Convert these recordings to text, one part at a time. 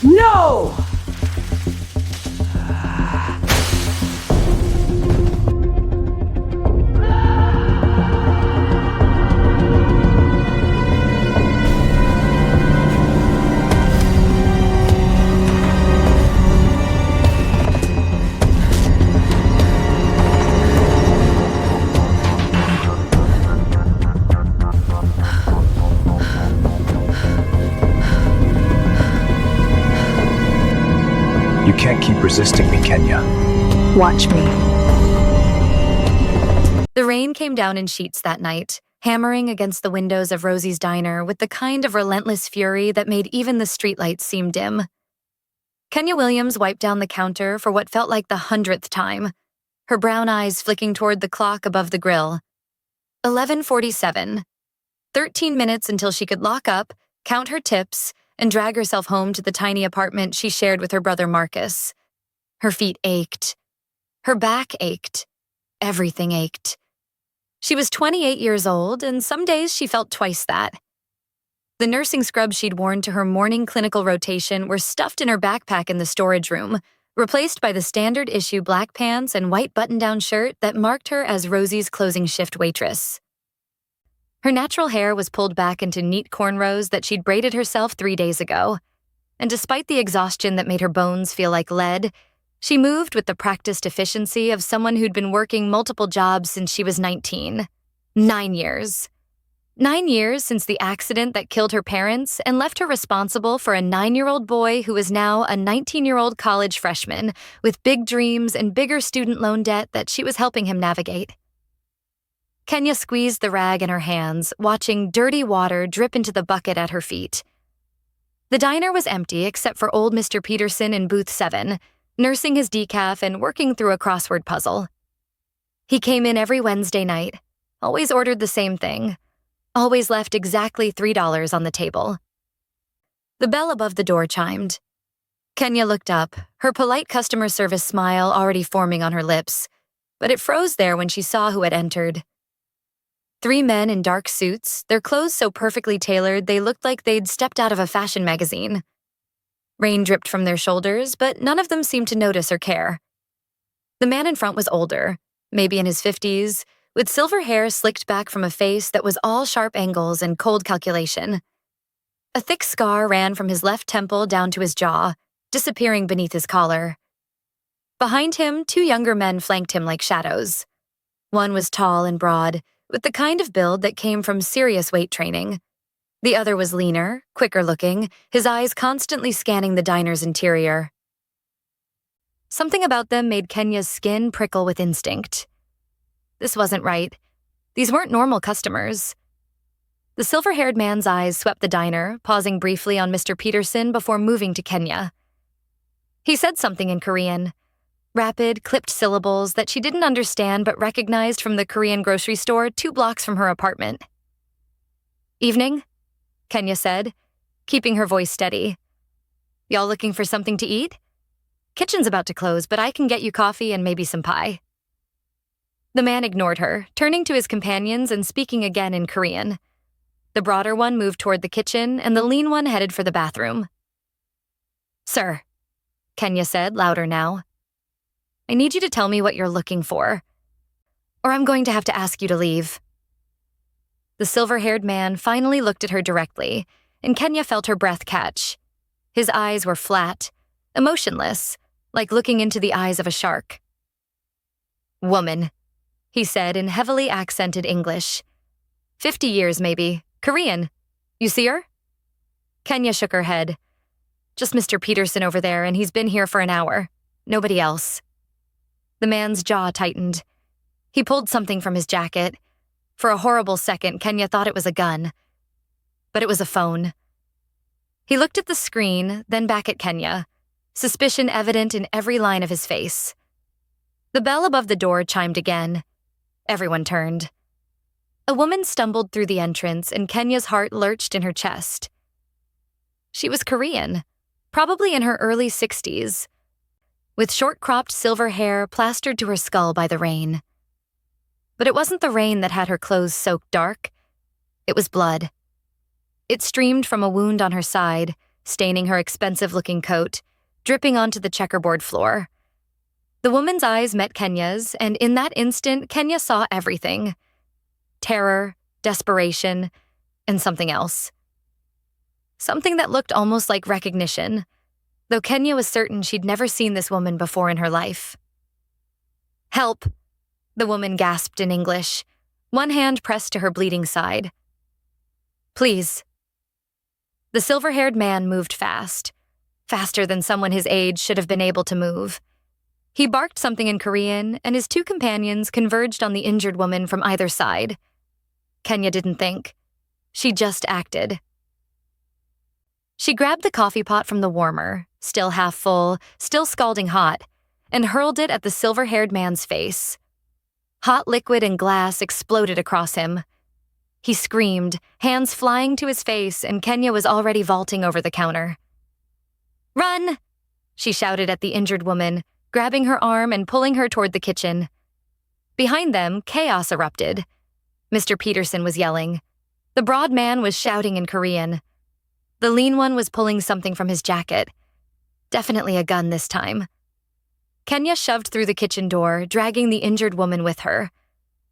No! You can't keep resisting me, Kenya. Watch me. The rain came down in sheets that night, hammering against the windows of Rosie's diner with the kind of relentless fury that made even the streetlights seem dim. Kenya Williams wiped down the counter for what felt like the 100th time, her brown eyes flicking toward the clock above the grill. 11:47. 13 minutes until she could lock up, count her tips, and drag herself home to the tiny apartment she shared with her brother Marcus. Her feet ached. Her back ached. Everything ached. She was 28 years old, and some days she felt twice that. The nursing scrubs she'd worn to her morning clinical rotation were stuffed in her backpack in the storage room, replaced by the standard issue black pants and white button-down shirt that marked her as Rosie's closing shift waitress. Her natural hair was pulled back into neat cornrows that she'd braided herself 3 days ago, and despite the exhaustion that made her bones feel like lead, she moved with the practiced efficiency of someone who'd been working multiple jobs since she was 19. 9 years. 9 years since the accident that killed her parents and left her responsible for a 9-year-old boy who is now a 19-year-old college freshman with big dreams and bigger student loan debt that she was helping him navigate. Kenya squeezed the rag in her hands, watching dirty water drip into the bucket at her feet. The diner was empty except for old Mr. Peterson in booth 7, nursing his decaf and working through a crossword puzzle. He came in every Wednesday night, always ordered the same thing, always left exactly $3 on the table. The bell above the door chimed. Kenya looked up, her polite customer service smile already forming on her lips, but it froze there when she saw who had entered. 3 men in dark suits, their clothes so perfectly tailored they looked like they'd stepped out of a fashion magazine. Rain dripped from their shoulders, but none of them seemed to notice or care. The man in front was older, maybe in his 50s, with silver hair slicked back from a face that was all sharp angles and cold calculation. A thick scar ran from his left temple down to his jaw, disappearing beneath his collar. Behind him, 2 younger men flanked him like shadows. One was tall and broad, with the kind of build that came from serious weight training. The other was leaner, quicker-looking, his eyes constantly scanning the diner's interior. Something about them made Kenya's skin prickle with instinct. This wasn't right. These weren't normal customers. The silver-haired man's eyes swept the diner, pausing briefly on Mr. Peterson before moving to Kenya. He said something in Korean. Rapid, clipped syllables that she didn't understand but recognized from the Korean grocery store 2 blocks from her apartment. "Evening," Kenya said, keeping her voice steady. "Y'all looking for something to eat? Kitchen's about to close, but I can get you coffee and maybe some pie." The man ignored her, turning to his companions and speaking again in Korean. The broader one moved toward the kitchen, and the lean one headed for the bathroom. "Sir," Kenya said, louder now, "I need you to tell me what you're looking for, or I'm going to have to ask you to leave." The silver-haired man finally looked at her directly, and Kenya felt her breath catch. His eyes were flat, emotionless, like looking into the eyes of a shark. "Woman," he said in heavily accented English. 50 years, maybe. Korean. You see her? Kenya shook her head. "Just Mr. Peterson over there, and he's been here for an hour. Nobody else." The man's jaw tightened. He pulled something from his jacket. For a horrible second, Kenya thought it was a gun. But it was a phone. He looked at the screen, then back at Kenya, suspicion evident in every line of his face. The bell above the door chimed again. Everyone turned. A woman stumbled through the entrance, and Kenya's heart lurched in her chest. She was Korean, probably in her early 60s, with short-cropped silver hair plastered to her skull by the rain. But it wasn't the rain that had her clothes soaked dark. It was blood. It streamed from a wound on her side, staining her expensive-looking coat, dripping onto the checkerboard floor. The woman's eyes met Kenya's, and in that instant, Kenya saw everything. Terror, desperation, and something else. Something that looked almost like recognition, though Kenya was certain she'd never seen this woman before in her life. "Help!" the woman gasped in English, one hand pressed to her bleeding side. "Please." The silver-haired man moved fast, faster than someone his age should have been able to move. He barked something in Korean, and his two companions converged on the injured woman from either side. Kenya didn't think. She just acted. She grabbed the coffee pot from the warmer, still half full, still scalding hot, and hurled it at the silver-haired man's face. Hot liquid and glass exploded across him. He screamed, hands flying to his face, and Kenya was already vaulting over the counter. "Run!" she shouted at the injured woman, grabbing her arm and pulling her toward the kitchen. Behind them, chaos erupted. Mr. Peterson was yelling. The broad man was shouting in Korean. The lean one was pulling something from his jacket. Definitely a gun this time. Kenya shoved through the kitchen door, dragging the injured woman with her.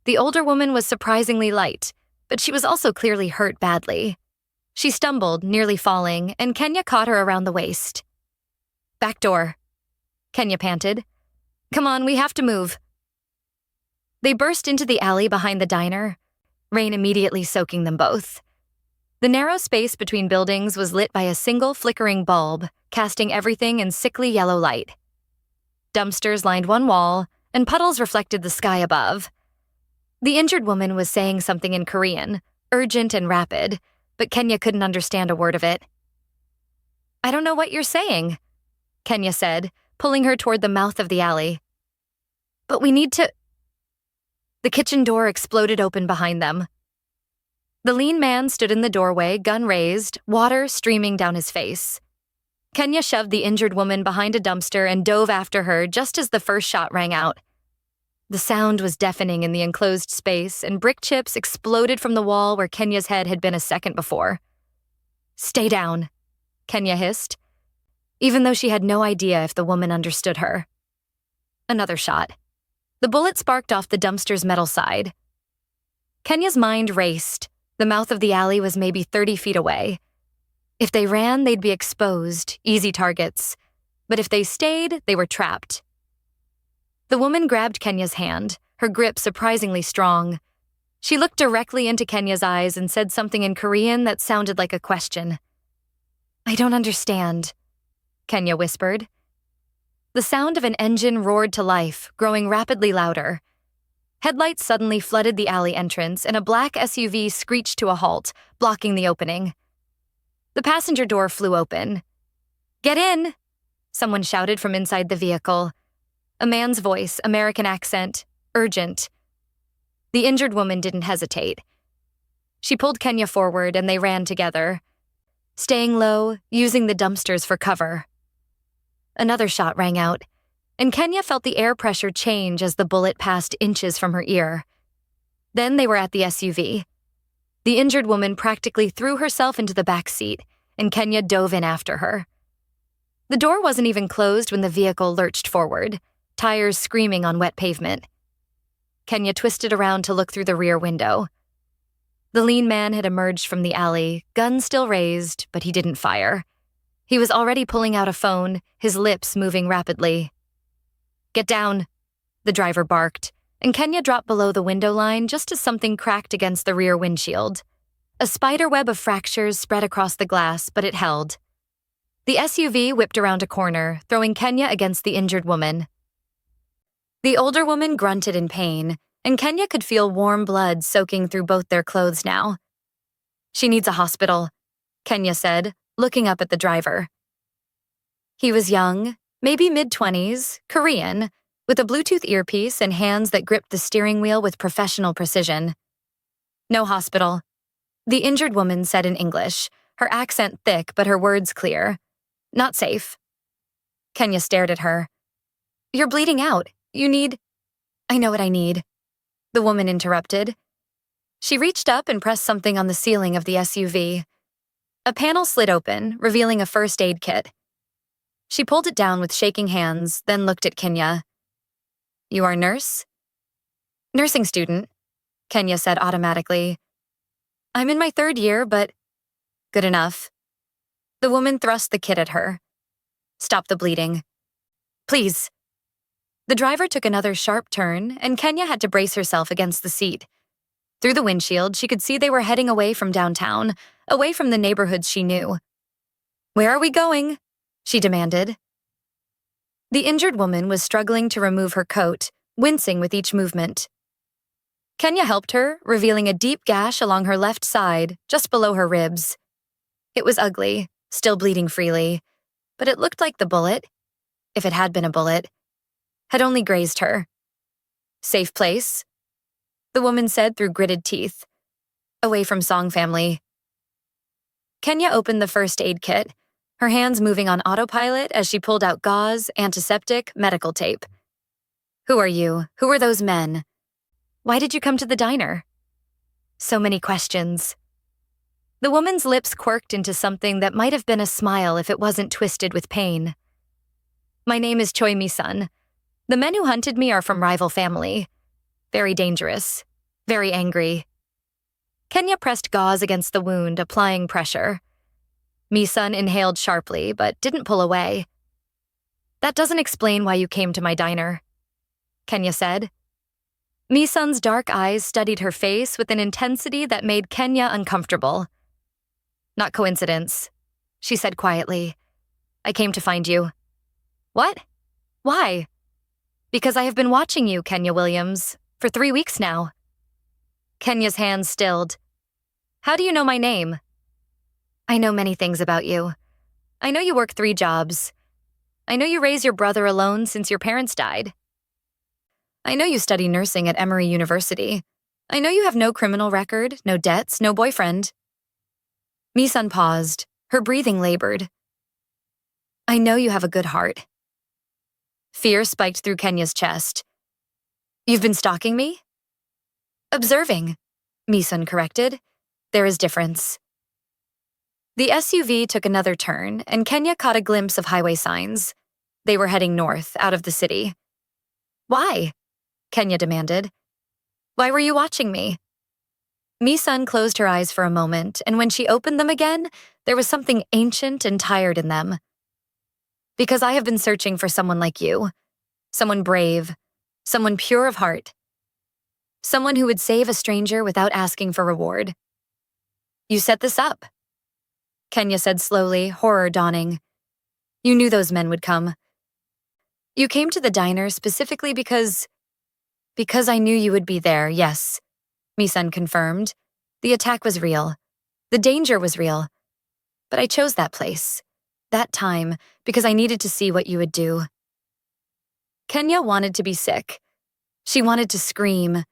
The older woman was surprisingly light, but she was also clearly hurt badly. She stumbled, nearly falling, and Kenya caught her around the waist. "Back door," Kenya panted. "Come on, we have to move." They burst into the alley behind the diner, rain immediately soaking them both. The narrow space between buildings was lit by a single flickering bulb, casting everything in sickly yellow light. Dumpsters lined one wall, and puddles reflected the sky above. The injured woman was saying something in Korean, urgent and rapid, but Kenya couldn't understand a word of it. "I don't know what you're saying," Kenya said, pulling her toward the mouth of the alley. "But we need to—" The kitchen door exploded open behind them. The lean man stood in the doorway, gun raised, water streaming down his face. Kenya shoved the injured woman behind a dumpster and dove after her just as the first shot rang out. The sound was deafening in the enclosed space, and brick chips exploded from the wall where Kenya's head had been a second before. "Stay down," Kenya hissed, even though she had no idea if the woman understood her. Another shot. The bullet sparked off the dumpster's metal side. Kenya's mind raced. The mouth of the alley was maybe 30 feet away. If they ran, they'd be exposed, easy targets. But if they stayed, they were trapped. The woman grabbed Kenya's hand, her grip surprisingly strong. She looked directly into Kenya's eyes and said something in Korean that sounded like a question. "I don't understand," Kenya whispered. The sound of an engine roared to life, growing rapidly louder. Headlights suddenly flooded the alley entrance, and a black SUV screeched to a halt, blocking the opening. The passenger door flew open. "Get in!" someone shouted from inside the vehicle. A man's voice, American accent, urgent. The injured woman didn't hesitate. She pulled Kenya forward, and they ran together, staying low, using the dumpsters for cover. Another shot rang out, and Kenya felt the air pressure change as the bullet passed inches from her ear. Then they were at the SUV. The injured woman practically threw herself into the back seat, and Kenya dove in after her. The door wasn't even closed when the vehicle lurched forward, tires screaming on wet pavement. Kenya twisted around to look through the rear window. The lean man had emerged from the alley, gun still raised, but he didn't fire. He was already pulling out a phone, his lips moving rapidly. "Get down," the driver barked, and Kenya dropped below the window line just as something cracked against the rear windshield. A spider web of fractures spread across the glass, but it held. The SUV whipped around a corner, throwing Kenya against the injured woman. The older woman grunted in pain, and Kenya could feel warm blood soaking through both their clothes now. "She needs a hospital," Kenya said, looking up at the driver. He was young, maybe mid-20s, Korean, with a Bluetooth earpiece and hands that gripped the steering wheel with professional precision. "No hospital," the injured woman said in English, her accent thick but her words clear. "Not safe." Kenya stared at her. "You're bleeding out. You need—" "I know what I need," the woman interrupted. She reached up and pressed something on the ceiling of the SUV. A panel slid open, revealing a first aid kit. She pulled it down with shaking hands, then looked at Kenya. "You are a nurse?" "Nursing student," Kenya said automatically. "I'm in my 3rd year, but..." "Good enough." The woman thrust the kit at her. "Stop the bleeding. Please." The driver took another sharp turn, and Kenya had to brace herself against the seat. Through the windshield, she could see they were heading away from downtown, away from the neighborhoods she knew. "Where are we going?" she demanded. The injured woman was struggling to remove her coat, wincing with each movement. Kenya helped her, revealing a deep gash along her left side, just below her ribs. It was ugly, still bleeding freely, but it looked like the bullet, if it had been a bullet, had only grazed her. "Safe place?" the woman said through gritted teeth. "Away from Song family." Kenya opened the first aid kit, her hands moving on autopilot as she pulled out gauze, antiseptic, medical tape. "Who are you? Who are those men? Why did you come to the diner?" So many questions. The woman's lips quirked into something that might have been a smile if it wasn't twisted with pain. "My name is Choi Mi-sun. The men who hunted me are from rival family. Very dangerous. Very angry." Kenya pressed gauze against the wound, applying pressure. Mi-sun inhaled sharply, but didn't pull away. "That doesn't explain why you came to my diner," Kenya said. Mi-sun's dark eyes studied her face with an intensity that made Kenya uncomfortable. "Not coincidence," she said quietly. "I came to find you." "What? Why?" "Because I have been watching you, Kenya Williams, for 3 weeks now." Kenya's hands stilled. "How do you know my name?" "I know many things about you. I know you work 3 jobs. I know you raise your brother alone since your parents died. I know you study nursing at Emory University. I know you have no criminal record, no debts, no boyfriend." Mi-sun paused, her breathing labored. "I know you have a good heart." Fear spiked through Kenya's chest. "You've been stalking me?" "Observing," Mi-sun corrected. "There is difference." The SUV took another turn, and Kenya caught a glimpse of highway signs. They were heading north, out of the city. "Why?" Kenya demanded. "Why were you watching me?" Mi-sun closed her eyes for a moment, and when she opened them again, there was something ancient and tired in them. "Because I have been searching for someone like you. Someone brave. Someone pure of heart. Someone who would save a stranger without asking for reward." "You set this up," Kenya said slowly, horror dawning. "You knew those men would come. You came to the diner specifically because I knew you would be there, yes," Mi-sun confirmed. "The attack was real. The danger was real. But I chose that place, that time, because I needed to see what you would do." Kenya wanted to be sick. She wanted to scream.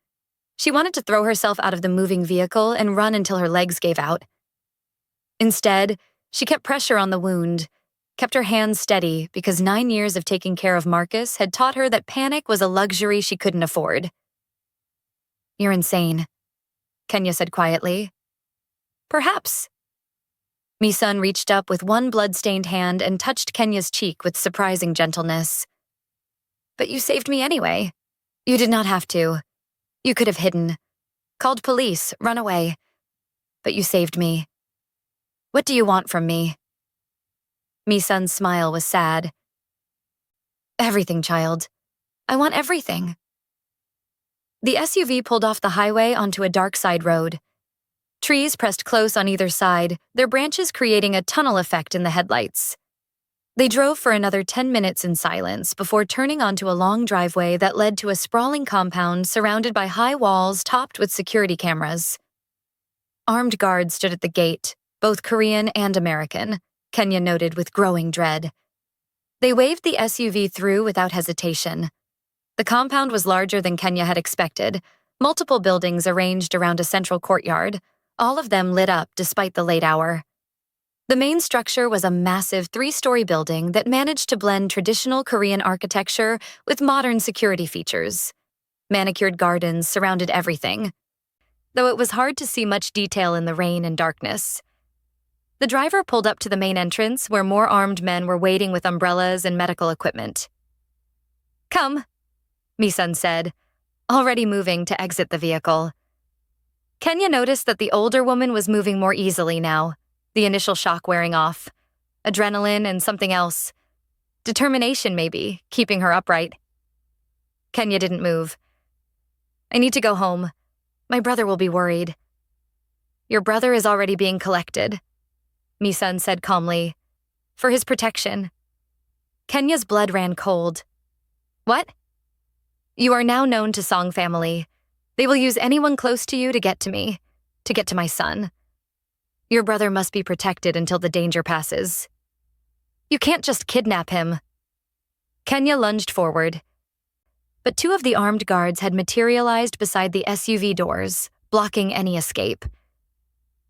She wanted to throw herself out of the moving vehicle and run until her legs gave out. Instead, she kept pressure on the wound, kept her hands steady because 9 years of taking care of Marcus had taught her that panic was a luxury she couldn't afford. "You're insane," Kenya said quietly. "Perhaps." Mi-sun reached up with one blood-stained hand and touched Kenya's cheek with surprising gentleness. "But you saved me anyway. You did not have to. You could have hidden, called police, run away. But you saved me. What do you want from me?" Mi-sun's smile was sad. "Everything, child. I want everything." The SUV pulled off the highway onto a dark side road. Trees pressed close on either side, their branches creating a tunnel effect in the headlights. They drove for another 10 minutes in silence before turning onto a long driveway that led to a sprawling compound surrounded by high walls topped with security cameras. Armed guards stood at the gate, both Korean and American, Kenya noted with growing dread. They waved the SUV through without hesitation. The compound was larger than Kenya had expected, multiple buildings arranged around a central courtyard, all of them lit up despite the late hour. The main structure was a massive 3-story building that managed to blend traditional Korean architecture with modern security features. Manicured gardens surrounded everything, though it was hard to see much detail in the rain and darkness. The driver pulled up to the main entrance where more armed men were waiting with umbrellas and medical equipment. "Come," Mi-sun said, already moving to exit the vehicle. Kenya noticed that the older woman was moving more easily now, the initial shock wearing off. Adrenaline and something else. Determination, maybe, keeping her upright. Kenya didn't move. "I need to go home. My brother will be worried." "Your brother is already being collected," Mi-sun said calmly. "For his protection." Kenya's blood ran cold. "What?" "You are now known to Song family. They will use anyone close to you to get to me, to get to my son. Your brother must be protected until the danger passes. You can't just kidnap him." Kenya lunged forward. But two of the armed guards had materialized beside the SUV doors, blocking any escape.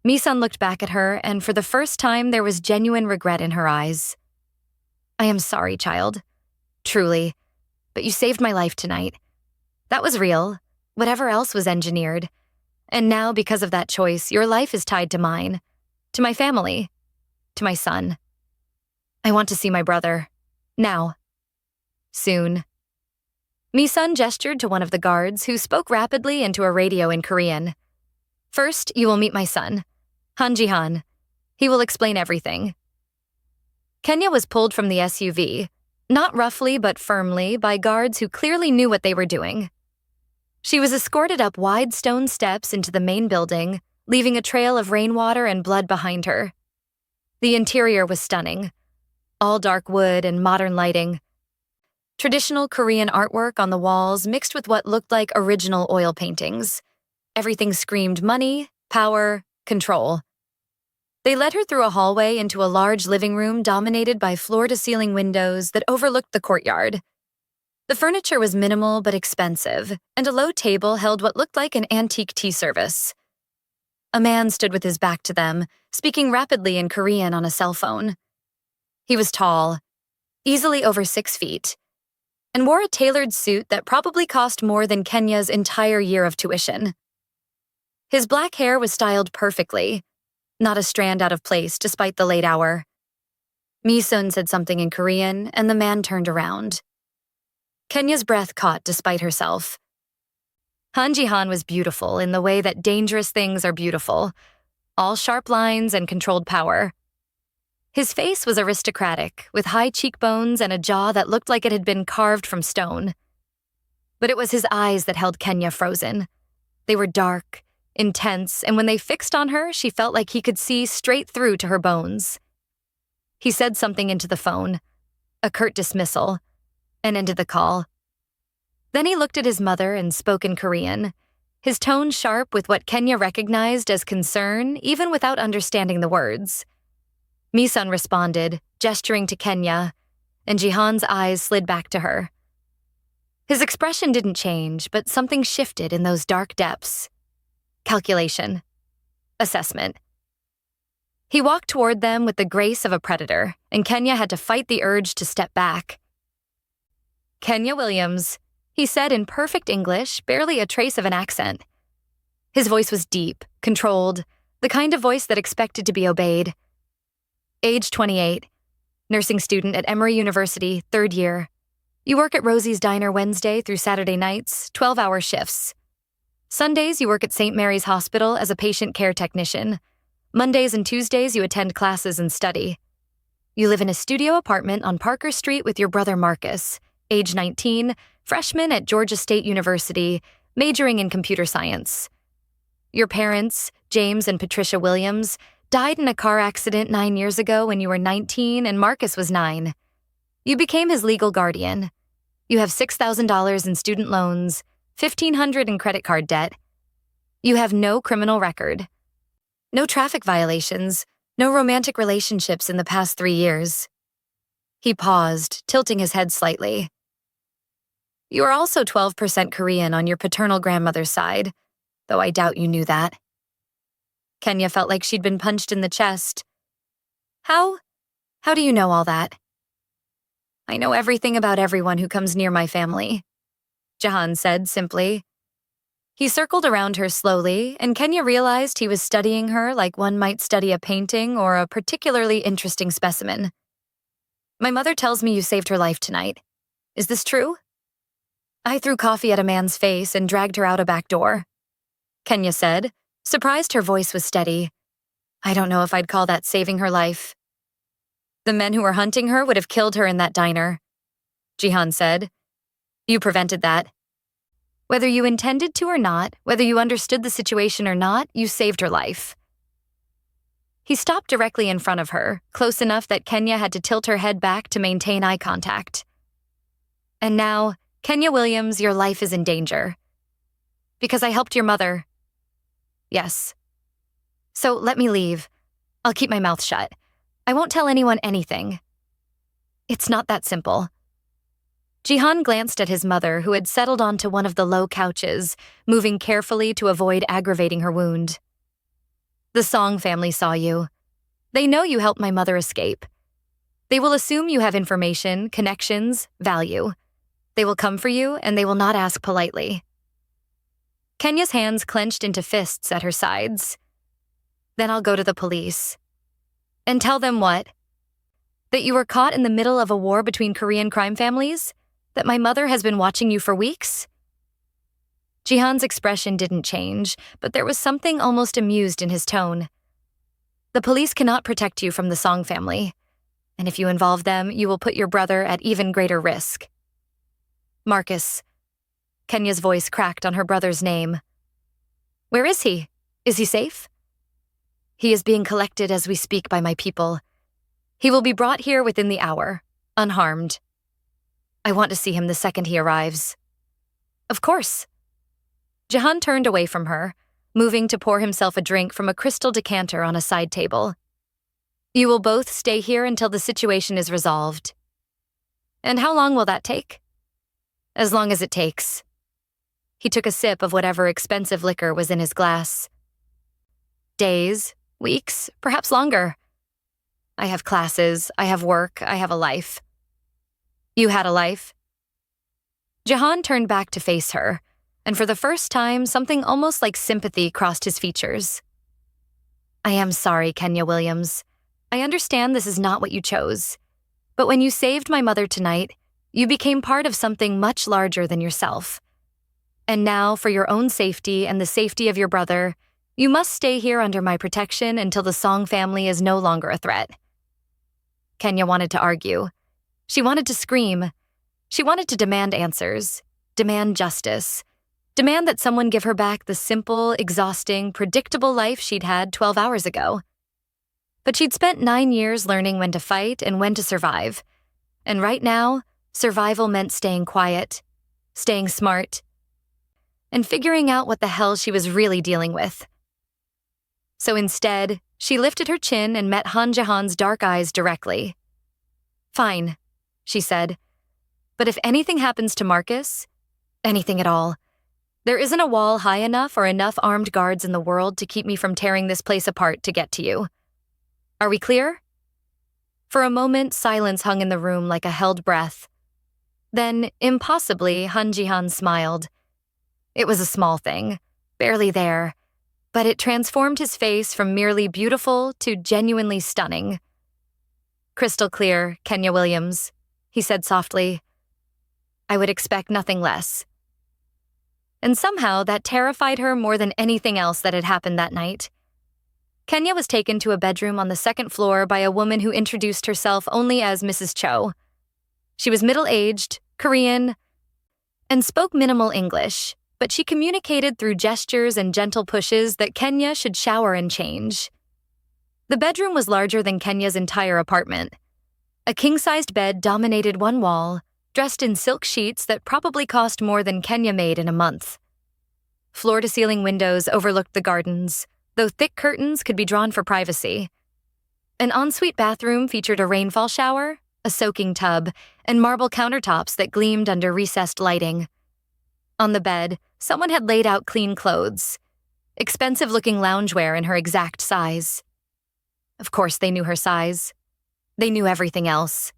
Mi-sun looked back at her, and for the first time there was genuine regret in her eyes. "I am sorry, child. Truly. But you saved my life tonight. That was real. Whatever else was engineered. And now, because of that choice, your life is tied to mine. To my family. To my son. I want to see my brother. Now. Soon." Mi-sun gestured to one of the guards, who spoke rapidly into a radio in Korean. "First, you will meet my son, Jihan. He will explain everything." Kenya was pulled from the SUV, not roughly but firmly, by guards who clearly knew what they were doing. She was escorted up wide stone steps into the main building, leaving a trail of rainwater and blood behind her. The interior was stunning. All dark wood and modern lighting. Traditional Korean artwork on the walls mixed with what looked like original oil paintings. Everything screamed money, power, control. They led her through a hallway into a large living room dominated by floor-to-ceiling windows that overlooked the courtyard. The furniture was minimal but expensive, and a low table held what looked like an antique tea service. A man stood with his back to them, speaking rapidly in Korean on a cell phone. He was tall, easily over 6 feet, and wore a tailored suit that probably cost more than Kenya's entire year of tuition. His black hair was styled perfectly, not a strand out of place despite the late hour. Mi-sun said something in Korean, and the man turned around. Kenya's breath caught despite herself. Jihan was beautiful in the way that dangerous things are beautiful, all sharp lines and controlled power. His face was aristocratic, with high cheekbones and a jaw that looked like it had been carved from stone. But it was his eyes that held Kenya frozen. They were dark, intense, and when they fixed on her, she felt like he could see straight through to her bones. He said something into the phone, a curt dismissal, and ended the call. Then he looked at his mother and spoke in Korean, his tone sharp with what Kenya recognized as concern, even without understanding the words. Mi-sun responded, gesturing to Kenya, and Jihan's eyes slid back to her. His expression didn't change, but something shifted in those dark depths. Calculation. Assessment. He walked toward them with the grace of a predator, and Kenya had to fight the urge to step back. "Kenya Williams," he said in perfect English, barely a trace of an accent. His voice was deep, controlled, the kind of voice that expected to be obeyed. Age 28, nursing student at Emory University, 3rd year. You work at Rosie's Diner Wednesday through Saturday nights, 12-hour shifts. Sundays, you work at St. Mary's Hospital as a patient care technician. Mondays and Tuesdays, you attend classes and study. You live in a studio apartment on Parker Street with your brother Marcus, age 19, freshman at Georgia State University, majoring in computer science. Your parents, James and Patricia Williams, died in a car accident 9 years ago when you were 19 and Marcus was 9. You became his legal guardian. You have $6,000 in student loans, $1,500 in credit card debt. You have no criminal record. No traffic violations, no romantic relationships in the past 3 years. He paused, tilting his head slightly. You are also 12% Korean on your paternal grandmother's side, though I doubt you knew that. Kenya felt like she'd been punched in the chest. How do you know all that? I know everything about everyone who comes near my family, Jihan said simply. He circled around her slowly, and Kenya realized he was studying her like one might study a painting or a particularly interesting specimen. My mother tells me you saved her life tonight. Is this true? I threw coffee at a man's face and dragged her out a back door. Kenya said, surprised her voice was steady. I don't know if I'd call that saving her life. The men who were hunting her would have killed her in that diner, Jihan said. You prevented that. Whether you intended to or not, whether you understood the situation or not, you saved her life. He stopped directly in front of her, close enough that Kenya had to tilt her head back to maintain eye contact. And now, Kenya Williams, your life is in danger. Because I helped your mother. Yes. So let me leave. I'll keep my mouth shut. I won't tell anyone anything. It's not that simple. Jihan glanced at his mother, who had settled onto one of the low couches, moving carefully to avoid aggravating her wound. The Song family saw you. They know you helped my mother escape. They will assume you have information, connections, value. They will come for you, and they will not ask politely. Kenya's hands clenched into fists at her sides. Then I'll go to the police. And tell them what? That you were caught in the middle of a war between Korean crime families? That my mother has been watching you for weeks? Jihan's expression didn't change, but there was something almost amused in his tone. The police cannot protect you from the Song family, and if you involve them, you will put your brother at even greater risk. Marcus. Kenya's voice cracked on her brother's name. Where is he? Is he safe? He is being collected as we speak by my people. He will be brought here within the hour, unharmed. I want to see him the second he arrives. Of course. Jihan turned away from her, moving to pour himself a drink from a crystal decanter on a side table. You will both stay here until the situation is resolved. And how long will that take? As long as it takes. He took a sip of whatever expensive liquor was in his glass. Days, weeks, perhaps longer. I have classes, I have work, I have a life. You had a life? Jihan turned back to face her, and for the first time, something almost like sympathy crossed his features. I am sorry, Kenya Williams. I understand this is not what you chose. But when you saved my mother tonight, you became part of something much larger than yourself. And now, for your own safety and the safety of your brother, you must stay here under my protection until the Song family is no longer a threat. Kenya wanted to argue. She wanted to scream. She wanted to demand answers, demand justice, demand that someone give her back the simple, exhausting, predictable life she'd had 12 hours ago. But she'd spent 9 years learning when to fight and when to survive. And right now, survival meant staying quiet, staying smart, and figuring out what the hell she was really dealing with. So instead, she lifted her chin and met Han Jihan's dark eyes directly. Fine, she said. But if anything happens to Marcus, anything at all, there isn't a wall high enough or enough armed guards in the world to keep me from tearing this place apart to get to you. Are we clear? For a moment, silence hung in the room like a held breath. Then, impossibly, Han Jihan smiled. It was a small thing, barely there, but it transformed his face from merely beautiful to genuinely stunning. Crystal clear, Kenya Williams, he said softly. I would expect nothing less. And somehow that terrified her more than anything else that had happened that night. Kenya was taken to a bedroom on the second floor by a woman who introduced herself only as Mrs. Cho. She was middle-aged, Korean, and spoke minimal English, but she communicated through gestures and gentle pushes that Kenya should shower and change. The bedroom was larger than Kenya's entire apartment. A king-sized bed dominated one wall, dressed in silk sheets that probably cost more than Kenya made in a month. Floor-to-ceiling windows overlooked the gardens, though thick curtains could be drawn for privacy. An ensuite bathroom featured a rainfall shower, a soaking tub, and marble countertops that gleamed under recessed lighting. On the bed, someone had laid out clean clothes, expensive-looking loungewear in her exact size. Of course they knew her size. They knew everything else.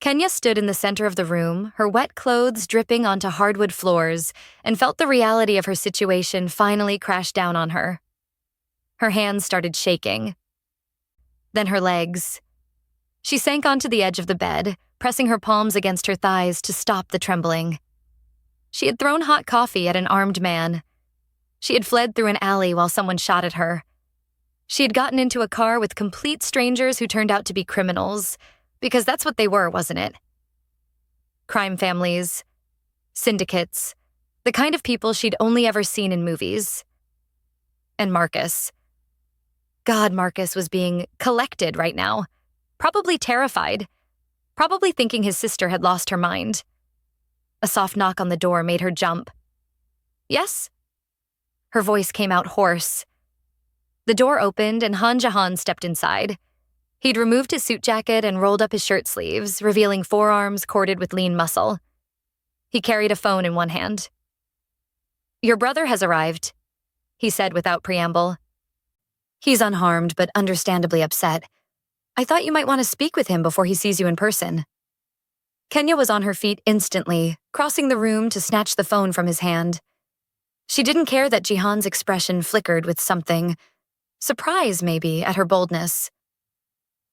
Kenya stood in the center of the room, her wet clothes dripping onto hardwood floors, and felt the reality of her situation finally crash down on her. Her hands started shaking. Then her legs. She sank onto the edge of the bed, pressing her palms against her thighs to stop the trembling. She had thrown hot coffee at an armed man. She had fled through an alley while someone shot at her. She had gotten into a car with complete strangers who turned out to be criminals, because that's what they were, wasn't it? Crime families, syndicates, the kind of people she'd only ever seen in movies. And Marcus. God, Marcus was being collected right now. Probably terrified. Probably thinking his sister had lost her mind. A soft knock on the door made her jump. Yes? Her voice came out hoarse. The door opened and Jihan stepped inside. He'd removed his suit jacket and rolled up his shirt sleeves, revealing forearms corded with lean muscle. He carried a phone in one hand. "Your brother has arrived," he said without preamble. "He's unharmed, but understandably upset. I thought you might want to speak with him before he sees you in person." Kenya was on her feet instantly, crossing the room to snatch the phone from his hand. She didn't care that Jihan's expression flickered with something, surprise maybe, at her boldness.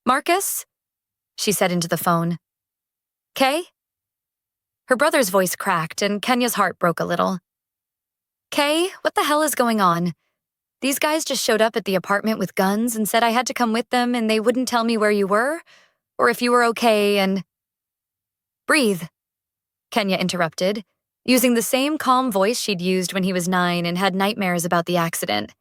"Marcus?" she said into the phone. "Kay?" Her brother's voice cracked and Kenya's heart broke a little. "Kay, what the hell is going on? These guys just showed up at the apartment with guns and said I had to come with them and they wouldn't tell me where you were, or if you were okay and—" "Breathe," Kenya interrupted, using the same calm voice she'd used when he was 9 and had nightmares about the accident.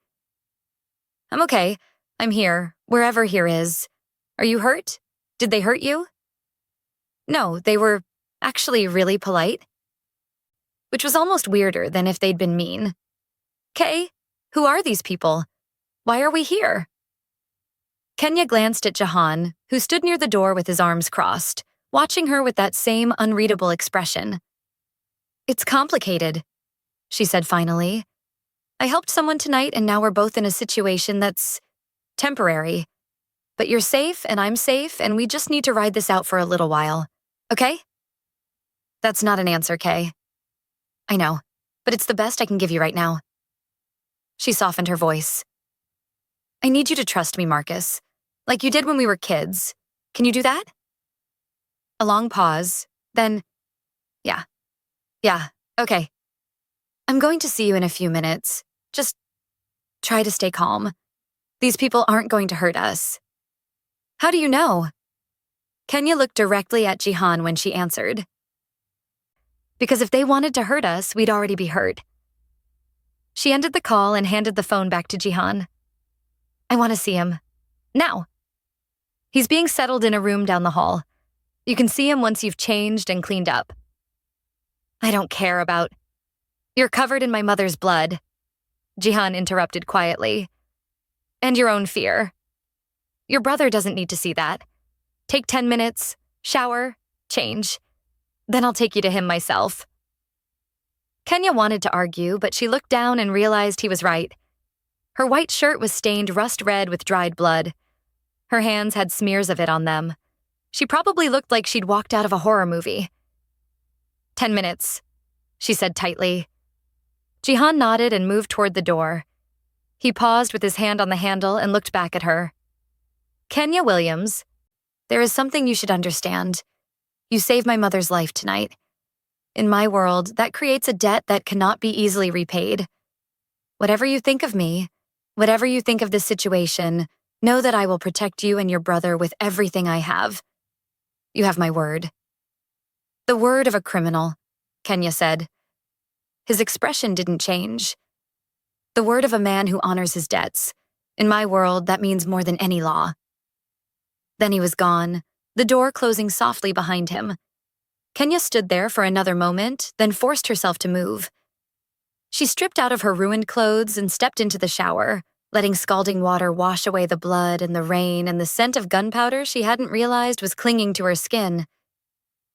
"I'm okay. I'm here, wherever here is. Are you hurt? Did they hurt you?" "No, they were actually really polite." Which was almost weirder than if they'd been mean. "Kay, who are these people? Why are we here?" Kenya glanced at Jihan, who stood near the door with his arms crossed, watching her with that same unreadable expression. "It's complicated," she said finally. "I helped someone tonight and now we're both in a situation that's temporary. But you're safe and I'm safe and we just need to ride this out for a little while. Okay?" "That's not an answer, Kay." "I know, but it's the best I can give you right now." She softened her voice. "I need you to trust me, Marcus, like you did when we were kids. Can you do that?" A long pause, then, Yeah, okay. "I'm going to see you in a few minutes. Just try to stay calm. These people aren't going to hurt us." "How do you know?" Kenya looked directly at Jihan when she answered. "Because if they wanted to hurt us, we'd already be hurt." She ended the call and handed the phone back to Jihan. "I want to see him. Now." "He's being settled in a room down the hall. You can see him once you've changed and cleaned up." "I don't care about—" "You're covered in my mother's blood," Jihan interrupted quietly. "And your own fear. Your brother doesn't need to see that. Take 10 minutes, shower, change. Then I'll take you to him myself." Kenya wanted to argue, but she looked down and realized he was right. Her white shirt was stained rust red with dried blood. Her hands had smears of it on them. She probably looked like she'd walked out of a horror movie. 10 minutes, she said tightly. Jihan nodded and moved toward the door. He paused with his hand on the handle and looked back at her. "Kenya Williams, there is something you should understand. You saved my mother's life tonight. In my world, that creates a debt that cannot be easily repaid. Whatever you think of me, whatever you think of this situation, know that I will protect you and your brother with everything I have. You have my word." "The word of a criminal," Kenya said. His expression didn't change. "The word of a man who honors his debts. In my world, that means more than any law." Then he was gone, the door closing softly behind him. Kenya stood there for another moment, then forced herself to move. She stripped out of her ruined clothes and stepped into the shower, letting scalding water wash away the blood and the rain and the scent of gunpowder she hadn't realized was clinging to her skin.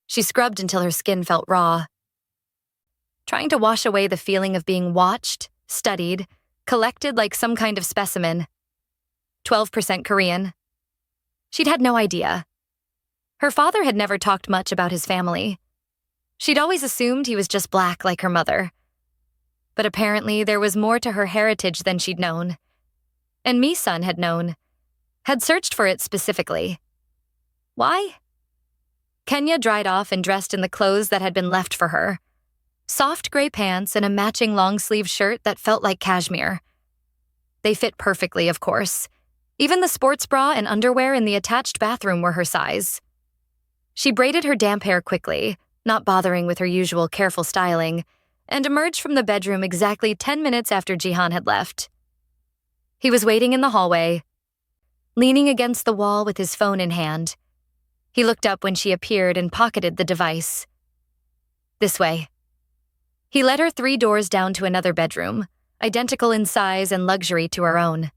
She scrubbed until her skin felt raw. Trying to wash away the feeling of being watched, studied, collected like some kind of specimen. 12% Korean. She'd had no idea. Her father had never talked much about his family. She'd always assumed he was just black like her mother. But apparently there was more to her heritage than she'd known. And Mi-sun had known, had searched for it specifically. Why? Kenya dried off and dressed in the clothes that had been left for her. Soft gray pants and a matching long-sleeved shirt that felt like cashmere. They fit perfectly, of course. Even the sports bra and underwear in the attached bathroom were her size. She braided her damp hair quickly, not bothering with her usual careful styling, and emerged from the bedroom exactly 10 minutes after Jihan had left. He was waiting in the hallway, leaning against the wall with his phone in hand. He looked up when she appeared and pocketed the device. This way. He led her 3 doors down to another bedroom, identical in size and luxury to her own.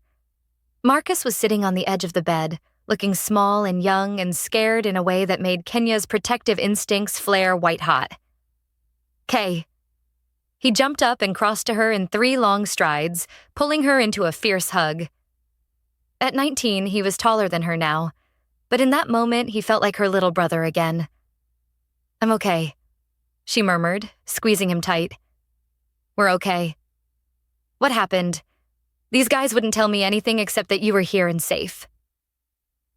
Marcus was sitting on the edge of the bed, looking small and young and scared in a way that made Kenya's protective instincts flare white-hot. "Kay." He jumped up and crossed to her in 3 long strides, pulling her into a fierce hug. At 19, he was taller than her now, but in that moment he felt like her little brother again. "I'm okay," she murmured, squeezing him tight. "We're okay." "What happened? These guys wouldn't tell me anything except that you were here and safe."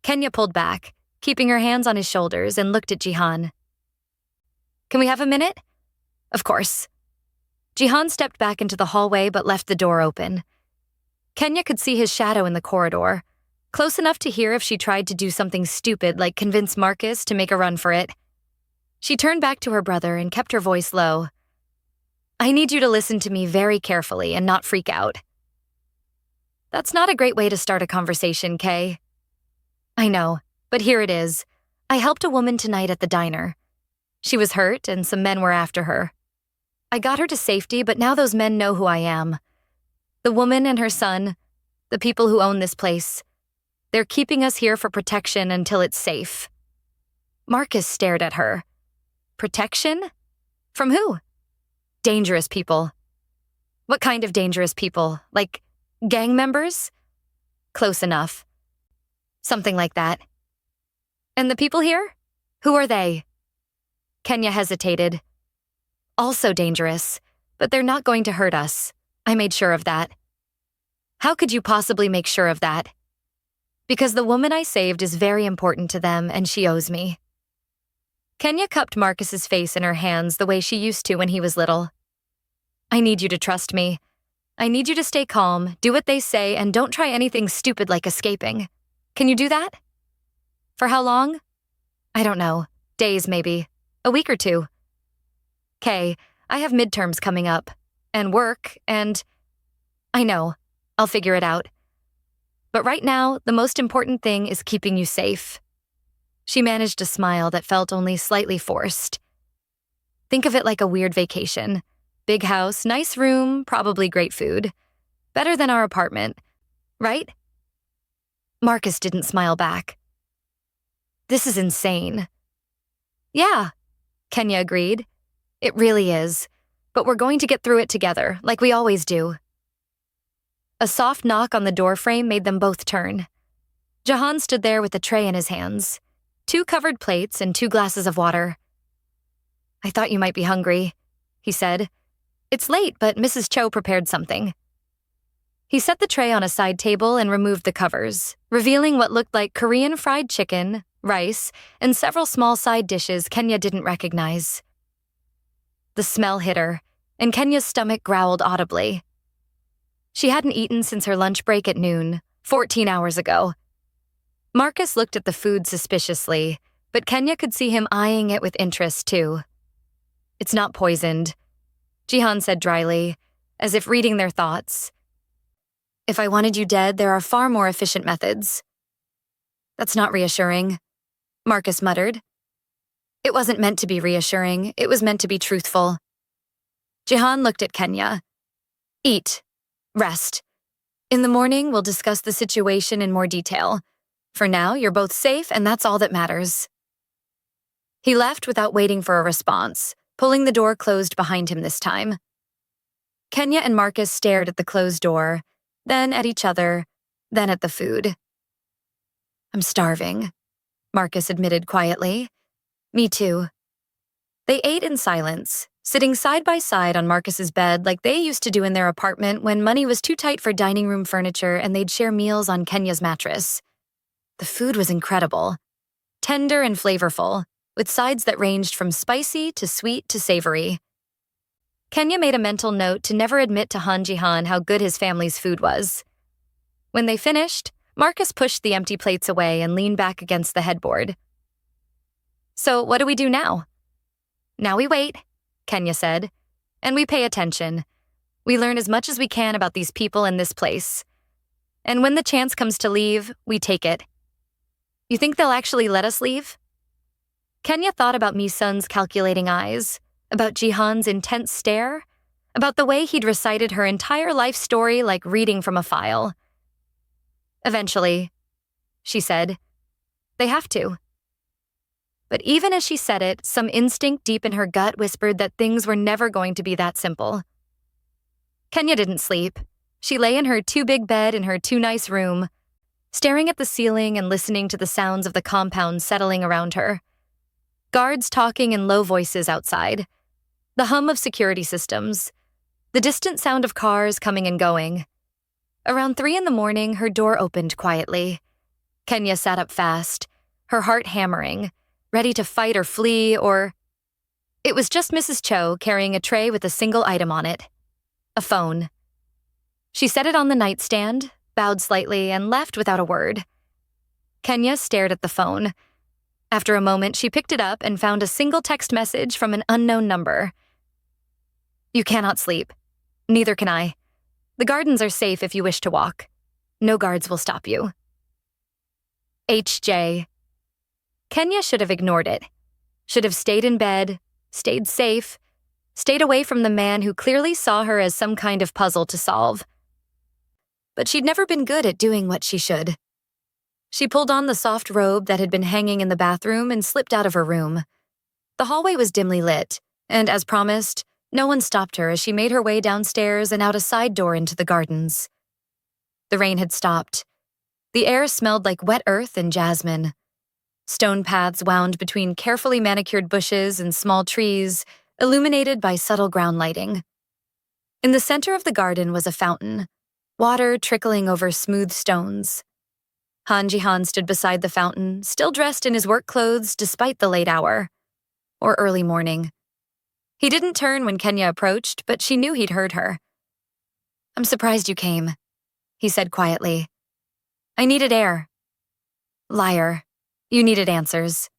Kenya pulled back, keeping her hands on his shoulders, and looked at Jihan. "Can we have a minute?" "Of course." Jihan stepped back into the hallway but left the door open. Kenya could see his shadow in the corridor, close enough to hear if she tried to do something stupid like convince Marcus to make a run for it. She turned back to her brother and kept her voice low. "I need you to listen to me very carefully and not freak out." "That's not a great way to start a conversation, Kay." "I know, but here it is. I helped a woman tonight at the diner. She was hurt and some men were after her. I got her to safety, but now those men know who I am. The woman and her son, the people who own this place. They're keeping us here for protection until it's safe." Marcus stared at her. "Protection? From who?" "Dangerous people." "What kind of dangerous people? Like gang members?" "Close enough." "Something like that." "And the people here? Who are they?" Kenya hesitated. "Also dangerous, but they're not going to hurt us. I made sure of that." "How could you possibly make sure of that?" "Because the woman I saved is very important to them and she owes me." Kenya cupped Marcus's face in her hands the way she used to when he was little. "I need you to trust me. I need you to stay calm, do what they say, and don't try anything stupid like escaping. Can you do that?" "For how long?" "I don't know. Days, maybe. A week or 2. "Kay, I have midterms coming up. And work, and—" "I know. I'll figure it out. But right now, the most important thing is keeping you safe." She managed a smile that felt only slightly forced. "Think of it like a weird vacation. Big house, nice room, probably great food. Better than our apartment, right?" Marcus didn't smile back. "This is insane." "Yeah," Kenya agreed. "It really is. But we're going to get through it together, like we always do." A soft knock on the doorframe made them both turn. Jihan stood there with a tray in his hands, 2 covered plates and 2 glasses of water. "I thought you might be hungry," he said. "It's late, but Mrs. Cho prepared something." He set the tray on a side table and removed the covers, revealing what looked like Korean fried chicken, rice, and several small side dishes Kenya didn't recognize. The smell hit her, and Kenya's stomach growled audibly. She hadn't eaten since her lunch break at noon, 14 hours ago. Marcus looked at the food suspiciously, but Kenya could see him eyeing it with interest, too. "It's not poisoned," Jihan said dryly, as if reading their thoughts. "If I wanted you dead, there are far more efficient methods." "That's not reassuring," Marcus muttered. It wasn't meant to be reassuring, it was meant to be truthful. Jihan looked at Kenya. "Eat. Rest. In the morning, we'll discuss the situation in more detail. For now, you're both safe, and that's all that matters." He left without waiting for a response, pulling the door closed behind him this time. Kenya and Marcus stared at the closed door, then at each other, then at the food. "I'm starving," Marcus admitted quietly. Me too. They ate in silence, sitting side by side on Marcus's bed like they used to do in their apartment when money was too tight for dining room furniture and they'd share meals on Kenya's mattress. The food was incredible, tender and flavorful, with sides that ranged from spicy to sweet to savory. Kenya made a mental note to never admit to Jihan how good his family's food was. When they finished, Marcus pushed the empty plates away and leaned back against the headboard. So what do we do now? Now we wait, Kenya said, and we pay attention. We learn as much as we can about these people and this place. And when the chance comes to leave, we take it. You think they'll actually let us leave? Kenya thought about Misun's calculating eyes, about Jihan's intense stare, about the way he'd recited her entire life story like reading from a file. Eventually, she said, they have to. But even as she said it, some instinct deep in her gut whispered that things were never going to be that simple. Kenya didn't sleep. She lay in her too-big bed in her too-nice room, staring at the ceiling and listening to the sounds of the compound settling around her. Guards talking in low voices outside, the hum of security systems, the distant sound of cars coming and going. Around 3 a.m, her door opened quietly. Kenya sat up fast, her heart hammering, ready to fight or flee or... It was just Mrs. Cho carrying a tray with a single item on it. A phone. She set it on the nightstand, bowed slightly, and left without a word. Kenya stared at the phone. After a moment, she picked it up and found a single text message from an unknown number. You cannot sleep. Neither can I. The gardens are safe if you wish to walk. No guards will stop you. HJ. Kenya should have ignored it. Should have stayed in bed, stayed safe, stayed away from the man who clearly saw her as some kind of puzzle to solve. But she'd never been good at doing what she should. She pulled on the soft robe that had been hanging in the bathroom and slipped out of her room. The hallway was dimly lit, and as promised, no one stopped her as she made her way downstairs and out a side door into the gardens. The rain had stopped. The air smelled like wet earth and jasmine. Stone paths wound between carefully manicured bushes and small trees, illuminated by subtle ground lighting. In the center of the garden was a fountain, water trickling over smooth stones. Jihan stood beside the fountain, still dressed in his work clothes despite the late hour, or early morning. He didn't turn when Kenya approached, but she knew he'd heard her. I'm surprised you came, he said quietly. I needed air. Liar. You needed answers.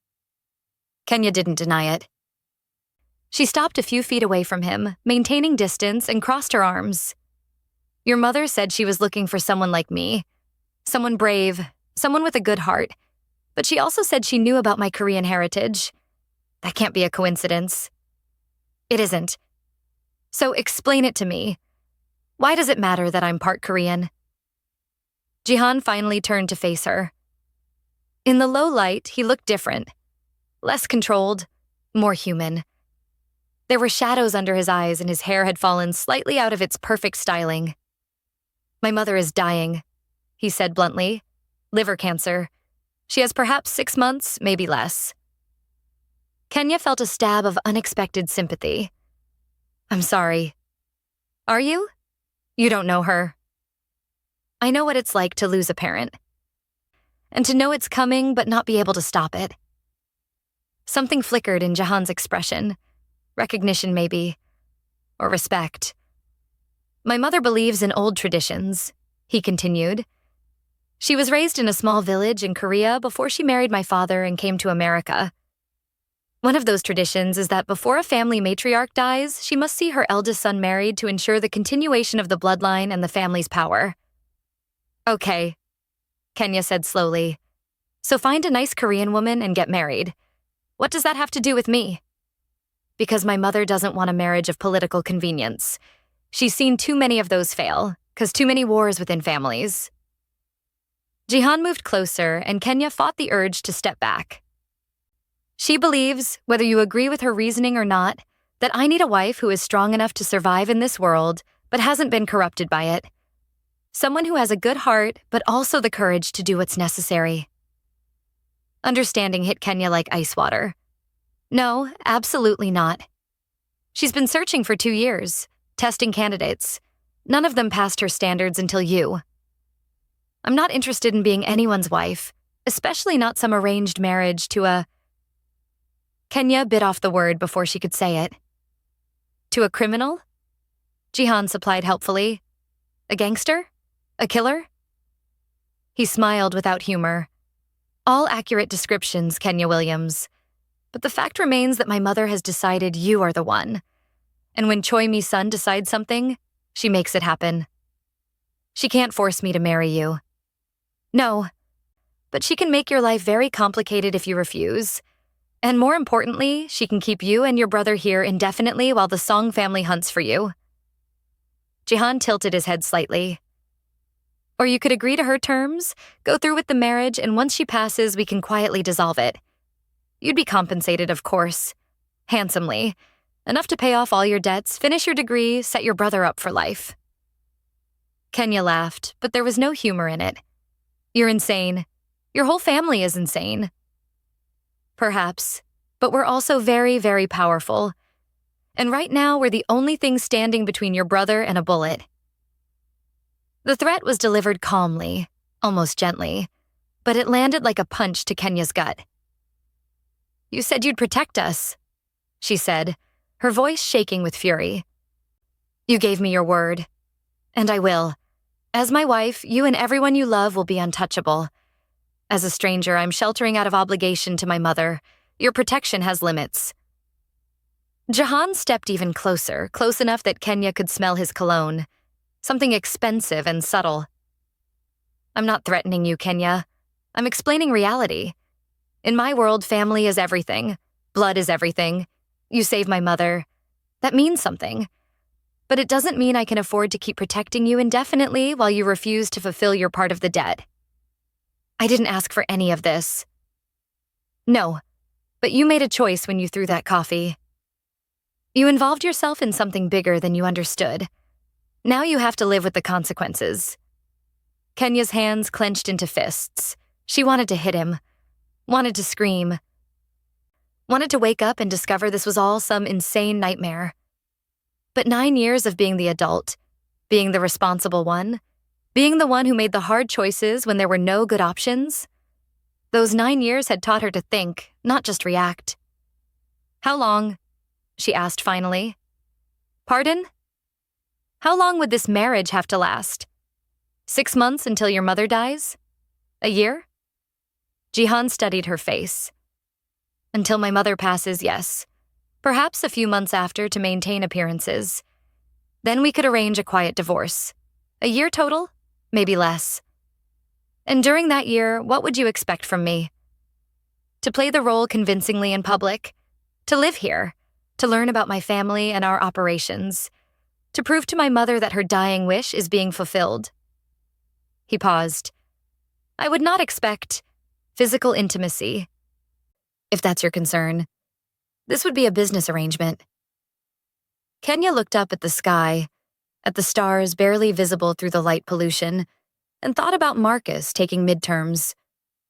Kenya didn't deny it. She stopped a few feet away from him, maintaining distance, and crossed her arms. Your mother said she was looking for someone like me. Someone brave, someone with a good heart. But she also said she knew about my Korean heritage. That can't be a coincidence. It isn't. So explain it to me. Why does it matter that I'm part Korean? Jihan finally turned to face her. In the low light, he looked different. Less controlled, more human. There were shadows under his eyes and his hair had fallen slightly out of its perfect styling. My mother is dying, he said bluntly. Liver cancer. She has perhaps 6 months, maybe less. Kenya felt a stab of unexpected sympathy. I'm sorry. Are you? You don't know her. I know what it's like to lose a parent. And to know it's coming but not be able to stop it. Something flickered in Jihan's expression. Recognition, maybe. Or respect. My mother believes in old traditions, he continued. She was raised in a small village in Korea before she married my father and came to America. One of those traditions is that before a family matriarch dies, she must see her eldest son married to ensure the continuation of the bloodline and the family's power. Okay, Kenya said slowly. So find a nice Korean woman and get married. What does that have to do with me? Because my mother doesn't want a marriage of political convenience. She's seen too many of those fail, 'cause too many wars within families. Jihan moved closer, and Kenya fought the urge to step back. She believes, whether you agree with her reasoning or not, that I need a wife who is strong enough to survive in this world, but hasn't been corrupted by it. Someone who has a good heart, but also the courage to do what's necessary. Understanding hit Kenya like ice water. No, absolutely not. She's been searching for 2 years, testing candidates. None of them passed her standards until you. I'm not interested in being anyone's wife, especially not some arranged marriage to a... Kenya bit off the word before she could say it. To a criminal? Jihan supplied helpfully. A gangster? A killer? He smiled without humor. All accurate descriptions, Kenya Williams. But the fact remains that my mother has decided you are the one. And when Choi Mi-sun decides something, she makes it happen. She can't force me to marry you. No, but she can make your life very complicated if you refuse. And more importantly, she can keep you and your brother here indefinitely while the Song family hunts for you. Jihan tilted his head slightly. Or you could agree to her terms, go through with the marriage, and once she passes, we can quietly dissolve it. You'd be compensated, of course. Handsomely. Enough to pay off all your debts, finish your degree, set your brother up for life. Kenya laughed, but there was no humor in it. You're insane. Your whole family is insane. Perhaps, but we're also very, very powerful. And right now, we're the only thing standing between your brother and a bullet. The threat was delivered calmly, almost gently, but it landed like a punch to Kenya's gut. You said you'd protect us, she said, her voice shaking with fury. You gave me your word, and I will. As my wife, you and everyone you love will be untouchable. As a stranger, I'm sheltering out of obligation to my mother. Your protection has limits. Jihan stepped even closer, close enough that Kenya could smell his cologne. Something expensive and subtle. I'm not threatening you, Kenya. I'm explaining reality. In my world, family is everything. Blood is everything. You saved my mother. That means something. But it doesn't mean I can afford to keep protecting you indefinitely while you refuse to fulfill your part of the debt. I didn't ask for any of this. No, but you made a choice when you threw that coffee. You involved yourself in something bigger than you understood. Now you have to live with the consequences. Kenya's hands clenched into fists. She wanted to hit him. Wanted to scream. Wanted to wake up and discover this was all some insane nightmare. But 9 years of being the adult, being the responsible one, being the one who made the hard choices when there were no good options, those 9 years had taught her to think, not just react. How long? She asked finally. Pardon? How long would this marriage have to last? 6 months until your mother dies? A year? Jihan studied her face. Until my mother passes, yes. Perhaps a few months after to maintain appearances. Then we could arrange a quiet divorce. A year total? Maybe less. And during that year, what would you expect from me? To play the role convincingly in public? To live here? To learn about my family and our operations? To prove to my mother that her dying wish is being fulfilled? He paused. I would not expect physical intimacy, if that's your concern. This would be a business arrangement. Kenya looked up at the sky, at the stars barely visible through the light pollution, and thought about Marcus taking midterms,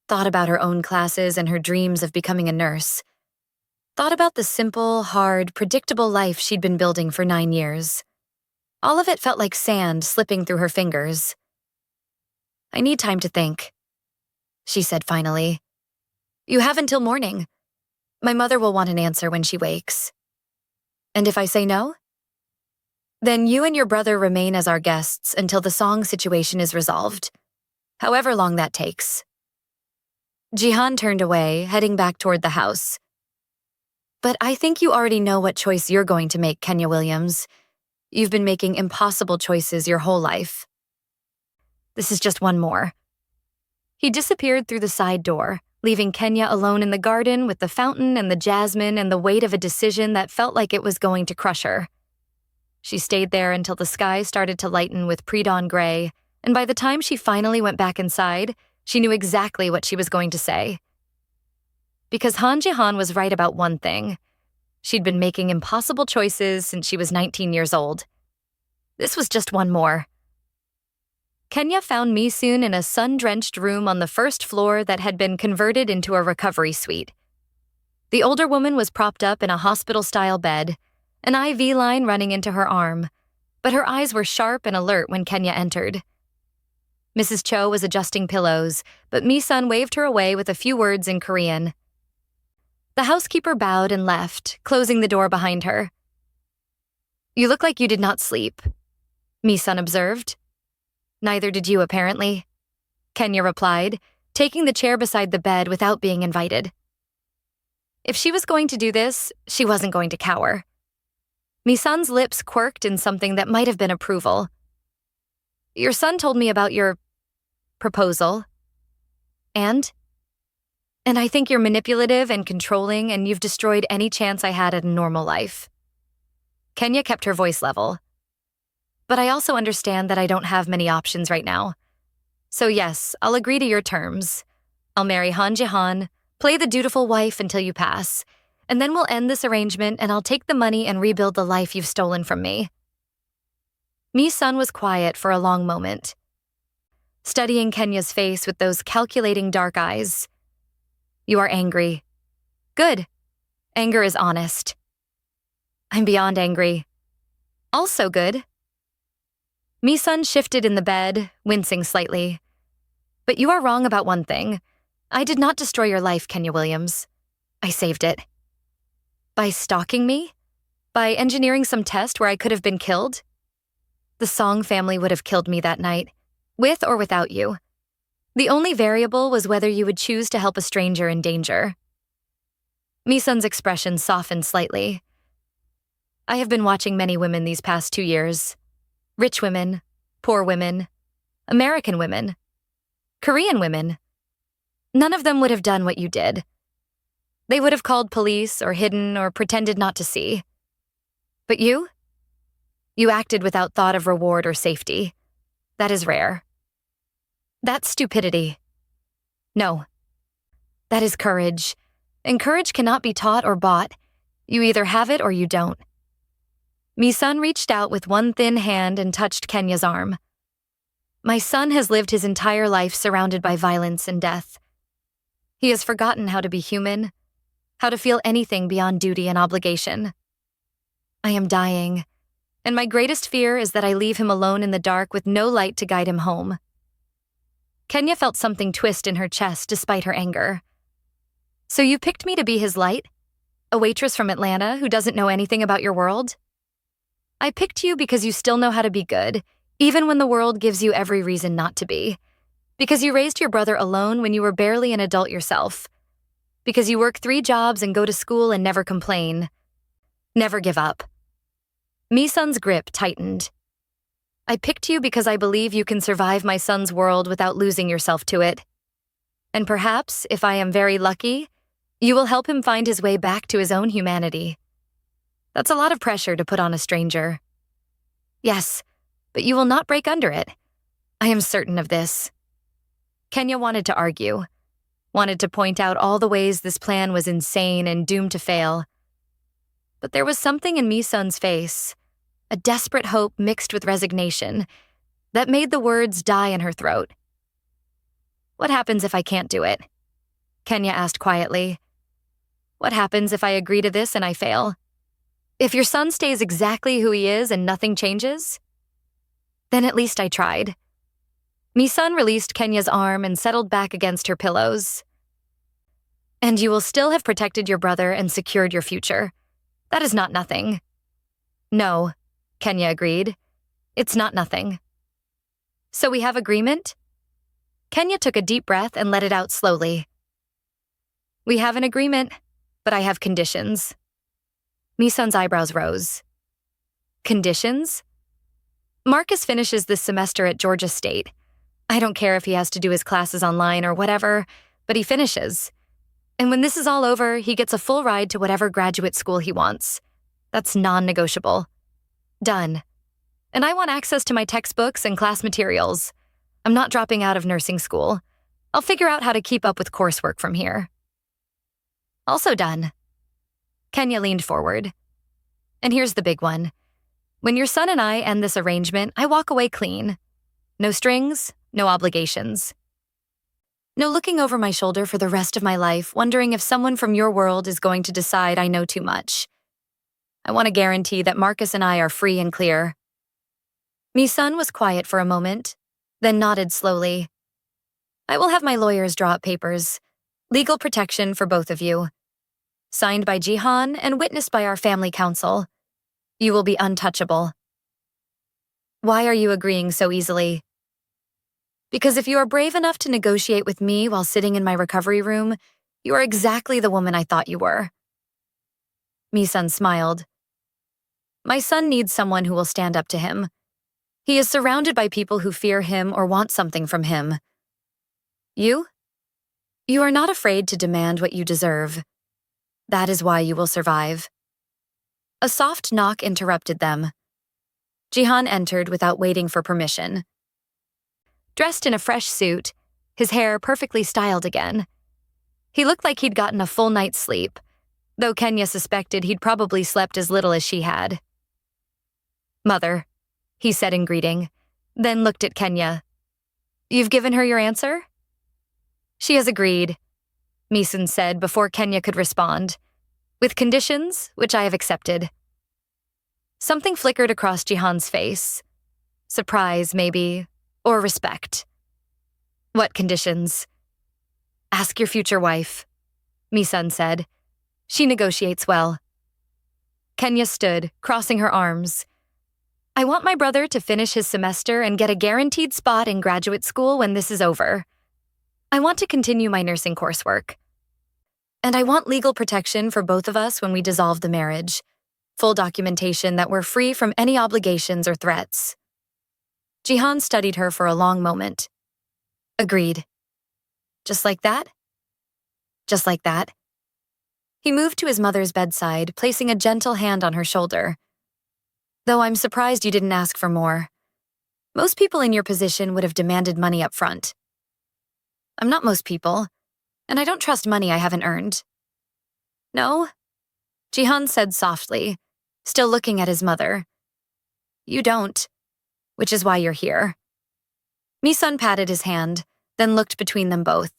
thought about her own classes and her dreams of becoming a nurse, thought about the simple, hard, predictable life she'd been building for 9 years. All of it felt like sand slipping through her fingers. I need time to think, she said finally. You have until morning. My mother will want an answer when she wakes. And if I say no? Then you and your brother remain as our guests until the Song situation is resolved, however long that takes. Jihan turned away, heading back toward the house. But I think you already know what choice you're going to make, Kenya Williams. You've been making impossible choices your whole life. This is just one more. He disappeared through the side door, leaving Kenya alone in the garden with the fountain and the jasmine and the weight of a decision that felt like it was going to crush her. She stayed there until the sky started to lighten with pre-dawn gray, and by the time she finally went back inside, she knew exactly what she was going to say. Because Han Jihan was right about one thing. She'd been making impossible choices since she was 19 years old. This was just one more. Kenya found Misun in a sun-drenched room on the first floor that had been converted into a recovery suite. The older woman was propped up in a hospital-style bed, an IV line running into her arm, but her eyes were sharp and alert when Kenya entered. Mrs. Cho was adjusting pillows, but Misun waved her away with a few words in Korean. The housekeeper bowed and left, closing the door behind her. "You look like you did not sleep," Misun observed. "Neither did you, apparently," Kenya replied, taking the chair beside the bed without being invited. If she was going to do this, she wasn't going to cower. Misun's lips quirked in something that might have been approval. "Your son told me about your proposal. And I think you're manipulative and controlling, and you've destroyed any chance I had at a normal life." Kenya kept her voice level. "But I also understand that I don't have many options right now. So yes, I'll agree to your terms. I'll marry Han Jihan, play the dutiful wife until you pass, and then we'll end this arrangement and I'll take the money and rebuild the life you've stolen from me." Mi-sun was quiet for a long moment, studying Kenya's face with those calculating dark eyes. "You are angry. Good. Anger is honest." "I'm beyond angry. Also good." Mi-sun shifted in the bed, wincing slightly. "But you are wrong about one thing. I did not destroy your life, Kenya Williams. I saved it. By stalking me? By engineering some test where I could have been killed? The Song family would have killed me that night, with or without you. The only variable was whether you would choose to help a stranger in danger." Mi-sun's expression softened slightly. "I have been watching many women these past 2 years. Rich women, poor women, American women, Korean women. None of them would have done what you did. They would have called police or hidden or pretended not to see. But you? You acted without thought of reward or safety. That is rare. That's stupidity. No. That is courage. And courage cannot be taught or bought. You either have it or you don't." Mi-sun reached out with one thin hand and touched Kenya's arm. "My son has lived his entire life surrounded by violence and death. He has forgotten how to be human, how to feel anything beyond duty and obligation. I am dying, and my greatest fear is that I leave him alone in the dark with no light to guide him home." Kenya felt something twist in her chest despite her anger. "So you picked me to be his light? A waitress from Atlanta who doesn't know anything about your world? I picked you because you still know how to be good, even when the world gives you every reason not to be. Because you raised your brother alone when you were barely an adult yourself. Because you work 3 jobs and go to school and never complain. Never give up." Mi-sun's grip tightened. "I picked you because I believe you can survive my son's world without losing yourself to it. And perhaps, if I am very lucky, you will help him find his way back to his own humanity. That's a lot of pressure to put on a stranger." "Yes, but you will not break under it. I am certain of this." Kenya wanted to argue, wanted to point out all the ways this plan was insane and doomed to fail. But there was something in Mi-sun's face, a desperate hope mixed with resignation, that made the words die in her throat. "What happens if I can't do it?" Kenya asked quietly. "What happens if I agree to this and I fail? If your son stays exactly who he is and nothing changes? Then at least I tried." Mi-sun released Kenya's arm and settled back against her pillows. "And you will still have protected your brother and secured your future. That is not nothing." "No," Kenya agreed. "It's not nothing." "So we have agreement?" Kenya took a deep breath and let it out slowly. "We have an agreement, but I have conditions." Mi-sun's eyebrows rose. "Conditions?" "Marcus finishes this semester at Georgia State. I don't care if he has to do his classes online or whatever, but he finishes. And when this is all over, he gets a full ride to whatever graduate school he wants. That's non-negotiable. Done. And I want access to my textbooks and class materials. I'm not dropping out of nursing school. I'll figure out how to keep up with coursework from here." "Also done." Kenya leaned forward. "And here's the big one. When your son and I end this arrangement, I walk away clean. No strings, no obligations. No looking over my shoulder for the rest of my life, wondering if someone from your world is going to decide I know too much. I want to guarantee that Marcus and I are free and clear. Mi-sun was quiet for a moment, then nodded slowly. I will have my lawyers draw up papers. Legal protection for both of you. Signed by Jihan and witnessed by our family council. You will be untouchable. Why are you agreeing so easily? Because if you are brave enough to negotiate with me while sitting in my recovery room, you are exactly the woman I thought you were. Mi-sun smiled. My son needs someone who will stand up to him. He is surrounded by people who fear him or want something from him. You? You are not afraid to demand what you deserve. That is why you will survive. A soft knock interrupted them. Jihan entered without waiting for permission. Dressed in a fresh suit, his hair perfectly styled again. He looked like he'd gotten a full night's sleep, though Kenya suspected he'd probably slept as little as she had. Mother, he said in greeting, then looked at Kenya. You've given her your answer? She has agreed, Mi-sun said before Kenya could respond, with conditions which I have accepted. Something flickered across Jihan's face. Surprise, maybe, or respect. What conditions? Ask your future wife, Mi-sun said. She negotiates well. Kenya stood, crossing her arms. I want my brother to finish his semester and get a guaranteed spot in graduate school when this is over. I want to continue my nursing coursework. And I want legal protection for both of us when we dissolve the marriage. Full documentation that we're free from any obligations or threats. Jihan studied her for a long moment. Agreed. Just like that? Just like that. He moved to his mother's bedside, placing a gentle hand on her shoulder. Though I'm surprised you didn't ask for more. Most people in your position would have demanded money up front. I'm not most people, and I don't trust money I haven't earned. No? Jihan said softly, still looking at his mother. You don't, which is why you're here. Mi-sun patted his hand, then looked between them both.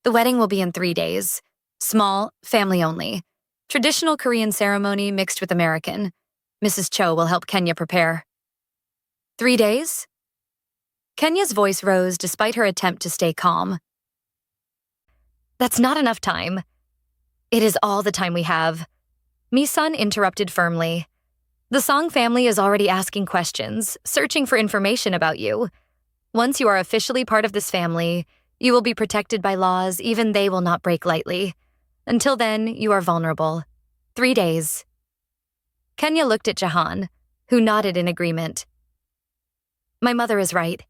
The wedding will be in 3 days. Small, family only. Traditional Korean ceremony mixed with American. Mrs. Cho will help Kenya prepare. 3 days? Kenya's voice rose despite her attempt to stay calm. That's not enough time. It is all the time we have. Mi-sun interrupted firmly. The Song family is already asking questions, searching for information about you. Once you are officially part of this family, you will be protected by laws even they will not break lightly. Until then, you are vulnerable. 3 days. Kenya looked at Jihan, who nodded in agreement. My mother is right.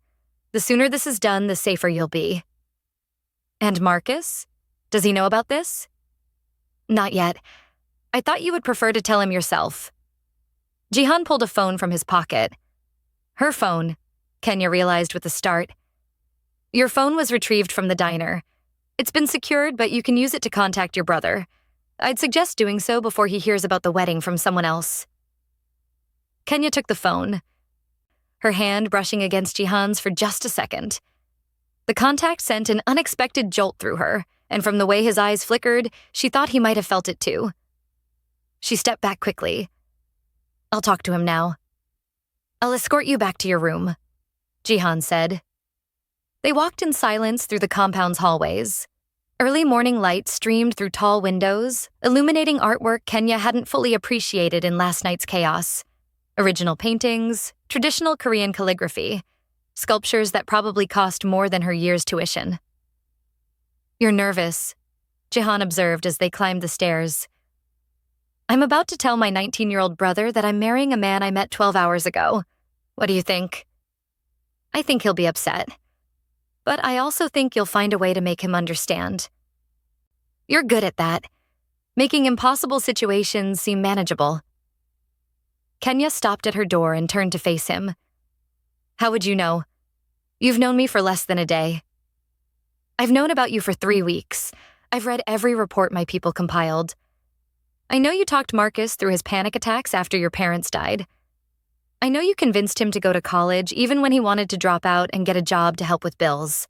The sooner this is done, the safer you'll be. And Marcus? Does he know about this? Not yet. I thought you would prefer to tell him yourself. Jihan pulled a phone from his pocket. Her phone, Kenya realized with a start. Your phone was retrieved from the diner. It's been secured, but you can use it to contact your brother. I'd suggest doing so before he hears about the wedding from someone else. Kenya took the phone, her hand brushing against Jihan's for just a second. The contact sent an unexpected jolt through her, and from the way his eyes flickered, she thought he might have felt it too. She stepped back quickly. I'll talk to him now. I'll escort you back to your room, Jihan said. They walked in silence through the compound's hallways. Early morning light streamed through tall windows, illuminating artwork Kenya hadn't fully appreciated in last night's chaos. Original paintings, traditional Korean calligraphy, sculptures that probably cost more than her year's tuition. You're nervous, Jihan observed as they climbed the stairs. I'm about to tell my 19-year-old brother that I'm marrying a man I met 12 hours ago. What do you think? I think he'll be upset. But I also think you'll find a way to make him understand. You're good at that, making impossible situations seem manageable. Kenya stopped at her door and turned to face him. How would you know? You've known me for less than a day. I've known about you for 3 weeks. I've read every report my people compiled. I know you talked Marcus through his panic attacks after your parents died. I know you convinced him to go to college even when he wanted to drop out and get a job to help with bills.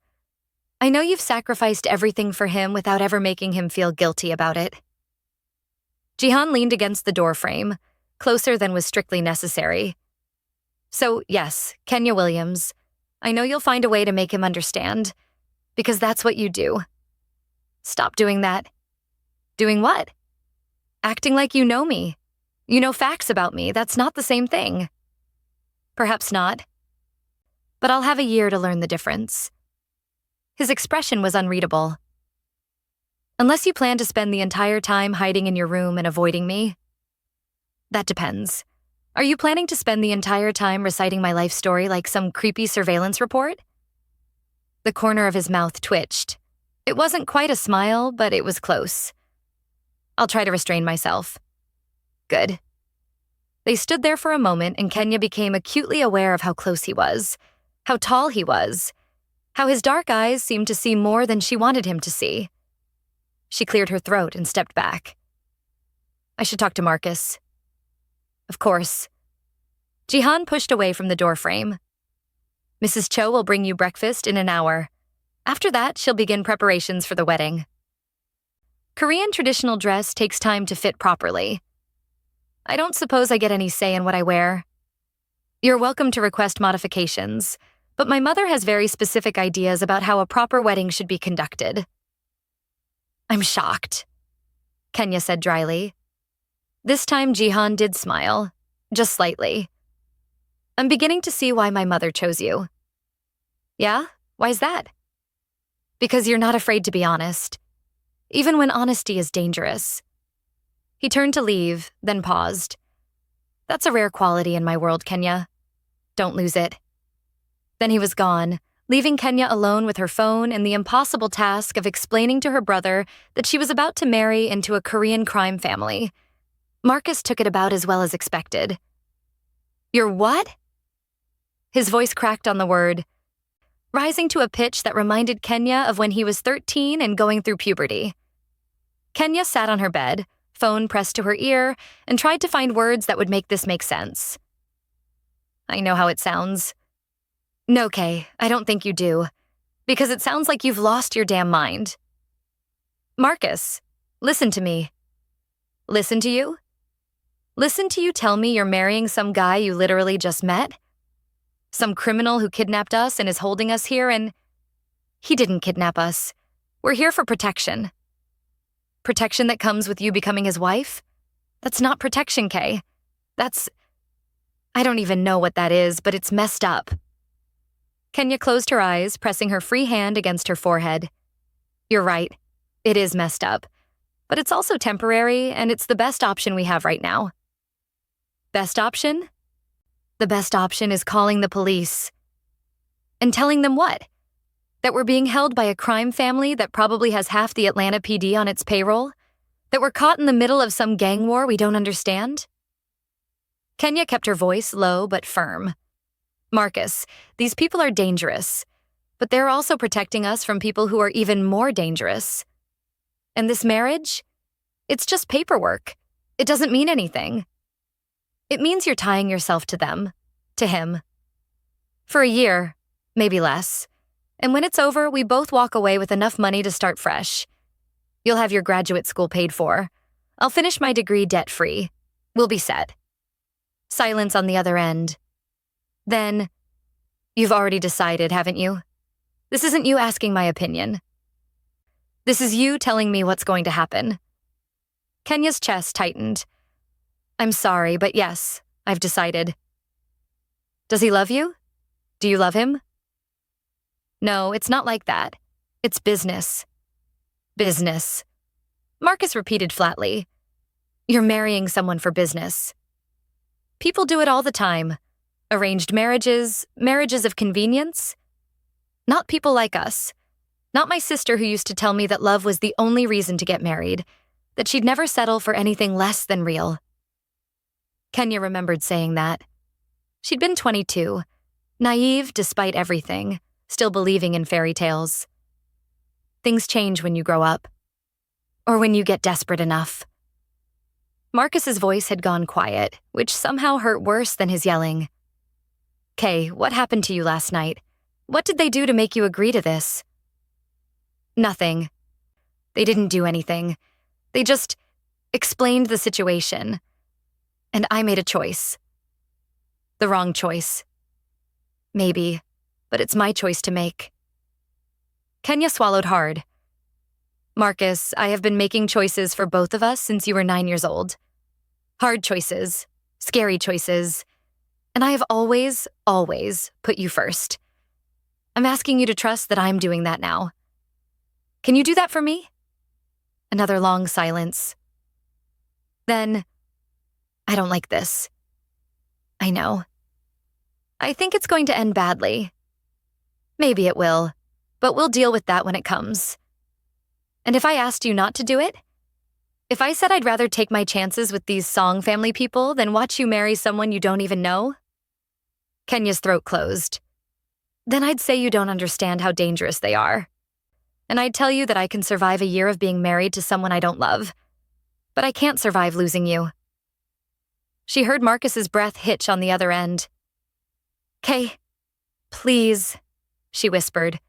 I know you've sacrificed everything for him without ever making him feel guilty about it. Jihan leaned against the doorframe, closer than was strictly necessary. So, yes, Kenya Williams, I know you'll find a way to make him understand, because that's what you do. Stop doing that. Doing what? Acting like you know me. You know facts about me. That's not the same thing. Perhaps not. But I'll have a year to learn the difference. His expression was unreadable. Unless you plan to spend the entire time hiding in your room and avoiding me. That depends. Are you planning to spend the entire time reciting my life story like some creepy surveillance report? The corner of his mouth twitched. It wasn't quite a smile, but it was close. I'll try to restrain myself. Good. They stood there for a moment, and Kenya became acutely aware of how close he was, how tall he was, how his dark eyes seemed to see more than she wanted him to see. She cleared her throat and stepped back. I should talk to Marcus. Of course. Jihan pushed away from the doorframe. Mrs. Cho will bring you breakfast in an hour. After that, she'll begin preparations for the wedding. Korean traditional dress takes time to fit properly. I don't suppose I get any say in what I wear. You're welcome to request modifications, but my mother has very specific ideas about how a proper wedding should be conducted. I'm shocked, Kenya said dryly. This time Jihan did smile, just slightly. I'm beginning to see why my mother chose you. Yeah? Why's that? Because you're not afraid to be honest, even when honesty is dangerous. He turned to leave, then paused. That's a rare quality in my world, Kenya. Don't lose it. Then he was gone, leaving Kenya alone with her phone and the impossible task of explaining to her brother that she was about to marry into a Korean crime family. Marcus took it about as well as expected. You're what? His voice cracked on the word, rising to a pitch that reminded Kenya of when he was 13 and going through puberty. Kenya sat on her bed, phone pressed to her ear, and tried to find words that would make this make sense. I know how it sounds. No, Kay, I don't think you do, because it sounds like you've lost your damn mind. Marcus, listen to me. Listen to you? Listen to you tell me you're marrying some guy you literally just met? Some criminal who kidnapped us and is holding us here and... He didn't kidnap us. We're here for protection. Protection that comes with you becoming his wife? That's not protection, Kay. That's... I don't even know what that is, but it's messed up. Kenya closed her eyes, pressing her free hand against her forehead. You're right. It is messed up. But it's also temporary, and it's the best option we have right now. Best option? The best option is calling the police. And telling them what? That we're being held by a crime family that probably has half the Atlanta PD on its payroll? That we're caught in the middle of some gang war we don't understand? Kenya kept her voice low but firm. Marcus, these people are dangerous, but they're also protecting us from people who are even more dangerous. And this marriage? It's just paperwork. It doesn't mean anything. It means you're tying yourself to them, to him. For a year, maybe less. And when it's over, we both walk away with enough money to start fresh. You'll have your graduate school paid for. I'll finish my degree debt-free. We'll be set. Silence on the other end. Then, you've already decided, haven't you? This isn't you asking my opinion. This is you telling me what's going to happen. Kenya's chest tightened. I'm sorry, but yes, I've decided. Does he love you? Do you love him? No, it's not like that. It's business. Business. Marcus repeated flatly. You're marrying someone for business. People do it all the time. Arranged marriages, marriages of convenience. Not people like us. Not my sister who used to tell me that love was the only reason to get married, that she'd never settle for anything less than real. Kenya remembered saying that. She'd been 22, naive despite everything, still believing in fairy tales. Things change when you grow up. Or when you get desperate enough. Marcus's voice had gone quiet, which somehow hurt worse than his yelling. Kay, what happened to you last night? What did they do to make you agree to this? Nothing. They didn't do anything. They just explained the situation. And I made a choice. The wrong choice. Maybe, but it's my choice to make. Kenya swallowed hard. Marcus, I have been making choices for both of us since you were 9 years old. Hard choices, scary choices, and I have always put you first. I'm asking you to trust that I'm doing that now. Can you do that for me? Another long silence. Then, I don't like this. I know. I think it's going to end badly. Maybe it will, but we'll deal with that when it comes. And if I asked you not to do it? If I said I'd rather take my chances with these Song family people than watch you marry someone you don't even know? Kenya's throat closed. Then I'd say you don't understand how dangerous they are. And I'd tell you that I can survive a year of being married to someone I don't love. But I can't survive losing you. She heard Marcus's breath hitch on the other end. Kay, please, she whispered.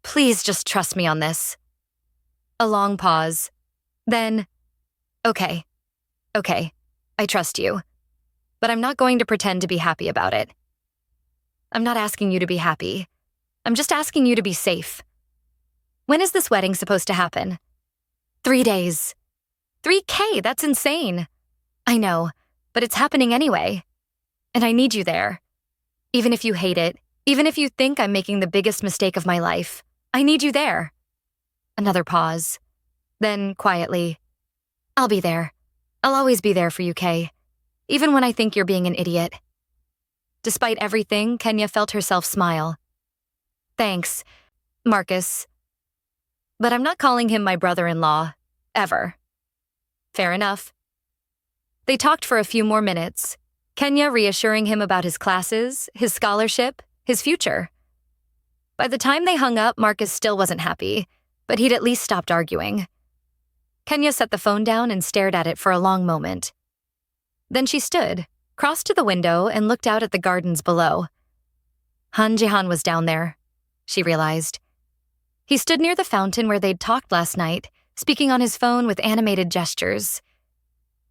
Please just trust me on this. A long pause. Then, okay, I trust you. But I'm not going to pretend to be happy about it. I'm not asking you to be happy. I'm just asking you to be safe. When is this wedding supposed to happen? 3 days. 3K, that's insane. I know, but it's happening anyway. And I need you there. Even if you hate it, even if you think I'm making the biggest mistake of my life, I need you there. Another pause. Then, quietly, I'll be there. I'll always be there for you, Kay. Even when I think you're being an idiot. Despite everything, Kenya felt herself smile. Thanks, Marcus. But I'm not calling him my brother-in-law, ever. Fair enough. They talked for a few more minutes, Kenya reassuring him about his classes, his scholarship, his future. By the time they hung up, Marcus still wasn't happy, but he'd at least stopped arguing. Kenya set the phone down and stared at it for a long moment. Then she stood, crossed to the window, and looked out at the gardens below. Jihan was down there, she realized. He stood near the fountain where they'd talked last night, speaking on his phone with animated gestures.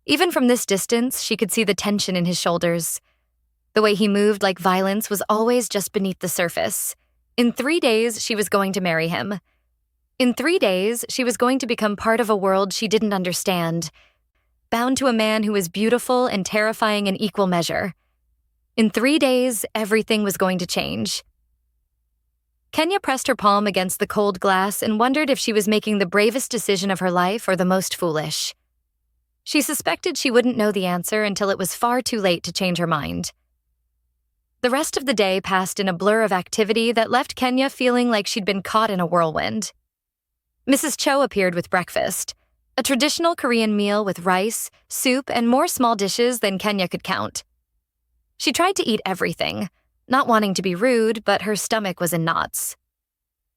Even from this distance, she could see the tension in his shoulders. The way he moved like violence was always just beneath the surface. In 3 days, she was going to marry him. In 3 days, she was going to become part of a world she didn't understand, bound to a man who was beautiful and terrifying in equal measure. In 3 days, everything was going to change. Kenya pressed her palm against the cold glass and wondered if she was making the bravest decision of her life or the most foolish. She suspected she wouldn't know the answer until it was far too late to change her mind. The rest of the day passed in a blur of activity that left Kenya feeling like she'd been caught in a whirlwind. Mrs. Cho appeared with breakfast, a traditional Korean meal with rice, soup, and more small dishes than Kenya could count. She tried to eat everything, not wanting to be rude, but her stomach was in knots.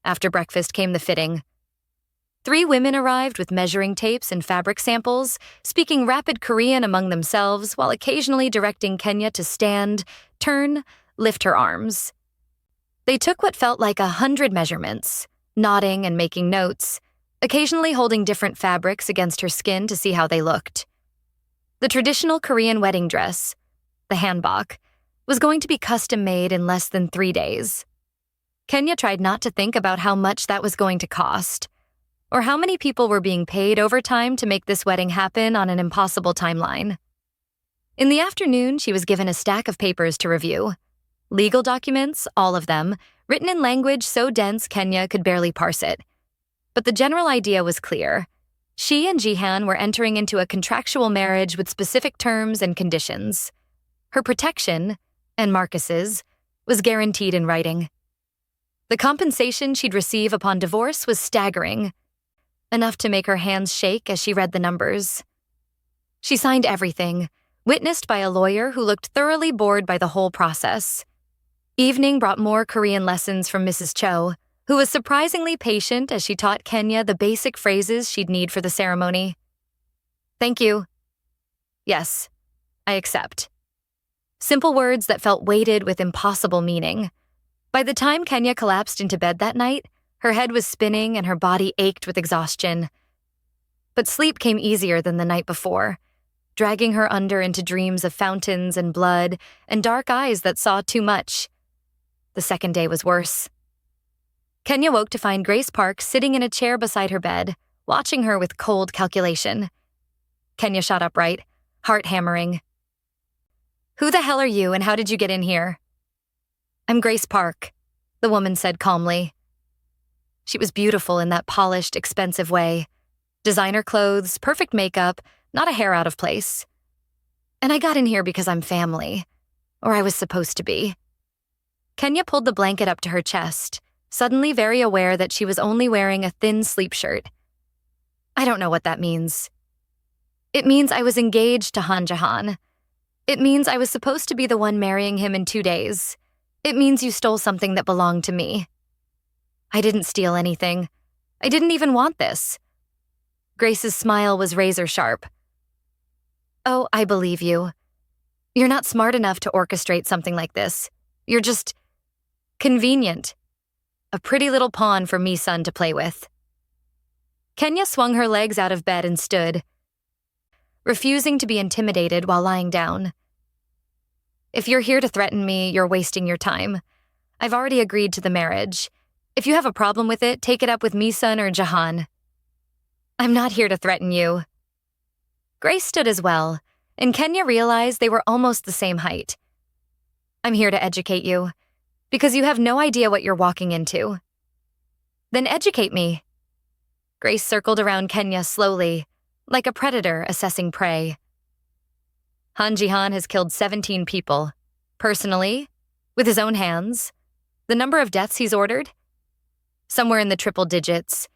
After breakfast came the fitting. 3 women arrived with measuring tapes and fabric samples, speaking rapid Korean among themselves while occasionally directing Kenya to stand, turn, lift her arms. They took what felt like 100 measurements, nodding and making notes, occasionally holding different fabrics against her skin to see how they looked. The traditional Korean wedding dress, the hanbok, was going to be custom-made in less than 3 days. Kenya tried not to think about how much that was going to cost, or how many people were being paid overtime to make this wedding happen on an impossible timeline. In the afternoon, she was given a stack of papers to review. Legal documents, all of them, written in language so dense Kenya could barely parse it. But the general idea was clear. She and Jihan were entering into a contractual marriage with specific terms and conditions. Her protection, and Marcus's, was guaranteed in writing. The compensation she'd receive upon divorce was staggering, enough to make her hands shake as she read the numbers. She signed everything, witnessed by a lawyer who looked thoroughly bored by the whole process. Evening brought more Korean lessons from Mrs. Cho, who was surprisingly patient as she taught Kenya the basic phrases she'd need for the ceremony. Thank you. Yes, I accept. Simple words that felt weighted with impossible meaning. By the time Kenya collapsed into bed that night, her head was spinning and her body ached with exhaustion. But sleep came easier than the night before, dragging her under into dreams of fountains and blood and dark eyes that saw too much. The second day was worse. Kenya woke to find Grace Park sitting in a chair beside her bed, watching her with cold calculation. Kenya shot upright, heart hammering. "Who the hell are you and how did you get in here?" "I'm Grace Park," the woman said calmly. She was beautiful in that polished, expensive way. Designer clothes, perfect makeup, not a hair out of place. "And I got in here because I'm family. Or I was supposed to be." Kenya pulled the blanket up to her chest, suddenly very aware that she was only wearing a thin sleep shirt. "I don't know what that means." "It means I was engaged to Jihan. It means I was supposed to be the one marrying him in 2 days. It means you stole something that belonged to me." "I didn't steal anything. I didn't even want this." Grace's smile was razor sharp. "Oh, I believe you. You're not smart enough to orchestrate something like this. You're just convenient. A pretty little pawn for me son to play with." Kenya swung her legs out of bed and stood, refusing to be intimidated while lying down. "If you're here to threaten me, you're wasting your time. I've already agreed to the marriage. If you have a problem with it, take it up with me son or Jihan." "I'm not here to threaten you." Grace stood as well, and Kenya realized they were almost the same height. "I'm here to educate you, because you have no idea what you're walking into." "Then educate me." Grace circled around Kenya slowly, like a predator assessing prey. Jihan has killed 17 people, personally, with his own hands. The number of deaths he's ordered? Somewhere in the triple digits.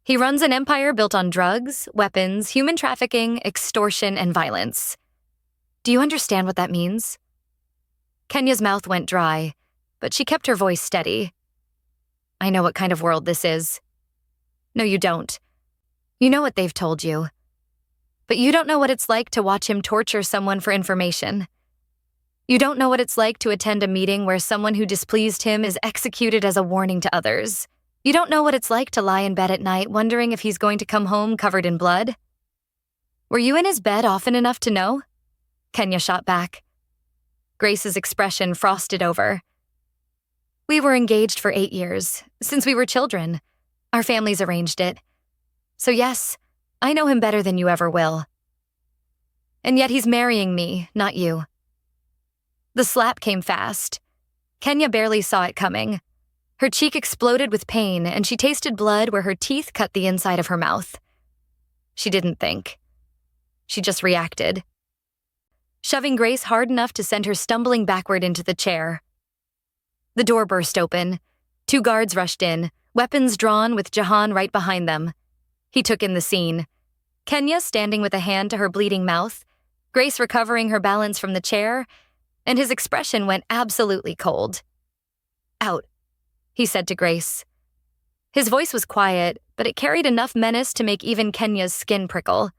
He runs an empire built on drugs, weapons, human trafficking, extortion, and violence. Do you understand what that means? Kenya's mouth went dry, but she kept her voice steady. "I know what kind of world this is." "No, you don't. You know what they've told you. But you don't know what it's like to watch him torture someone for information. You don't know what it's like to attend a meeting where someone who displeased him is executed as a warning to others. You don't know what it's like to lie in bed at night wondering if he's going to come home covered in blood. Were you in his bed often enough to know?" Kenya shot back. Grace's expression frosted over. "We were engaged for 8 years, since we were children. Our families arranged it. So yes, I know him better than you ever will. And yet he's marrying me, not you." The slap came fast. Kenya barely saw it coming. Her cheek exploded with pain, and she tasted blood where her teeth cut the inside of her mouth. She didn't think. She just reacted, shoving Grace hard enough to send her stumbling backward into the chair. The door burst open. 2 guards rushed in, weapons drawn with Jihan right behind them. He took in the scene. Kenya standing with a hand to her bleeding mouth, Grace recovering her balance from the chair, and his expression went absolutely cold. "Out," he said to Grace. His voice was quiet, but it carried enough menace to make even Kenya's skin prickle.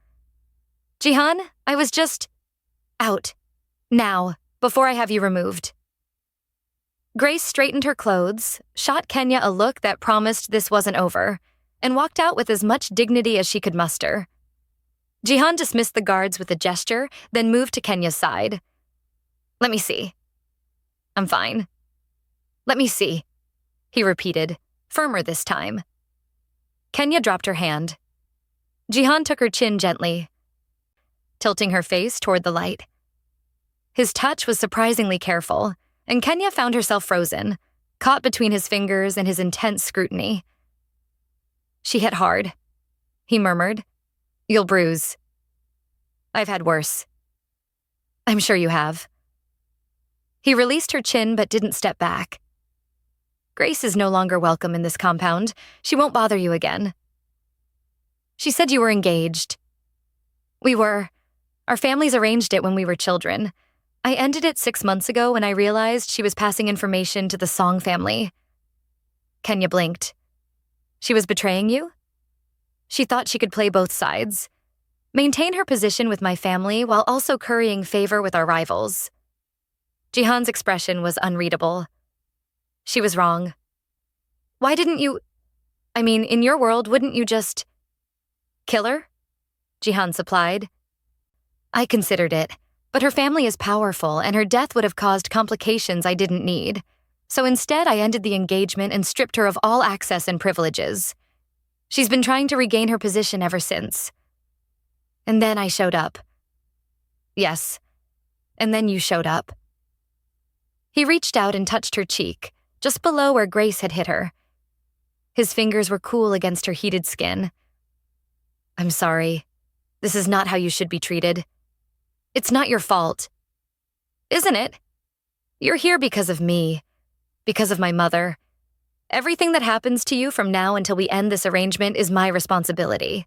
"Jihan, I was just out. Now, before I have you removed." Grace straightened her clothes, shot Kenya a look that promised this wasn't over, and walked out with as much dignity as she could muster. Jihan dismissed the guards with a gesture, then moved to Kenya's side. "Let me see." "I'm fine." "Let me see," he repeated, firmer this time. Kenya dropped her hand. Jihan took her chin gently, tilting her face toward the light. His touch was surprisingly careful, and Kenya found herself frozen, caught between his fingers and his intense scrutiny. "She hit hard," he murmured. "You'll bruise." "I've had worse." "I'm sure you have." He released her chin but didn't step back. "Grace is no longer welcome in this compound. She won't bother you again." "She said you were engaged." "We were. Our families arranged it when we were children. I ended it 6 months ago when I realized she was passing information to the Song family." Kenya blinked. "She was betraying you?" "She thought she could play both sides. Maintain her position with my family while also currying favor with our rivals." Jihan's expression was unreadable. She was wrong. Why didn't you... in your world, wouldn't you just... kill her? Jihan supplied. I considered it, but her family is powerful and her death would have caused complications I didn't need. So instead, I ended the engagement and stripped her of all access and privileges. She's been trying to regain her position ever since. And then I showed up. Yes, and then you showed up. He reached out and touched her cheek, just below where Grace had hit her. His fingers were cool against her heated skin. I'm sorry. This is not how you should be treated. It's not your fault. Isn't it? You're here because of me, because of my mother. Everything that happens to you from now until we end this arrangement is my responsibility.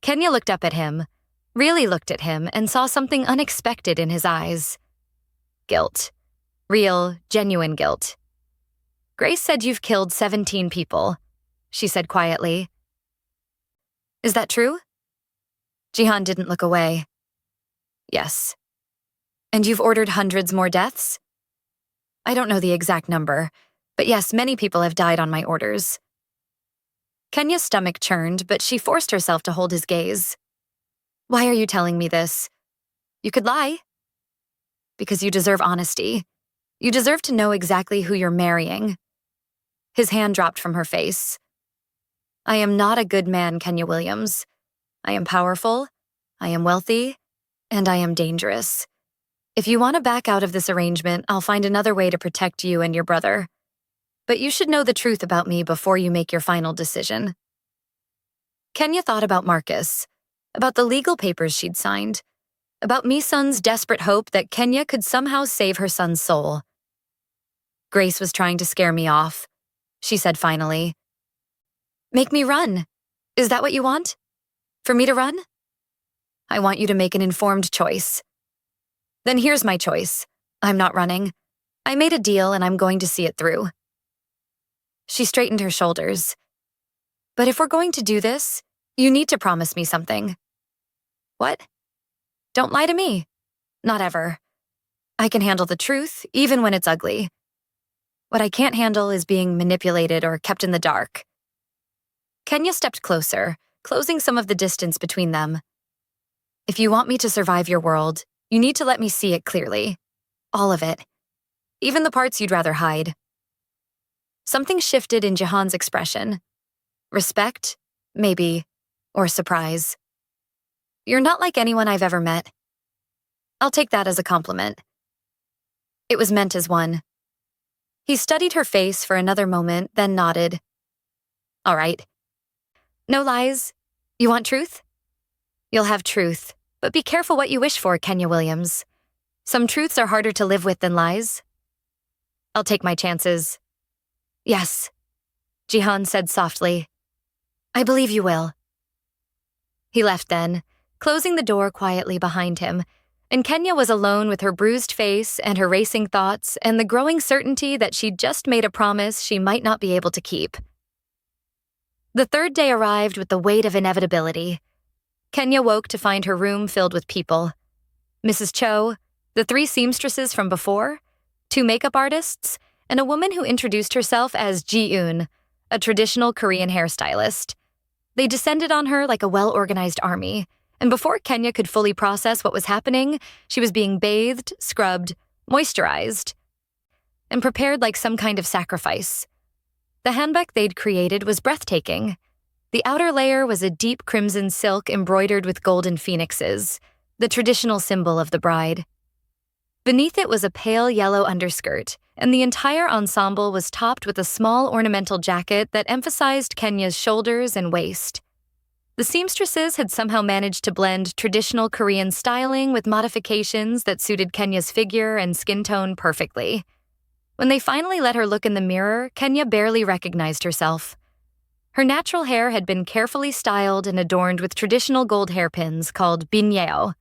Kenya looked up at him, really looked at him, and saw something unexpected in his eyes. Guilt. Real, genuine guilt. Grace said you've killed 17 people, she said quietly. Is that true? Jihan didn't look away. Yes. And you've ordered hundreds more deaths? I don't know the exact number, but yes, many people have died on my orders. Kenya's stomach churned, but she forced herself to hold his gaze. Why are you telling me this? You could lie. Because you deserve honesty. You deserve to know exactly who you're marrying. His hand dropped from her face. I am not a good man, Kenya Williams. I am powerful, I am wealthy, and I am dangerous. If you want to back out of this arrangement, I'll find another way to protect you and your brother. But you should know the truth about me before you make your final decision. Kenya thought about Marcus, about the legal papers she'd signed, about Mi-sun's desperate hope that Kenya could somehow save her son's soul. Grace was trying to scare me off, she said finally. Make me run. Is that what you want? For me to run? I want you to make an informed choice. Then here's my choice. I'm not running. I made a deal and I'm going to see it through. She straightened her shoulders. But if we're going to do this, you need to promise me something. What? Don't lie to me. Not ever. I can handle the truth, even when it's ugly. What I can't handle is being manipulated or kept in the dark. Kenya stepped closer, closing some of the distance between them. If you want me to survive your world, you need to let me see it clearly. All of it. Even the parts you'd rather hide. Something shifted in Jihan's expression. Respect, maybe, or surprise. You're not like anyone I've ever met. I'll take that as a compliment. It was meant as one. He studied her face for another moment, then nodded. All right. No lies. You want truth? You'll have truth, but be careful what you wish for, Kenya Williams. Some truths are harder to live with than lies. I'll take my chances. Yes, Jihan said softly. I believe you will. He left then, closing the door quietly behind him, and Kenya was alone with her bruised face and her racing thoughts and the growing certainty that she'd just made a promise she might not be able to keep. The third day arrived with the weight of inevitability. Kenya woke to find her room filled with people. Mrs. Cho, the 3 seamstresses from before, 2 makeup artists, and a woman who introduced herself as Ji-eun, a traditional Korean hairstylist. They descended on her like a well-organized army, and before Kenya could fully process what was happening, she was being bathed, scrubbed, moisturized, and prepared like some kind of sacrifice. The handbag they'd created was breathtaking. The outer layer was a deep crimson silk embroidered with golden phoenixes, the traditional symbol of the bride. Beneath it was a pale yellow underskirt, and the entire ensemble was topped with a small ornamental jacket that emphasized Kenya's shoulders and waist. The seamstresses had somehow managed to blend traditional Korean styling with modifications that suited Kenya's figure and skin tone perfectly. When they finally let her look in the mirror, Kenya barely recognized herself. Her natural hair had been carefully styled and adorned with traditional gold hairpins called binyeo.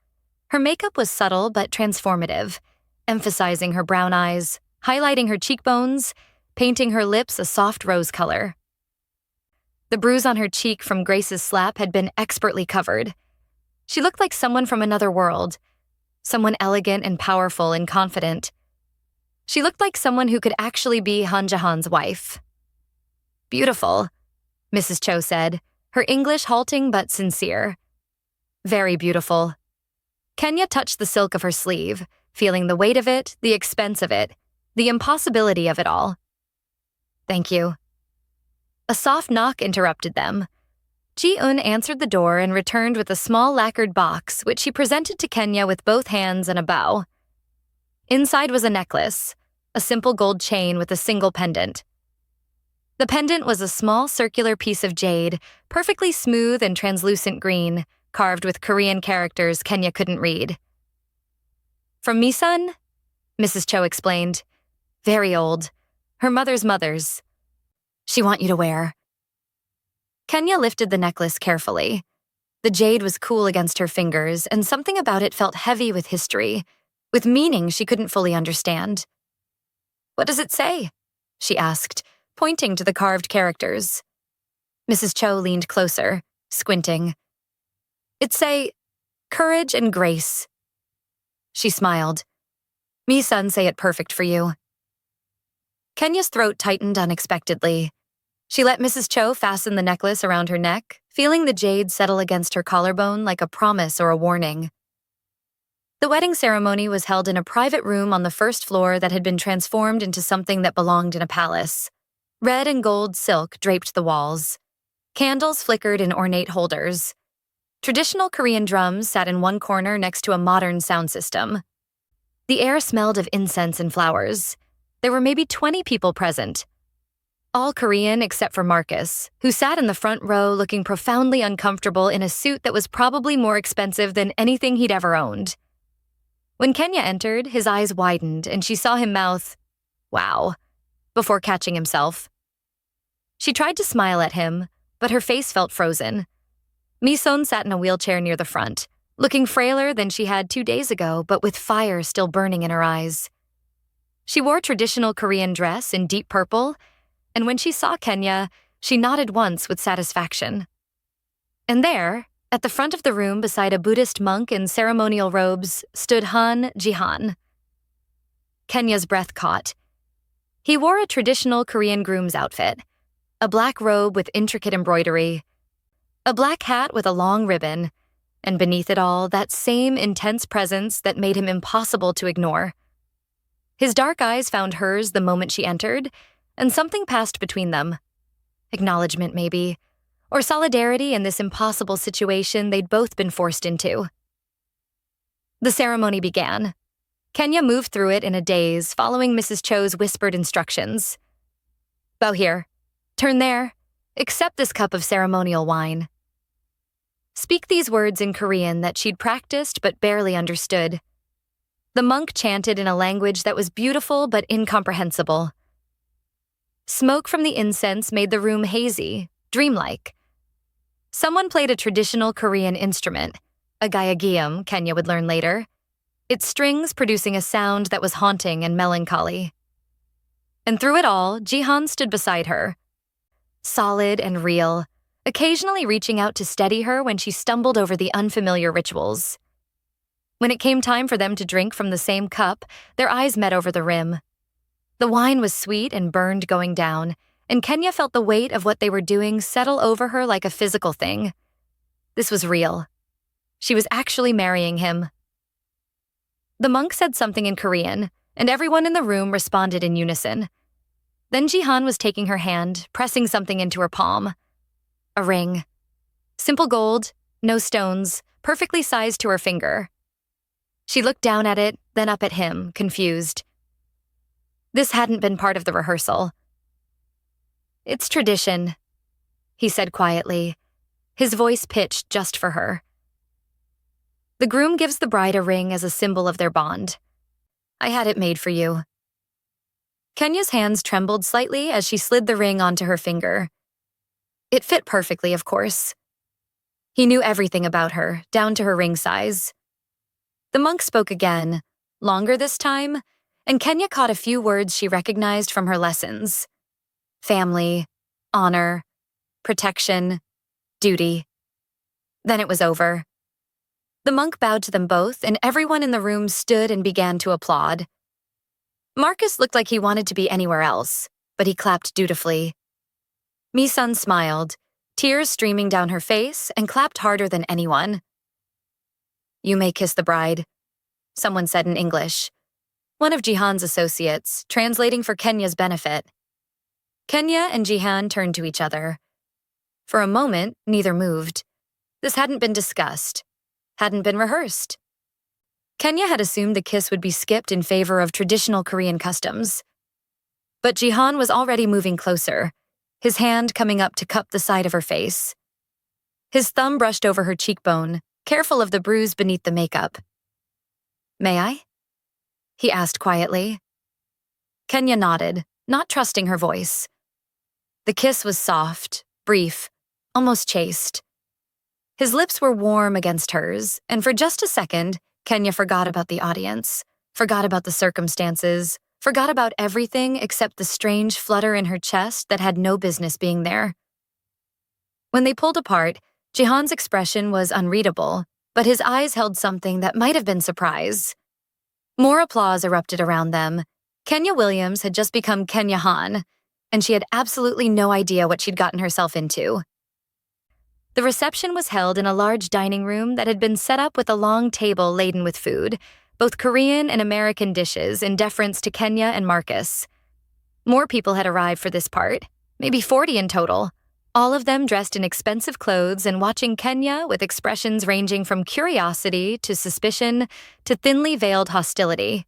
Her makeup was subtle but transformative, emphasizing her brown eyes, highlighting her cheekbones, painting her lips a soft rose color. The bruise on her cheek from Grace's slap had been expertly covered. She looked like someone from another world, someone elegant and powerful and confident, She looked like someone who could actually be Jihan's wife. Beautiful, Mrs. Cho said, her English halting but sincere. Very beautiful. Kenya touched the silk of her sleeve, feeling the weight of it, the expense of it, the impossibility of it all. Thank you. A soft knock interrupted them. Jihan answered the door and returned with a small lacquered box, which she presented to Kenya with both hands and a bow. Inside was a necklace, a simple gold chain with a single pendant. The pendant was a small circular piece of jade, perfectly smooth and translucent green, carved with Korean characters Kenya couldn't read. From Misun? Mrs. Cho explained. Very old. Her mother's. She want you to wear. Kenya lifted the necklace carefully. The jade was cool against her fingers, and something about it felt heavy with history, with meaning she couldn't fully understand. What does it say? She asked, pointing to the carved characters. Mrs. Cho leaned closer, squinting. It say, courage and grace. She smiled. Misun say it perfect for you. Kenya's throat tightened unexpectedly. She let Mrs. Cho fasten the necklace around her neck, feeling the jade settle against her collarbone like a promise or a warning. The wedding ceremony was held in a private room on the first floor that had been transformed into something that belonged in a palace. Red and gold silk draped the walls. Candles flickered in ornate holders. Traditional Korean drums sat in one corner next to a modern sound system. The air smelled of incense and flowers. There were maybe 20 people present. All Korean except for Marcus, who sat in the front row looking profoundly uncomfortable in a suit that was probably more expensive than anything he'd ever owned. When Kenya entered, his eyes widened and she saw him mouth, "Wow," before catching himself. She tried to smile at him, but her face felt frozen. Misun sat in a wheelchair near the front, looking frailer than she had 2 days ago, but with fire still burning in her eyes. She wore traditional Korean dress in deep purple, and when she saw Kenya, she nodded once with satisfaction. And there, at the front of the room beside a Buddhist monk in ceremonial robes, stood Jihan. Kenya's breath caught. He wore a traditional Korean groom's outfit, a black robe with intricate embroidery, a black hat with a long ribbon, and beneath it all, that same intense presence that made him impossible to ignore. His dark eyes found hers the moment she entered, and something passed between them. Acknowledgement, maybe, or solidarity in this impossible situation they'd both been forced into. The ceremony began. Kenya moved through it in a daze, following Mrs. Cho's whispered instructions. Bow here. Turn there. Accept this cup of ceremonial wine. Speak these words in Korean that she'd practiced but barely understood. The monk chanted in a language that was beautiful but incomprehensible. Smoke from the incense made the room hazy, dreamlike. Someone played a traditional Korean instrument, a gyeogyum, Kenya would learn later, its strings producing a sound that was haunting and melancholy. And through it all, Jihan stood beside her, solid and real, occasionally reaching out to steady her when she stumbled over the unfamiliar rituals. When it came time for them to drink from the same cup, their eyes met over the rim. The wine was sweet and burned going down, and Kenya felt the weight of what they were doing settle over her like a physical thing. This was real. She was actually marrying him. The monk said something in Korean, and everyone in the room responded in unison. Then Jihan was taking her hand, pressing something into her palm. A ring. Simple gold, no stones, perfectly sized to her finger. She looked down at it, then up at him, confused. This hadn't been part of the rehearsal. It's tradition, he said quietly, his voice pitched just for her. The groom gives the bride a ring as a symbol of their bond. I had it made for you. Kenya's hands trembled slightly as she slid the ring onto her finger. It fit perfectly, of course. He knew everything about her, down to her ring size. The monk spoke again, longer this time, and Kenya caught a few words she recognized from her lessons. Family, honor, protection, duty. Then it was over. The monk bowed to them both, and everyone in the room stood and began to applaud. Marcus looked like he wanted to be anywhere else, but he clapped dutifully. Mi-sun smiled, tears streaming down her face, and clapped harder than anyone. "You may kiss the bride," someone said in English. One of Jihan's associates, translating for Kenya's benefit. Kenya and Jihan turned to each other. For a moment, neither moved. This hadn't been discussed, hadn't been rehearsed. Kenya had assumed the kiss would be skipped in favor of traditional Korean customs. But Jihan was already moving closer, his hand coming up to cup the side of her face. His thumb brushed over her cheekbone, careful of the bruise beneath the makeup. "May I?" he asked quietly. Kenya nodded, not trusting her voice. The kiss was soft, brief, almost chaste. His lips were warm against hers, and for just a second, Kenya forgot about the audience, forgot about the circumstances, forgot about everything except the strange flutter in her chest that had no business being there. When they pulled apart, Jihan's expression was unreadable, but his eyes held something that might have been surprise. More applause erupted around them. Kenya Williams had just become Kenya Han, and she had absolutely no idea what she'd gotten herself into. The reception was held in a large dining room that had been set up with a long table laden with food, both Korean and American dishes in deference to Kenya and Marcus. More people had arrived for this part, maybe 40 in total, all of them dressed in expensive clothes and watching Kenya with expressions ranging from curiosity to suspicion to thinly veiled hostility.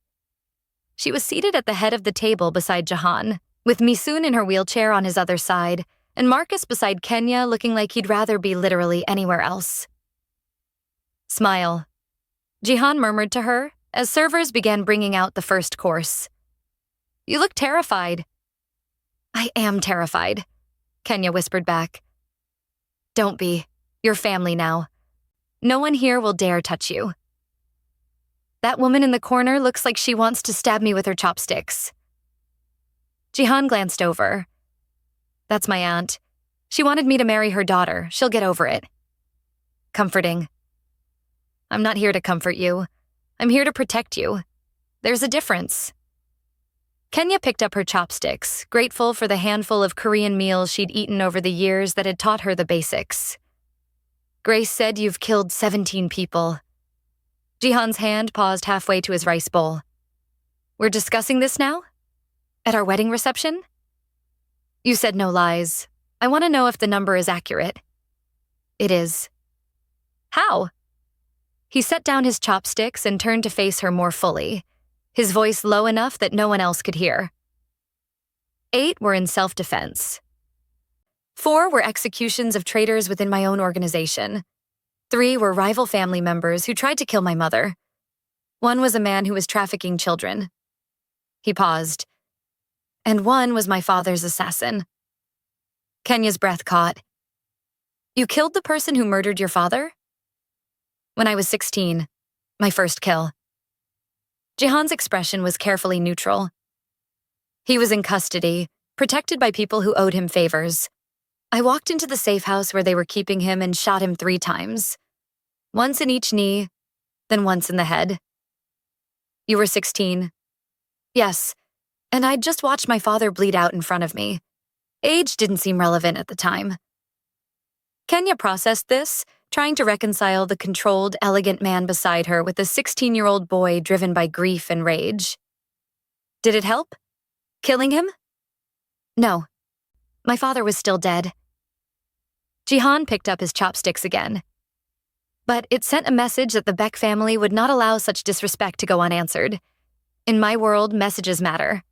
She was seated at the head of the table beside Jihan, with Mi-sun in her wheelchair on his other side, and Marcus beside Kenya looking like he'd rather be literally anywhere else. "Smile," Jihan murmured to her as servers began bringing out the first course. "You look terrified." "I am terrified," Kenya whispered back. "Don't be. You're family now. No one here will dare touch you." "That woman in the corner looks like she wants to stab me with her chopsticks." Jihan glanced over. "That's my aunt. She wanted me to marry her daughter. She'll get over it." Comforting. "I'm not here to comfort you. I'm here to protect you. There's a difference." Kenya picked up her chopsticks, grateful for the handful of Korean meals she'd eaten over the years that had taught her the basics. "Grace said you've killed 17 people. Jihan's hand paused halfway to his rice bowl. "We're discussing this now? At our wedding reception?" "You said no lies. I want to know if the number is accurate." "It is." "How?" He set down his chopsticks and turned to face her more fully, his voice low enough that no one else could hear. 8 were in self-defense. 4 were executions of traitors within my own organization. 3 were rival family members who tried to kill my mother. 1 was a man who was trafficking children. He paused. And 1 was my father's assassin. Kenya's breath caught. "You killed the person who murdered your father?" "When I was 16, my first kill." Jihan's expression was carefully neutral. "He was in custody, protected by people who owed him favors. I walked into the safe house where they were keeping him and shot him 3 times. Once in each knee, then once in the head." "You were 16. "Yes, and I'd just watched my father bleed out in front of me. Age didn't seem relevant at the time." Kenya processed this, trying to reconcile the controlled, elegant man beside her with a 16-year-old boy driven by grief and rage. "Did it help? Killing him?" "No. My father was still dead." Jihan picked up his chopsticks again. But it sent a message that the Beck family would not allow such disrespect to go unanswered. In my world, messages matter.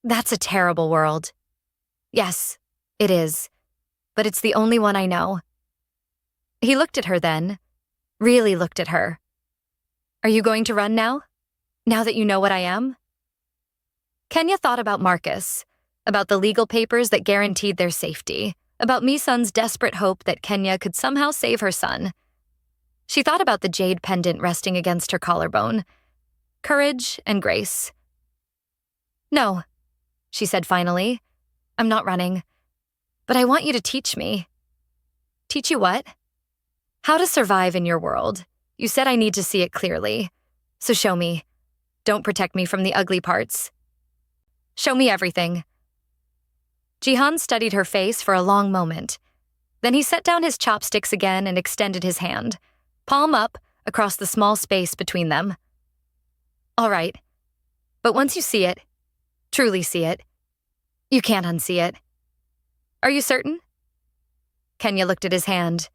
"That's a terrible world." "Yes, it is. But it's the only one I know." He looked at her then, really looked at her. "Are you going to run now? Now that you know what I am?" Kenya thought about Marcus, about the legal papers that guaranteed their safety, about Mi-sun's desperate hope that Kenya could somehow save her son. She thought about the jade pendant resting against her collarbone. Courage and grace. "No," she said finally. "I'm not running. But I want you to teach me." "Teach you what?" "How to survive in your world. You said I need to see it clearly. So show me. Don't protect me from the ugly parts. Show me everything. Jihan studied her face for a long moment. Then he set down his chopsticks again and extended his hand, palm up, across the small space between them. All right. But once you see it, truly see it, you can't unsee it. Are you certain? Kenya looked at his hand.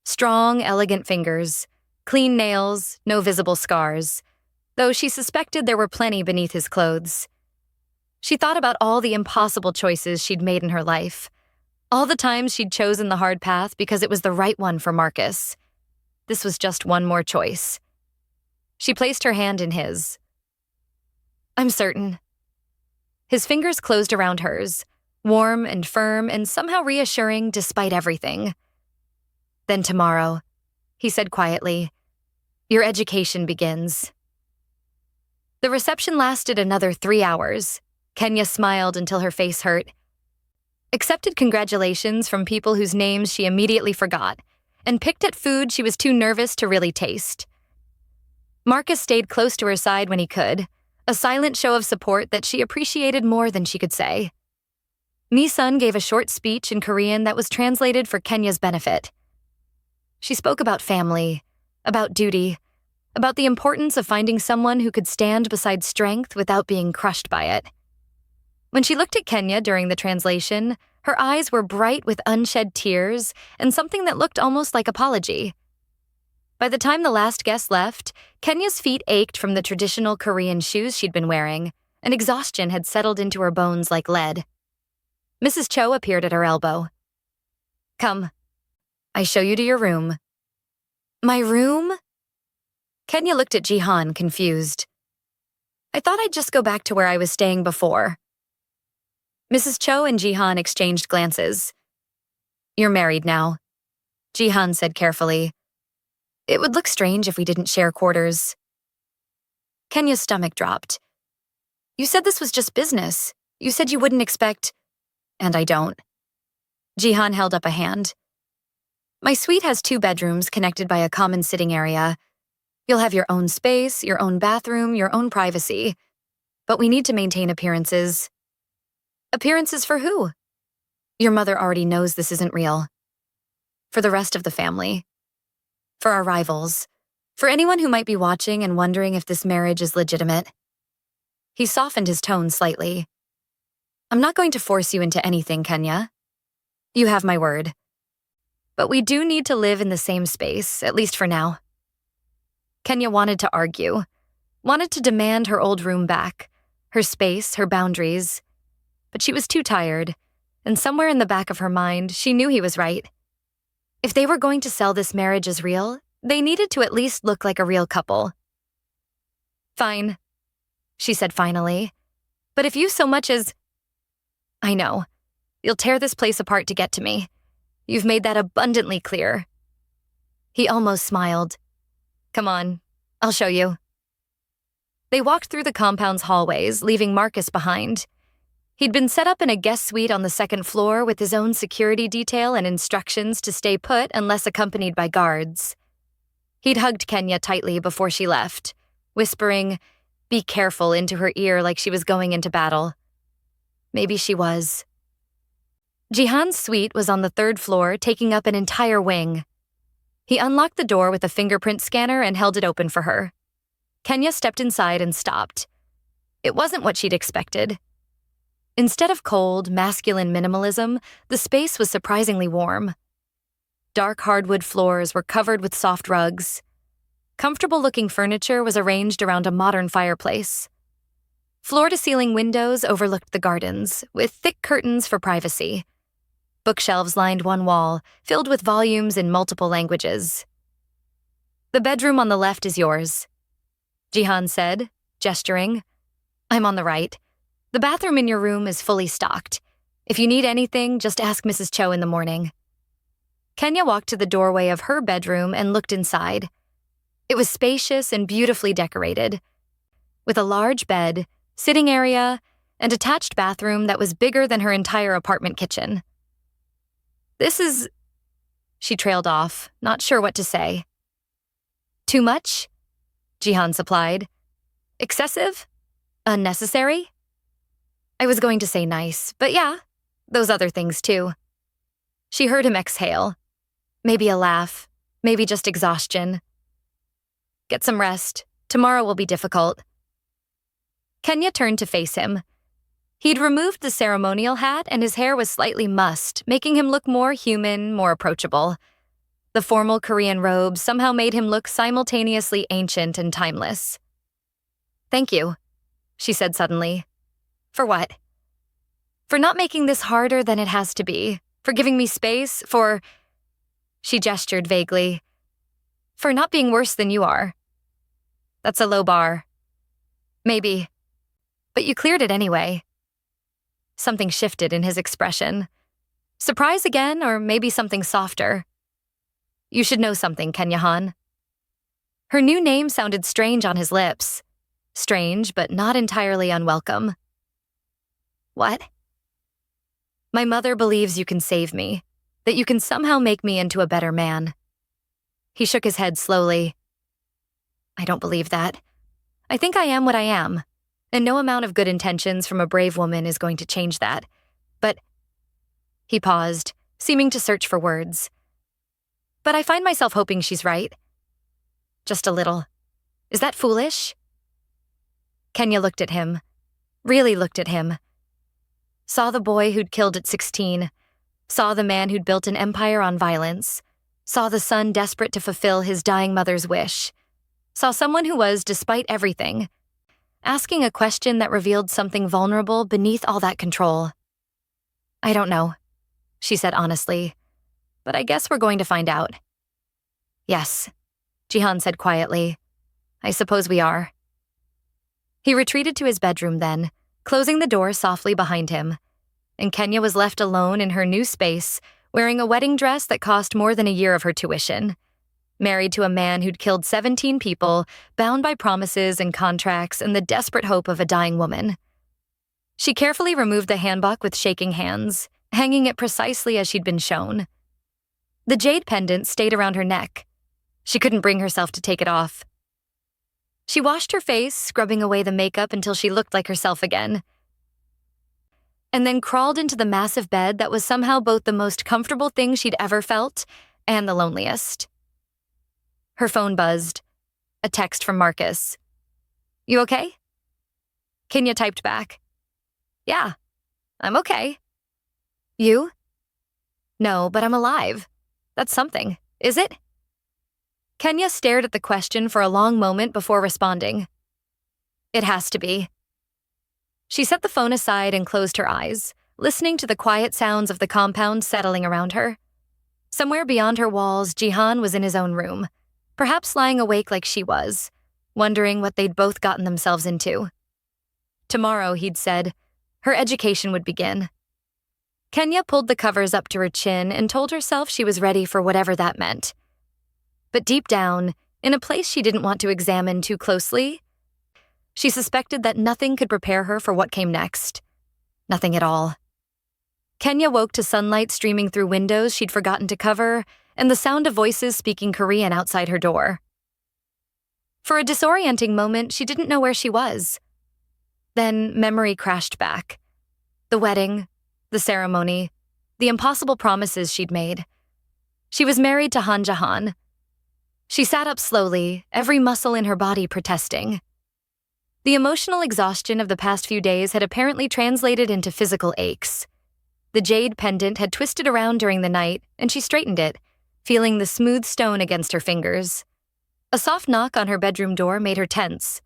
Strong, elegant fingers, clean nails, no visible scars, though she suspected there were plenty beneath his clothes. She thought about all the impossible choices she'd made in her life, all the times she'd chosen the hard path because it was the right one for Marcus. This was just one more choice. She placed her hand in his. I'm certain. His fingers closed around hers, warm and firm and somehow reassuring despite everything. Then tomorrow, he said quietly, your education begins. The reception lasted another 3 hours. Kenya smiled until her face hurt. Accepted congratulations from people whose names she immediately forgot, and picked at food she was too nervous to really taste. Marcus stayed close to her side when he could, a silent show of support that she appreciated more than she could say. Mi-sun gave a short speech in Korean that was translated for Kenya's benefit. She spoke about family, about duty, about the importance of finding someone who could stand beside strength without being crushed by it. When she looked at Kenya during the translation, her eyes were bright with unshed tears and something that looked almost like apology. By the time the last guest left, Kenya's feet ached from the traditional Korean shoes she'd been wearing, and exhaustion had settled into her bones like lead. Mrs. Cho appeared at her elbow. Come, I show you to your room. My room? Kenya looked at Jihan, confused. I thought I'd just go back to where I was staying before. Mrs. Cho and Jihan exchanged glances. You're married now, Jihan said carefully. It would look strange if we didn't share quarters. Kenya's stomach dropped. You said this was just business. You said you wouldn't expect... And I don't. Jihan held up a hand. My suite has 2 bedrooms connected by a common sitting area. You'll have your own space, your own bathroom, your own privacy. But we need to maintain appearances. Appearances for who? Your mother already knows this isn't real. For the rest of the family. For our rivals. For anyone who might be watching and wondering if this marriage is legitimate. He softened his tone slightly. I'm not going to force you into anything, Kenya. You have my word. But we do need to live in the same space, at least for now. Kenya wanted to argue, wanted to demand her old room back, her space, her boundaries. But she was too tired, and somewhere in the back of her mind, she knew he was right. If they were going to sell this marriage as real, they needed to at least look like a real couple. Fine, she said finally. But if you so much as... I know. You'll tear this place apart to get to me. You've made that abundantly clear. He almost smiled. Come on, I'll show you. They walked through the compound's hallways, leaving Marcus behind. He'd been set up in a guest suite on the 2nd floor with his own security detail and instructions to stay put unless accompanied by guards. He'd hugged Kenya tightly before she left, whispering, "Be careful," into her ear like she was going into battle. Maybe she was. Jihan's suite was on the 3rd floor, taking up an entire wing. He unlocked the door with a fingerprint scanner and held it open for her. Kenya stepped inside and stopped. It wasn't what she'd expected. Instead of cold, masculine minimalism, the space was surprisingly warm. Dark hardwood floors were covered with soft rugs. Comfortable-looking furniture was arranged around a modern fireplace. Floor-to-ceiling windows overlooked the gardens, with thick curtains for privacy. Bookshelves lined one wall, filled with volumes in multiple languages. The bedroom on the left is yours, Jihan said, gesturing. I'm on the right. The bathroom in your room is fully stocked. If you need anything, just ask Mrs. Cho in the morning. Kenya walked to the doorway of her bedroom and looked inside. It was spacious and beautifully decorated, with a large bed, sitting area, and attached bathroom that was bigger than her entire apartment kitchen. This is... She trailed off, not sure what to say. Too much? Jihan supplied. Excessive? Unnecessary? I was going to say nice, but yeah, those other things too. She heard him exhale. Maybe a laugh, maybe just exhaustion. Get some rest. Tomorrow will be difficult. Kenya turned to face him. He'd removed the ceremonial hat and his hair was slightly mussed, making him look more human, more approachable. The formal Korean robe somehow made him look simultaneously ancient and timeless. Thank you, she said suddenly. For what? For not making this harder than it has to be. For giving me space. For... She gestured vaguely. For not being worse than you are. That's a low bar. Maybe. But you cleared it anyway. Something shifted in his expression. Surprise again, or maybe something softer. You should know something, Jihan. Her new name sounded strange on his lips. Strange, but not entirely unwelcome. What? My mother believes you can save me, that you can somehow make me into a better man. He shook his head slowly. I don't believe that. I think I am what I am, and no amount of good intentions from a brave woman is going to change that. But... He paused, seeming to search for words. But I find myself hoping she's right. Just a little. Is that foolish? Kenya looked at him. Really looked at him. Saw the boy who'd killed at 16. Saw the man who'd built an empire on violence. Saw the son desperate to fulfill his dying mother's wish. Saw someone who was, despite everything, asking a question that revealed something vulnerable beneath all that control. I don't know, she said honestly, but I guess we're going to find out. Yes, Jihan said quietly. I suppose we are. He retreated to his bedroom then, closing the door softly behind him, and Kenya was left alone in her new space, wearing a wedding dress that cost more than a year of her tuition, married to a man who'd killed 17 people, bound by promises and contracts and the desperate hope of a dying woman. She carefully removed the handbook with shaking hands, hanging it precisely as she'd been shown. The jade pendant stayed around her neck. She couldn't bring herself to take it off. She washed her face, scrubbing away the makeup until she looked like herself again, and then crawled into the massive bed that was somehow both the most comfortable thing she'd ever felt and the loneliest. Her phone buzzed. A text from Marcus. You okay? Kenya typed back. Yeah, I'm okay. You? No, but I'm alive. That's something, is it? Kenya stared at the question for a long moment before responding. It has to be. She set the phone aside and closed her eyes, listening to the quiet sounds of the compound settling around her. Somewhere beyond her walls, Jihan was in his own room, perhaps lying awake like she was, wondering what they'd both gotten themselves into. Tomorrow, he'd said, her education would begin. Kenya pulled the covers up to her chin and told herself she was ready for whatever that meant. But deep down, in a place she didn't want to examine too closely, she suspected that nothing could prepare her for what came next. Nothing at all. Kenya woke to sunlight streaming through windows she'd forgotten to cover and the sound of voices speaking Korean outside her door. For a disorienting moment, she didn't know where she was. Then memory crashed back. The wedding, the ceremony, the impossible promises she'd made. She was married to Jihan. She sat up slowly, every muscle in her body protesting. The emotional exhaustion of the past few days had apparently translated into physical aches. The jade pendant had twisted around during the night, and she straightened it, feeling the smooth stone against her fingers. A soft knock on her bedroom door made her tense.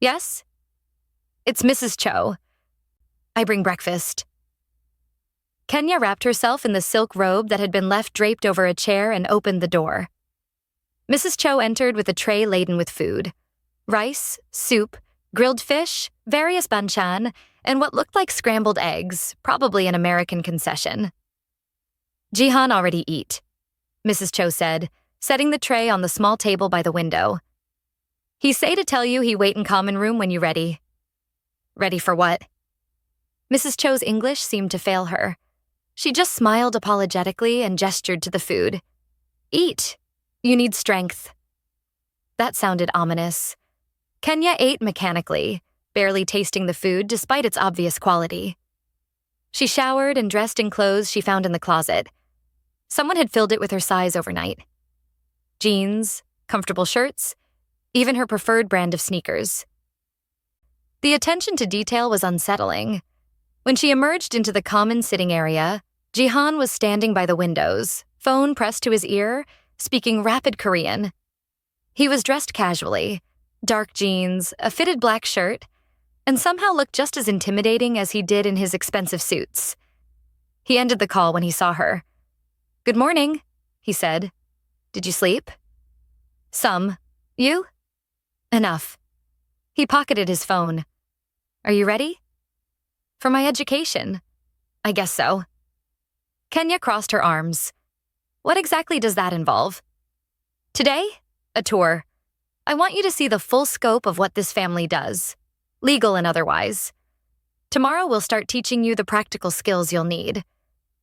Yes? It's Mrs. Cho. I bring breakfast. Kenya wrapped herself in the silk robe that had been left draped over a chair and opened the door. Mrs. Cho entered with a tray laden with food. Rice, soup, grilled fish, various banchan, and what looked like scrambled eggs, probably an American concession. Jihan already eat, Mrs. Cho said, setting the tray on the small table by the window. He say to tell you he wait in common room when you ready. Ready for what? Mrs. Cho's English seemed to fail her. She just smiled apologetically and gestured to the food. Eat. You need strength. That sounded ominous. Kenya ate mechanically, barely tasting the food despite its obvious quality. She showered and dressed in clothes she found in the closet. Someone had filled it with her size overnight. Jeans, comfortable shirts, even her preferred brand of sneakers. The attention to detail was unsettling. When she emerged into the common sitting area, Jihan was standing by the windows, phone pressed to his ear, speaking rapid Korean. He was dressed casually, dark jeans, a fitted black shirt, and somehow looked just as intimidating as he did in his expensive suits. He ended the call when he saw her. "Good morning," he said. "Did you sleep?" "Some. You?" "Enough." He pocketed his phone. "Are you ready?" "For my education." "I guess so." Kenya crossed her arms. "What exactly does that involve?" "Today, a tour. I want you to see the full scope of what this family does, legal and otherwise. Tomorrow we'll start teaching you the practical skills you'll need.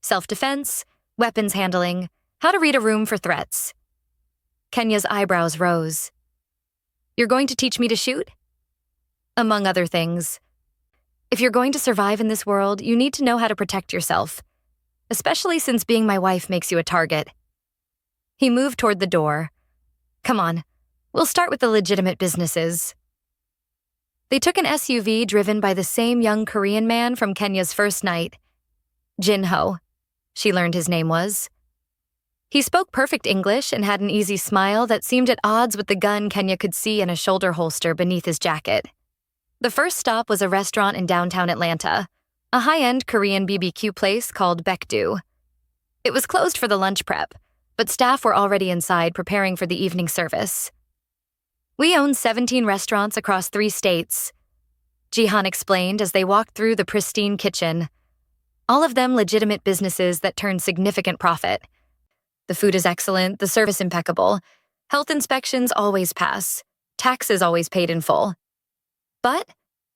Self-defense, weapons handling, how to read a room for threats." Kenya's eyebrows rose. "You're going to teach me to shoot?" "Among other things. If you're going to survive in this world, you need to know how to protect yourself, especially since being my wife makes you a target." He moved toward the door. "Come on, we'll start with the legitimate businesses." They took an SUV driven by the same young Korean man from Kenya's first night. Jinho, she learned his name was. He spoke perfect English and had an easy smile that seemed at odds with the gun Kenya could see in a shoulder holster beneath his jacket. The first stop was a restaurant in downtown Atlanta, a high-end Korean BBQ place called Baekdu. It was closed for the lunch prep, but staff were already inside preparing for the evening service. "We own 17 restaurants across 3 states," Jihan explained as they walked through the pristine kitchen. All of them legitimate businesses that turn significant profit. The food is excellent, the service impeccable, health inspections always pass, taxes always paid in full. "But,"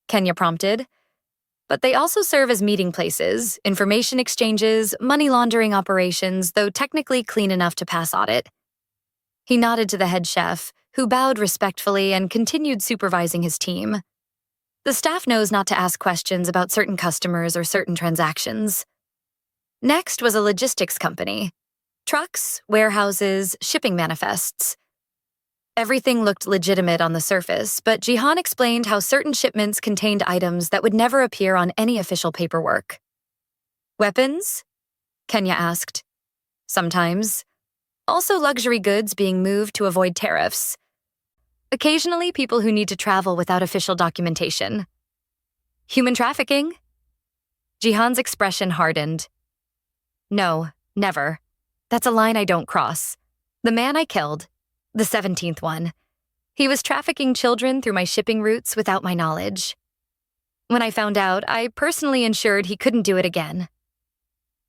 Kenya prompted, "but they also serve as meeting places, information exchanges, money laundering operations, though technically clean enough to pass audit." He nodded to the head chef, who bowed respectfully and continued supervising his team. The staff knows not to ask questions about certain customers or certain transactions. Next was a logistics company. Trucks, warehouses, shipping manifests. Everything looked legitimate on the surface, but Jihan explained how certain shipments contained items that would never appear on any official paperwork. "Weapons?" Kenya asked. "Sometimes. Also luxury goods being moved to avoid tariffs. Occasionally people who need to travel without official documentation." "Human trafficking?" Jihan's expression hardened. "No, never. That's a line I don't cross. The man I killed, the 17th one, he was trafficking children through my shipping routes without my knowledge. When I found out, I personally ensured he couldn't do it again."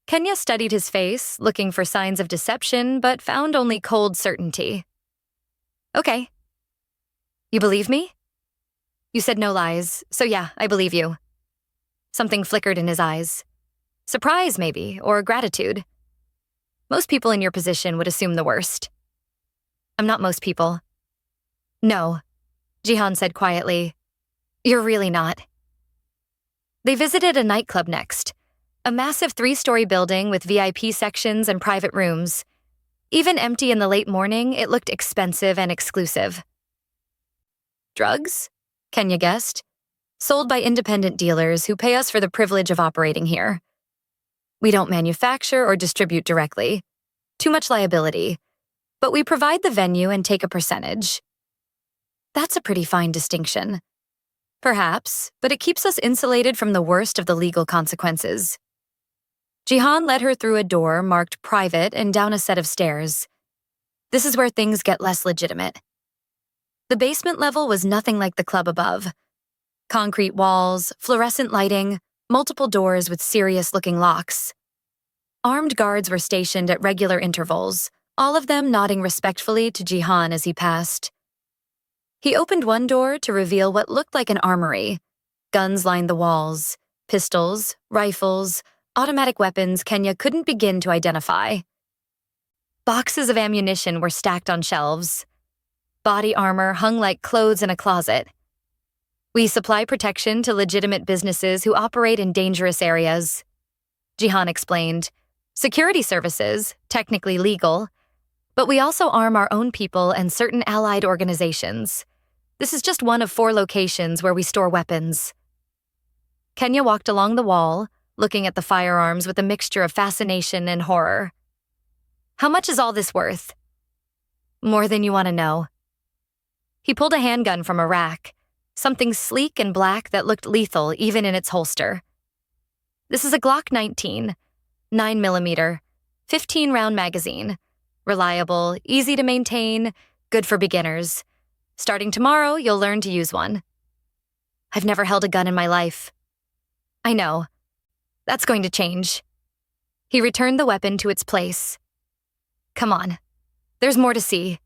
Kenya studied his face, looking for signs of deception, but found only cold certainty. "Okay. You believe me?" "You said no lies, so yeah, I believe you." Something flickered in his eyes. Surprise, maybe, or gratitude. Most people in your position would assume the worst. "I'm not most people." "No," Jihan said quietly. "You're really not." They visited a nightclub next, a massive 3-story building with VIP sections and private rooms. Even empty in the late morning, it looked expensive and exclusive. "Drugs?" Kenya guessed. "Sold by independent dealers who pay us for the privilege of operating here. We don't manufacture or distribute directly. Too much liability. But we provide the venue and take a percentage." That's a pretty fine distinction. Perhaps, but it keeps us insulated from the worst of the legal consequences. Jihan led her through a door marked private and down a set of stairs. This is where things get less legitimate. The basement level was nothing like the club above. Concrete walls, fluorescent lighting, multiple doors with serious-looking locks. Armed guards were stationed at regular intervals, all of them nodding respectfully to Jihan as he passed. He opened one door to reveal what looked like an armory. Guns lined the walls, pistols, rifles, automatic weapons Kenya couldn't begin to identify. Boxes of ammunition were stacked on shelves. Body armor hung like clothes in a closet, We supply protection to legitimate businesses who operate in dangerous areas. Jihan explained. Security services, technically legal, but we also arm our own people and certain allied organizations. This is just one of 4 locations where we store weapons. Kenya walked along the wall, looking at the firearms with a mixture of fascination and horror. How much is all this worth? More than you want to know. He pulled a handgun from a rack, something sleek and black that looked lethal even in its holster. This is a Glock 19, 9mm, 15-round magazine. Reliable, easy to maintain, good for beginners. Starting tomorrow, you'll learn to use one. I've never held a gun in my life. I know. That's going to change. He returned the weapon to its place. Come on. There's more to see.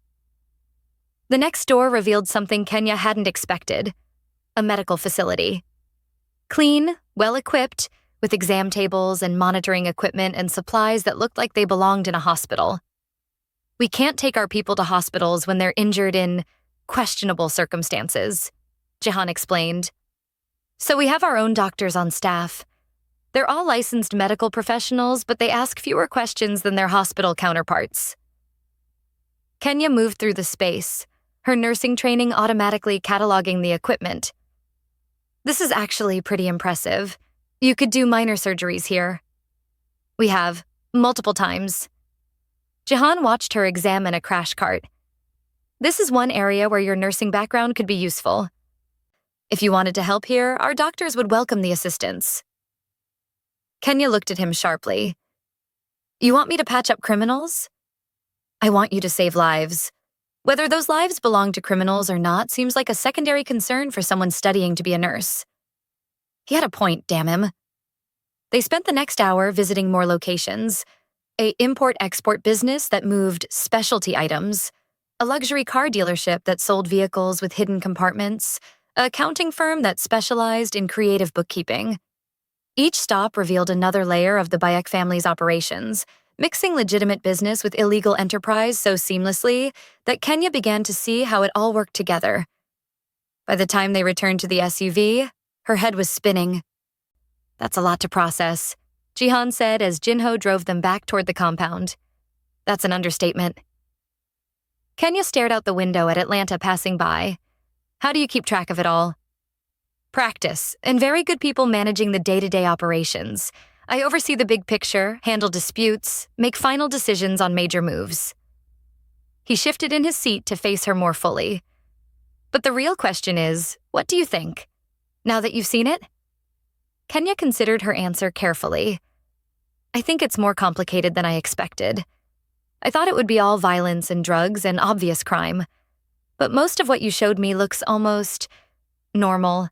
The next door revealed something Kenya hadn't expected. A medical facility. Clean, well-equipped, with exam tables and monitoring equipment and supplies that looked like they belonged in a hospital. We can't take our people to hospitals when they're injured in questionable circumstances, Jihan explained. So we have our own doctors on staff. They're all licensed medical professionals, but they ask fewer questions than their hospital counterparts. Kenya moved through the space, her nursing training automatically cataloging the equipment. This is actually pretty impressive. You could do minor surgeries here. We have, multiple times. Jihan watched her examine a crash cart. This is one area where your nursing background could be useful. If you wanted to help here, our doctors would welcome the assistance. Kenya looked at him sharply. You want me to patch up criminals? I want you to save lives. Whether those lives belong to criminals or not seems like a secondary concern for someone studying to be a nurse. He had a point, damn him. They spent the next hour visiting more locations. A import-export business that moved specialty items, a luxury car dealership that sold vehicles with hidden compartments, an accounting firm that specialized in creative bookkeeping. Each stop revealed another layer of the Bayek family's operations, mixing legitimate business with illegal enterprise so seamlessly that Kenya began to see how it all worked together. By the time they returned to the SUV, her head was spinning. That's a lot to process, Jihan said as Jinho drove them back toward the compound. That's an understatement. Kenya stared out the window at Atlanta passing by. How do you keep track of it all? Practice, and very good people managing the day-to-day operations. I oversee the big picture, handle disputes, make final decisions on major moves. He shifted in his seat to face her more fully. But the real question is, what do you think? Now that you've seen it? Kenya considered her answer carefully. I think it's more complicated than I expected. I thought it would be all violence and drugs and obvious crime. But most of what you showed me looks almost normal.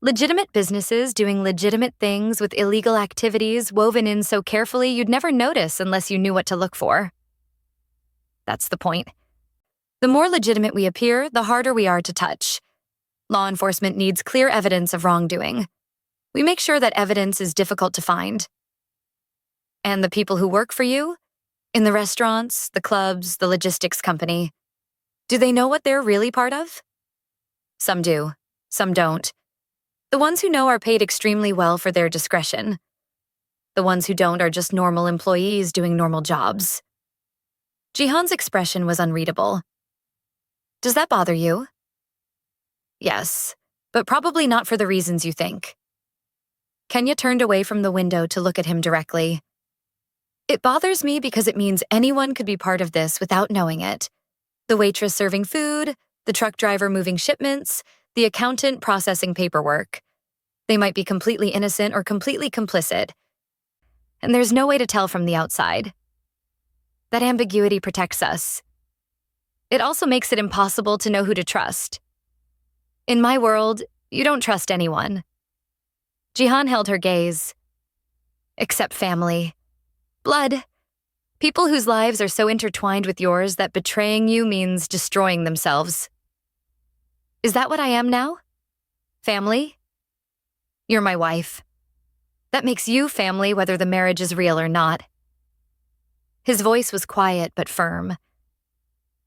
Legitimate businesses doing legitimate things with illegal activities woven in so carefully you'd never notice unless you knew what to look for. That's the point. The more legitimate we appear, the harder we are to touch. Law enforcement needs clear evidence of wrongdoing. We make sure that evidence is difficult to find. And the people who work for you? In the restaurants, the clubs, the logistics company. Do they know what they're really part of? Some do, some don't. The ones who know are paid extremely well for their discretion. The ones who don't are just normal employees doing normal jobs. Jihan's expression was unreadable. Does that bother you? Yes, but probably not for the reasons you think. Kenya turned away from the window to look at him directly. It bothers me because it means anyone could be part of this without knowing it. The waitress serving food, the truck driver moving shipments, the accountant processing paperwork. They might be completely innocent or completely complicit. And there's no way to tell from the outside. That ambiguity protects us. It also makes it impossible to know who to trust. In my world, you don't trust anyone. Jihan held her gaze. Except family. Blood. People whose lives are so intertwined with yours that betraying you means destroying themselves. Is that what I am now? Family? You're my wife. That makes you family whether the marriage is real or not. His voice was quiet but firm.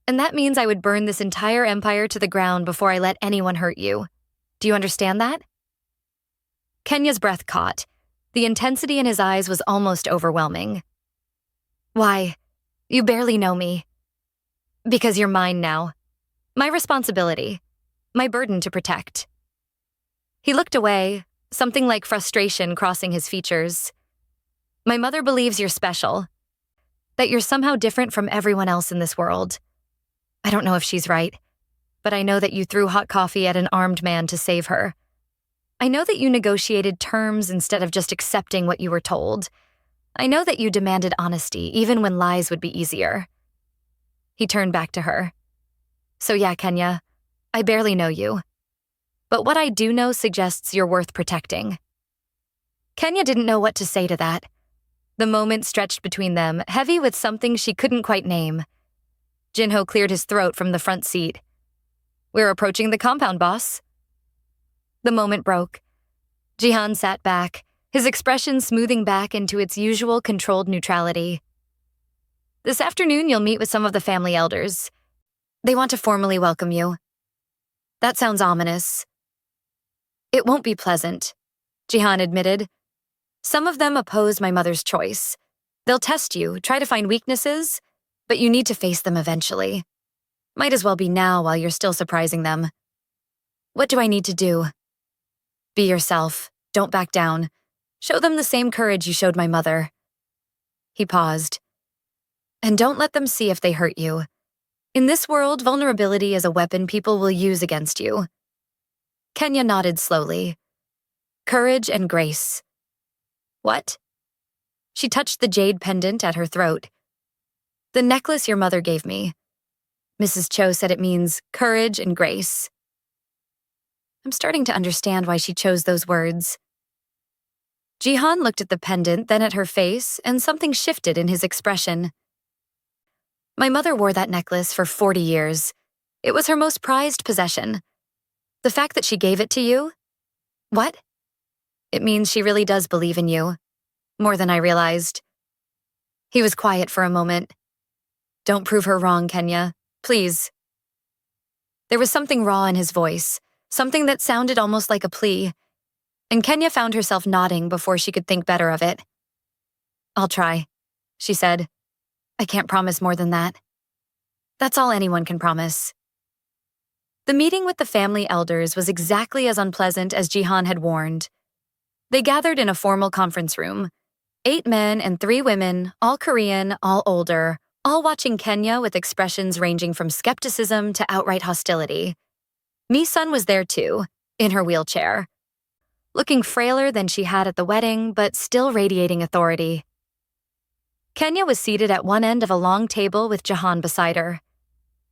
And that means I would burn this entire empire to the ground before I let anyone hurt you. Do Do you understand that? Kenya's breath caught. The intensity in his eyes was almost overwhelming. Why? You barely know me. Because you're mine now. My responsibility. My burden to protect. He looked away, something like frustration crossing his features. My mother believes you're special. That you're somehow different from everyone else in this world. I don't know if she's right, but I know that you threw hot coffee at an armed man to save her. I know that you negotiated terms instead of just accepting what you were told. I know that you demanded honesty, even when lies would be easier. He turned back to her. So yeah, Kenya, I barely know you. But what I do know suggests you're worth protecting. Kenya didn't know what to say to that. The moment stretched between them, heavy with something she couldn't quite name. Jinho cleared his throat from the front seat. We're approaching the compound, boss. The moment broke. Jihan sat back, his expression smoothing back into its usual controlled neutrality. This afternoon, you'll meet with some of the family elders. They want to formally welcome you. That sounds ominous. It won't be pleasant, Jihan admitted. Some of them oppose my mother's choice. They'll test you, try to find weaknesses, but you need to face them eventually. Might as well be now while you're still surprising them. What do I need to do? Be yourself. Don't back down. Show them the same courage you showed my mother. He paused. And don't let them see if they hurt you. In this world, vulnerability is a weapon people will use against you. Kenya nodded slowly. Courage and grace. What? She touched the jade pendant at her throat. The necklace your mother gave me. Mrs. Cho said it means courage and grace. I'm starting to understand why she chose those words. Jihan looked at the pendant, then at her face, and something shifted in his expression. My mother wore that necklace for 40 years. It was her most prized possession. The fact that she gave it to you? What? It means she really does believe in you. More than I realized. He was quiet for a moment. Don't prove her wrong, Kenya. Please. There was something raw in his voice, something that sounded almost like a plea, and Kenya found herself nodding before she could think better of it. I'll try, she said. I can't promise more than that. That's all anyone can promise. The meeting with the family elders was exactly as unpleasant as Jihan had warned. They gathered in a formal conference room. 8 men and 3 women, all Korean, all older, all watching Kenya with expressions ranging from skepticism to outright hostility. Mi-sun was there too, in her wheelchair. Looking frailer than she had at the wedding, but still radiating authority. Kenya was seated at one end of a long table with Jihan beside her.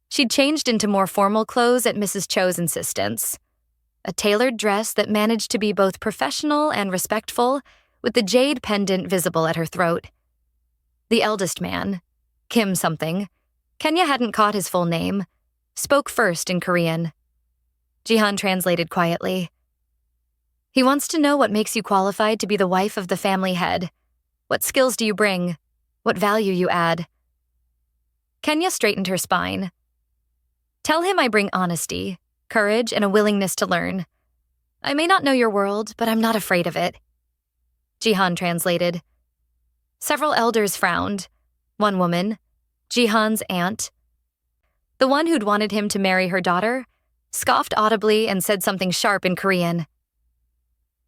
She'd changed into more formal clothes at Mrs. Cho's insistence. A tailored dress that managed to be both professional and respectful, with the jade pendant visible at her throat. The eldest man, Kim something, Kenya hadn't caught his full name, spoke first in Korean. Jihan translated quietly. He wants to know what makes you qualified to be the wife of the family head. What skills do you bring? What value you add? Kenya straightened her spine. Tell him I bring honesty, courage, and a willingness to learn. I may not know your world, but I'm not afraid of it. Jihan translated. Several elders frowned. One woman, Jihan's aunt, the one who'd wanted him to marry her daughter, scoffed audibly and said something sharp in Korean.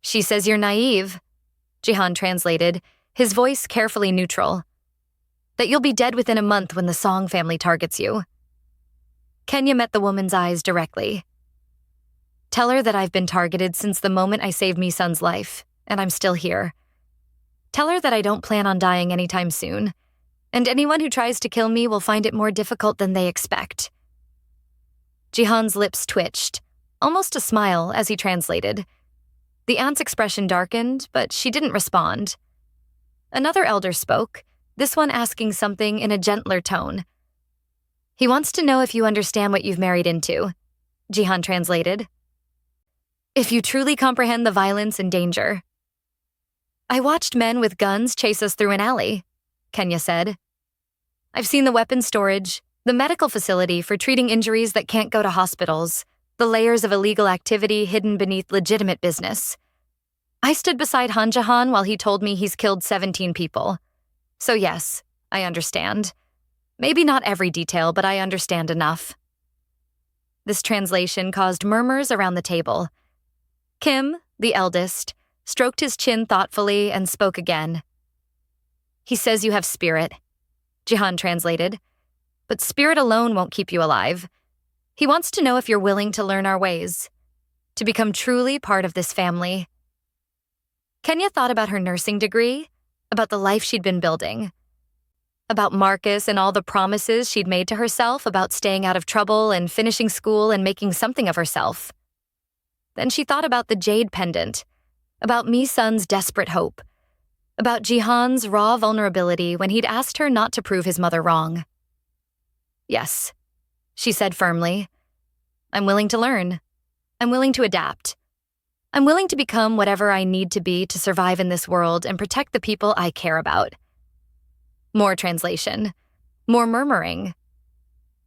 She says you're naive, Jihan translated, his voice carefully neutral. That you'll be dead within a month when the Song family targets you. Kenya met the woman's eyes directly. Tell her that I've been targeted since the moment I saved Mi-sun's life, and I'm still here. Tell her that I don't plan on dying anytime soon, and anyone who tries to kill me will find it more difficult than they expect. Jihan's lips twitched, almost a smile as he translated. The aunt's expression darkened, but she didn't respond. Another elder spoke, this one asking something in a gentler tone. He wants to know if you understand what you've married into, Jihan translated. If you truly comprehend the violence and danger. I watched men with guns chase us through an alley, Kenya said. I've seen the weapons storage, the medical facility for treating injuries that can't go to hospitals, the layers of illegal activity hidden beneath legitimate business. I stood beside Jihan while he told me he's killed 17 people. So yes, I understand. Maybe not every detail, but I understand enough. This translation caused murmurs around the table. Kim, the eldest, stroked his chin thoughtfully and spoke again. He says you have spirit, Jihan translated. But spirit alone won't keep you alive. He wants to know if you're willing to learn our ways, to become truly part of this family. Kenya thought about her nursing degree, about the life she'd been building, about Marcus and all the promises she'd made to herself about staying out of trouble and finishing school and making something of herself. Then she thought about the jade pendant, about Mi-sun's desperate hope, about Jihan's raw vulnerability when he'd asked her not to prove his mother wrong. Yes, she said firmly. I'm willing to learn. I'm willing to adapt. I'm willing to become whatever I need to be to survive in this world and protect the people I care about. More translation. More murmuring.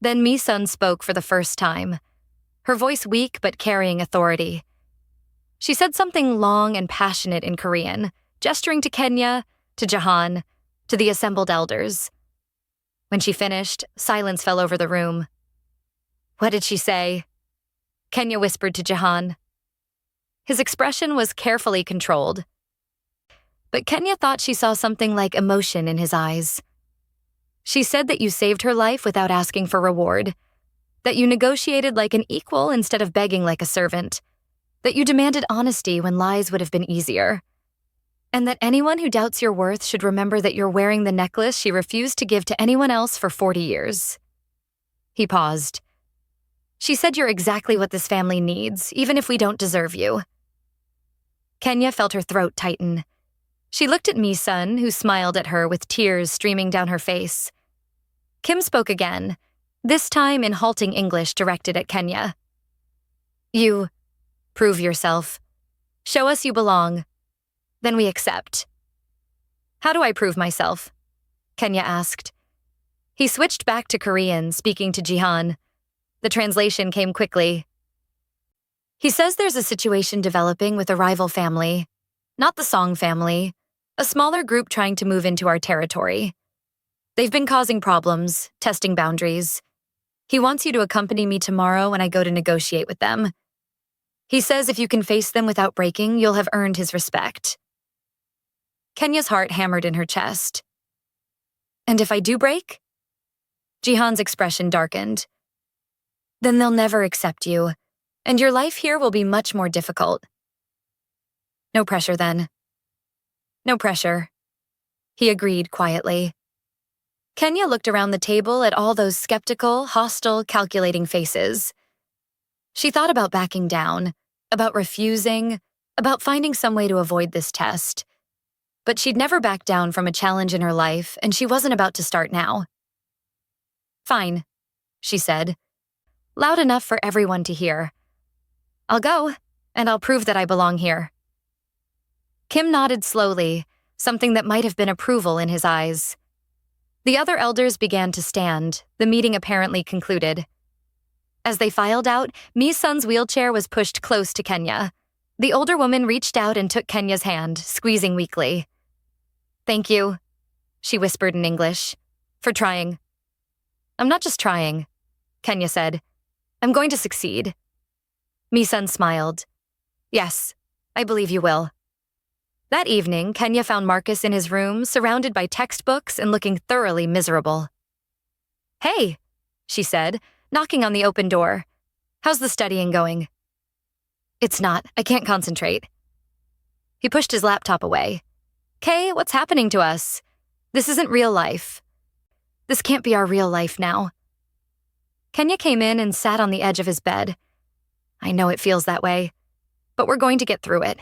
Then Mi-sun spoke for the first time, her voice weak but carrying authority. She said something long and passionate in Korean, gesturing to Kenya, to Jihan, to the assembled elders. When she finished, silence fell over the room. What did she say? Kenya whispered to Jihan. His expression was carefully controlled. But Kenya thought she saw something like emotion in his eyes. She said that you saved her life without asking for reward, that you negotiated like an equal instead of begging like a servant, that you demanded honesty when lies would have been easier, and that anyone who doubts your worth should remember that you're wearing the necklace she refused to give to anyone else for 40 years. He paused. She said you're exactly what this family needs, even if we don't deserve you. Kenya felt her throat tighten. She looked at Mi-sun, who smiled at her with tears streaming down her face. Kim spoke again, this time in halting English directed at Kenya. You prove yourself. Show us you belong. Then we accept. How do I prove myself? Kenya asked. He switched back to Korean, speaking to Jihan. The translation came quickly. He says there's a situation developing with a rival family, not the Song family, a smaller group trying to move into our territory. They've been causing problems, testing boundaries. He wants you to accompany me tomorrow when I go to negotiate with them. He says if you can face them without breaking, you'll have earned his respect. Kenya's heart hammered in her chest. And if I do break? Jihan's expression darkened. Then they'll never accept you, and your life here will be much more difficult. No pressure then. No pressure. He agreed quietly. Kenya looked around the table at all those skeptical, hostile, calculating faces. She thought about backing down, about refusing, about finding some way to avoid this test. But she'd never backed down from a challenge in her life, and she wasn't about to start now. Fine, she said, loud enough for everyone to hear. I'll go, and I'll prove that I belong here. Kim nodded slowly, something that might have been approval in his eyes. The other elders began to stand, the meeting apparently concluded. As they filed out, Mi-sun's wheelchair was pushed close to Kenya. The older woman reached out and took Kenya's hand, squeezing weakly. Thank you, she whispered in English, for trying. I'm not just trying, Kenya said. I'm going to succeed. Mi-sun smiled. Yes, I believe you will. That evening, Kenya found Marcus in his room, surrounded by textbooks and looking thoroughly miserable. Hey, she said, knocking on the open door. How's the studying going? It's not. I can't concentrate. He pushed his laptop away. Kay, what's happening to us? This isn't real life. This can't be our real life now. Kenya came in and sat on the edge of his bed. I know it feels that way, but we're going to get through it.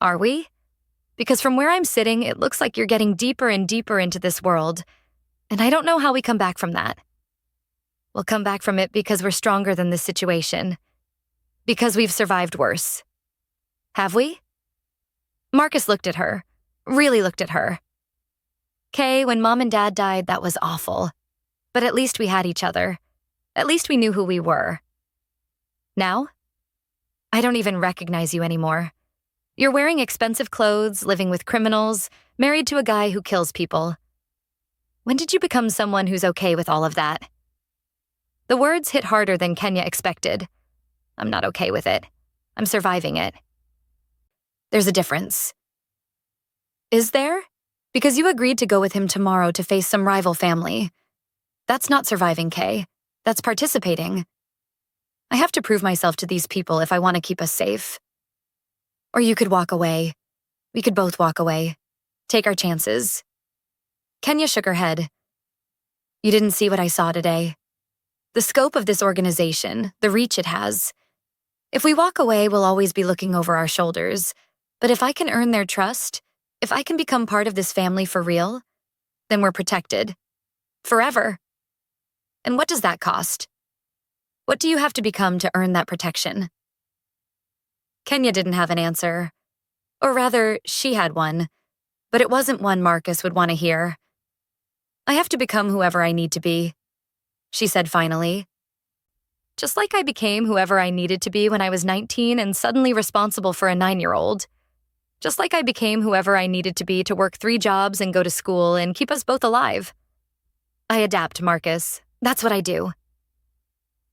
Are we? Because from where I'm sitting, it looks like you're getting deeper and deeper into this world, and I don't know how we come back from that. We'll come back from it because we're stronger than this situation. Because we've survived worse. Have we? Marcus looked at her, really looked at her. Kay, when Mom and Dad died, that was awful. But at least we had each other. At least we knew who we were. Now? I don't even recognize you anymore. You're wearing expensive clothes, living with criminals, married to a guy who kills people. When did you become someone who's okay with all of that? The words hit harder than Kenya expected. I'm not okay with it. I'm surviving it. There's a difference. Is there? Because you agreed to go with him tomorrow to face some rival family. That's not surviving, Kay. That's participating. I have to prove myself to these people if I want to keep us safe. Or you could walk away. We could both walk away. Take our chances. Kenya shook her head. You didn't see what I saw today. The scope of this organization, the reach it has. If we walk away, we'll always be looking over our shoulders. But if I can earn their trust, if I can become part of this family for real, then we're protected. Forever. And what does that cost? What do you have to become to earn that protection? Kenya didn't have an answer. Or rather, she had one. But it wasn't one Marcus would want to hear. I have to become whoever I need to be, she said finally. Just like I became whoever I needed to be when I was 19 and suddenly responsible for a 9-year-old. Just like I became whoever I needed to be to work 3 jobs and go to school and keep us both alive. I adapt, Marcus. That's what I do.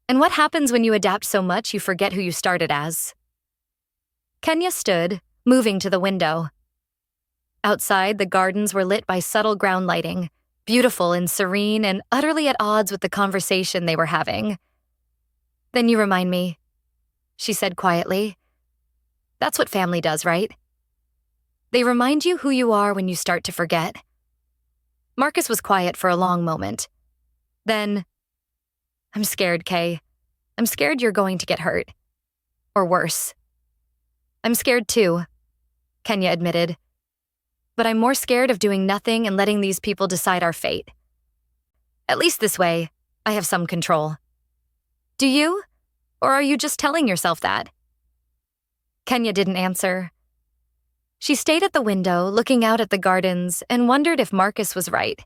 And what happens when you adapt so much you forget who you started as? Kenya stood, moving to the window. Outside, the gardens were lit by subtle ground lighting, beautiful and serene and utterly at odds with the conversation they were having. Then you remind me, she said quietly. That's what family does, right? They remind you who you are when you start to forget. Marcus was quiet for a long moment. Then, I'm scared, Kay. I'm scared you're going to get hurt. Or worse. I'm scared too, Kenya admitted. But I'm more scared of doing nothing and letting these people decide our fate. At least this way, I have some control. Do you? Or are you just telling yourself that? Kenya didn't answer. She stayed at the window, looking out at the gardens, and wondered if Marcus was right.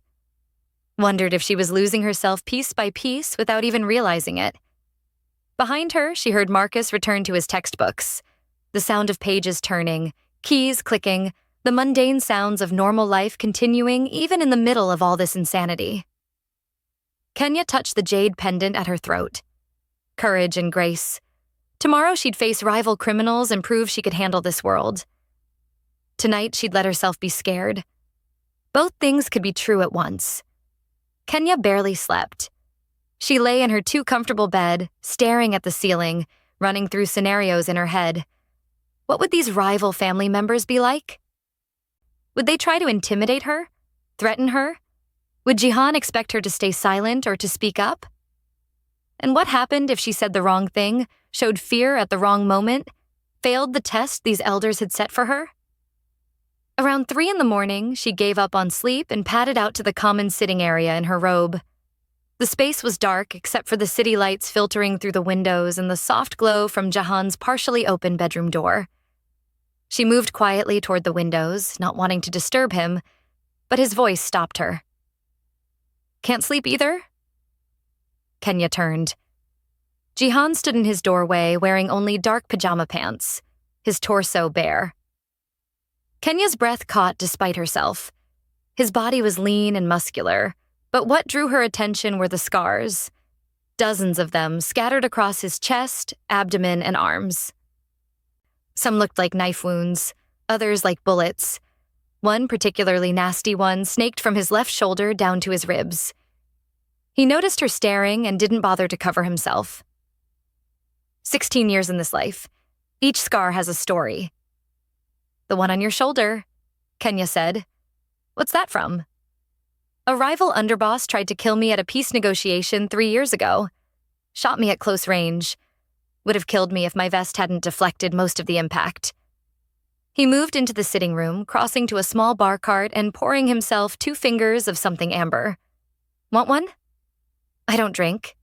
Wondered if she was losing herself piece by piece without even realizing it. Behind her, she heard Marcus return to his textbooks. The sound of pages turning, keys clicking, the mundane sounds of normal life continuing even in the middle of all this insanity. Kenya touched the jade pendant at her throat. Courage and grace. Tomorrow she'd face rival criminals and prove she could handle this world. Tonight she'd let herself be scared. Both things could be true at once. Kenya barely slept. She lay in her too comfortable bed, staring at the ceiling, running through scenarios in her head. What would these rival family members be like? Would they try to intimidate her? Threaten her? Would Jihan expect her to stay silent or to speak up? And what happened if she said the wrong thing, showed fear at the wrong moment, failed the test these elders had set for her? Around 3 a.m, she gave up on sleep and padded out to the common sitting area in her robe. The space was dark except for the city lights filtering through the windows and the soft glow from Jihan's partially open bedroom door. She moved quietly toward the windows, not wanting to disturb him, but his voice stopped her. Can't sleep either? Kenya turned. Jihan stood in his doorway wearing only dark pajama pants, his torso bare. Kenya's breath caught despite herself. His body was lean and muscular, but what drew her attention were the scars. Dozens of them scattered across his chest, abdomen, and arms. Some looked like knife wounds, others like bullets. One particularly nasty one snaked from his left shoulder down to his ribs. He noticed her staring and didn't bother to cover himself. 16 years in this life. Each scar has a story. The one on your shoulder, Kenya said. What's that from? A rival underboss tried to kill me at a peace negotiation 3 years ago. Shot me at close range. Would have killed me if my vest hadn't deflected most of the impact. He moved into the sitting room, crossing to a small bar cart and pouring himself 2 fingers of something amber. Want one? I don't drink.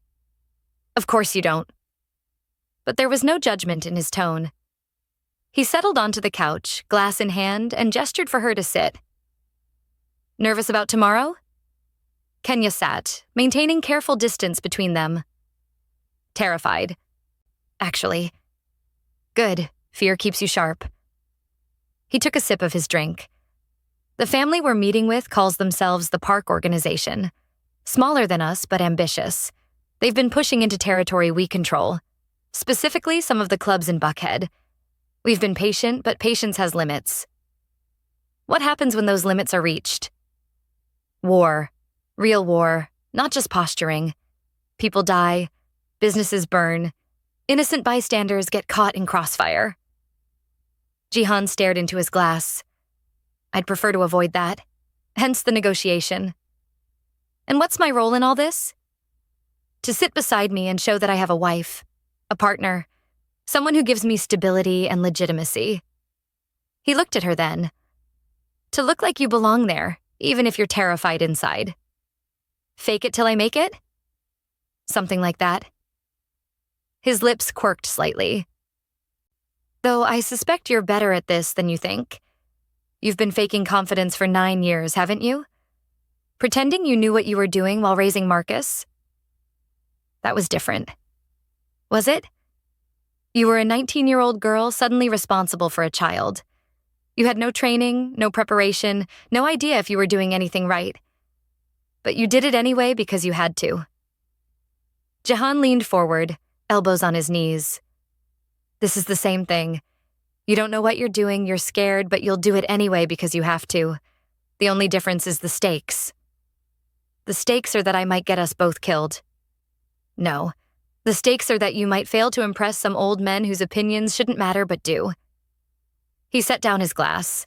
Of course you don't. But there was no judgment in his tone. He settled onto the couch, glass in hand, and gestured for her to sit. Nervous about tomorrow? Kenya sat, maintaining careful distance between them. Terrified. actually. Good. Fear keeps you sharp. He took a sip of his drink. The family we're meeting with calls themselves the Park Organization. Smaller than us, but ambitious. They've been pushing into territory we control. Specifically, some of the clubs in Buckhead. We've been patient, but patience has limits. What happens when those limits are reached? War. Real war. Not just posturing. People die. Businesses burn. Innocent bystanders get caught in crossfire. Jihan stared into his glass. I'd prefer to avoid that. Hence the negotiation. And what's my role in all this? To sit beside me and show that I have a wife, a partner, someone who gives me stability and legitimacy. He looked at her then. To look like you belong there, even if you're terrified inside. Fake it till I make it? Something like that. His lips quirked slightly. Though I suspect you're better at this than you think. You've been faking confidence for 9 years, haven't you? Pretending you knew what you were doing while raising Marcus? That was different. Was it? You were a 19-year-old girl suddenly responsible for a child. You had no training, no preparation, no idea if you were doing anything right. But you did it anyway because you had to. Jihan leaned forward, elbows on his knees. This is the same thing. You don't know what you're doing, you're scared, but you'll do it anyway because you have to. The only difference is the stakes. The stakes are that I might get us both killed. No. The stakes are that you might fail to impress some old men whose opinions shouldn't matter but do. He set down his glass.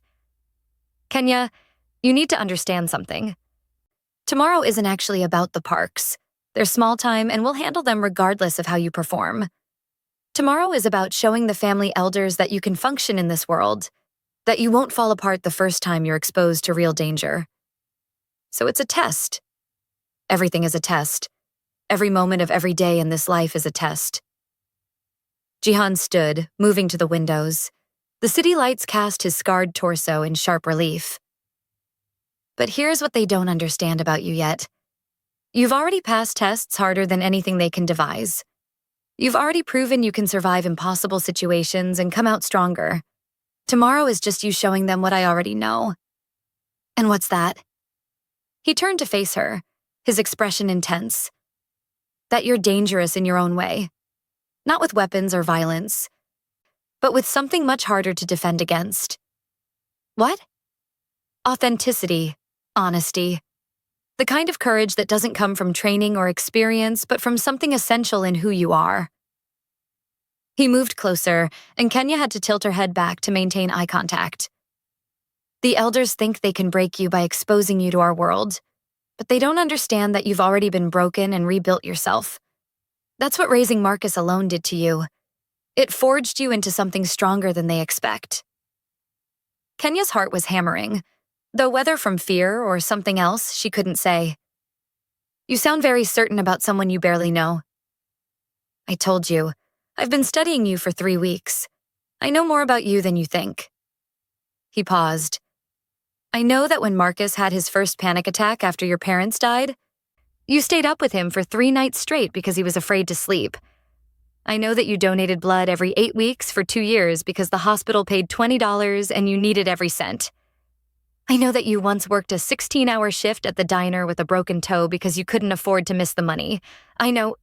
Kenya, you need to understand something. Tomorrow isn't actually about the parks. They're small time and we'll handle them regardless of how you perform. Tomorrow is about showing the family elders that you can function in this world, that you won't fall apart the first time you're exposed to real danger. So it's a test. Everything is a test. Every moment of every day in this life is a test. Jihan stood, moving to the windows. The city lights cast his scarred torso in sharp relief. But here's what they don't understand about you yet. You've already passed tests harder than anything they can devise. You've already proven you can survive impossible situations and come out stronger. Tomorrow is just you showing them what I already know. And what's that? He turned to face her, his expression intense. That you're dangerous in your own way. Not with weapons or violence, but with something much harder to defend against. What? Authenticity, honesty. The kind of courage that doesn't come from training or experience, but from something essential in who you are. He moved closer, and Kenya had to tilt her head back to maintain eye contact. The elders think they can break you by exposing you to our world, but they don't understand that you've already been broken and rebuilt yourself. That's what raising Marcus alone did to you. It forged you into something stronger than they expect. Kenya's heart was hammering, though whether from fear or something else, she couldn't say. You sound very certain about someone you barely know. I told you, I've been studying you for 3 weeks. I know more about you than you think. He paused. I know that when Marcus had his first panic attack after your parents died, you stayed up with him for 3 nights straight because he was afraid to sleep. I know that you donated blood every 8 weeks for 2 years because the hospital paid $20 and you needed every cent. I know that you once worked a 16-hour shift at the diner with a broken toe because you couldn't afford to miss the money. I know...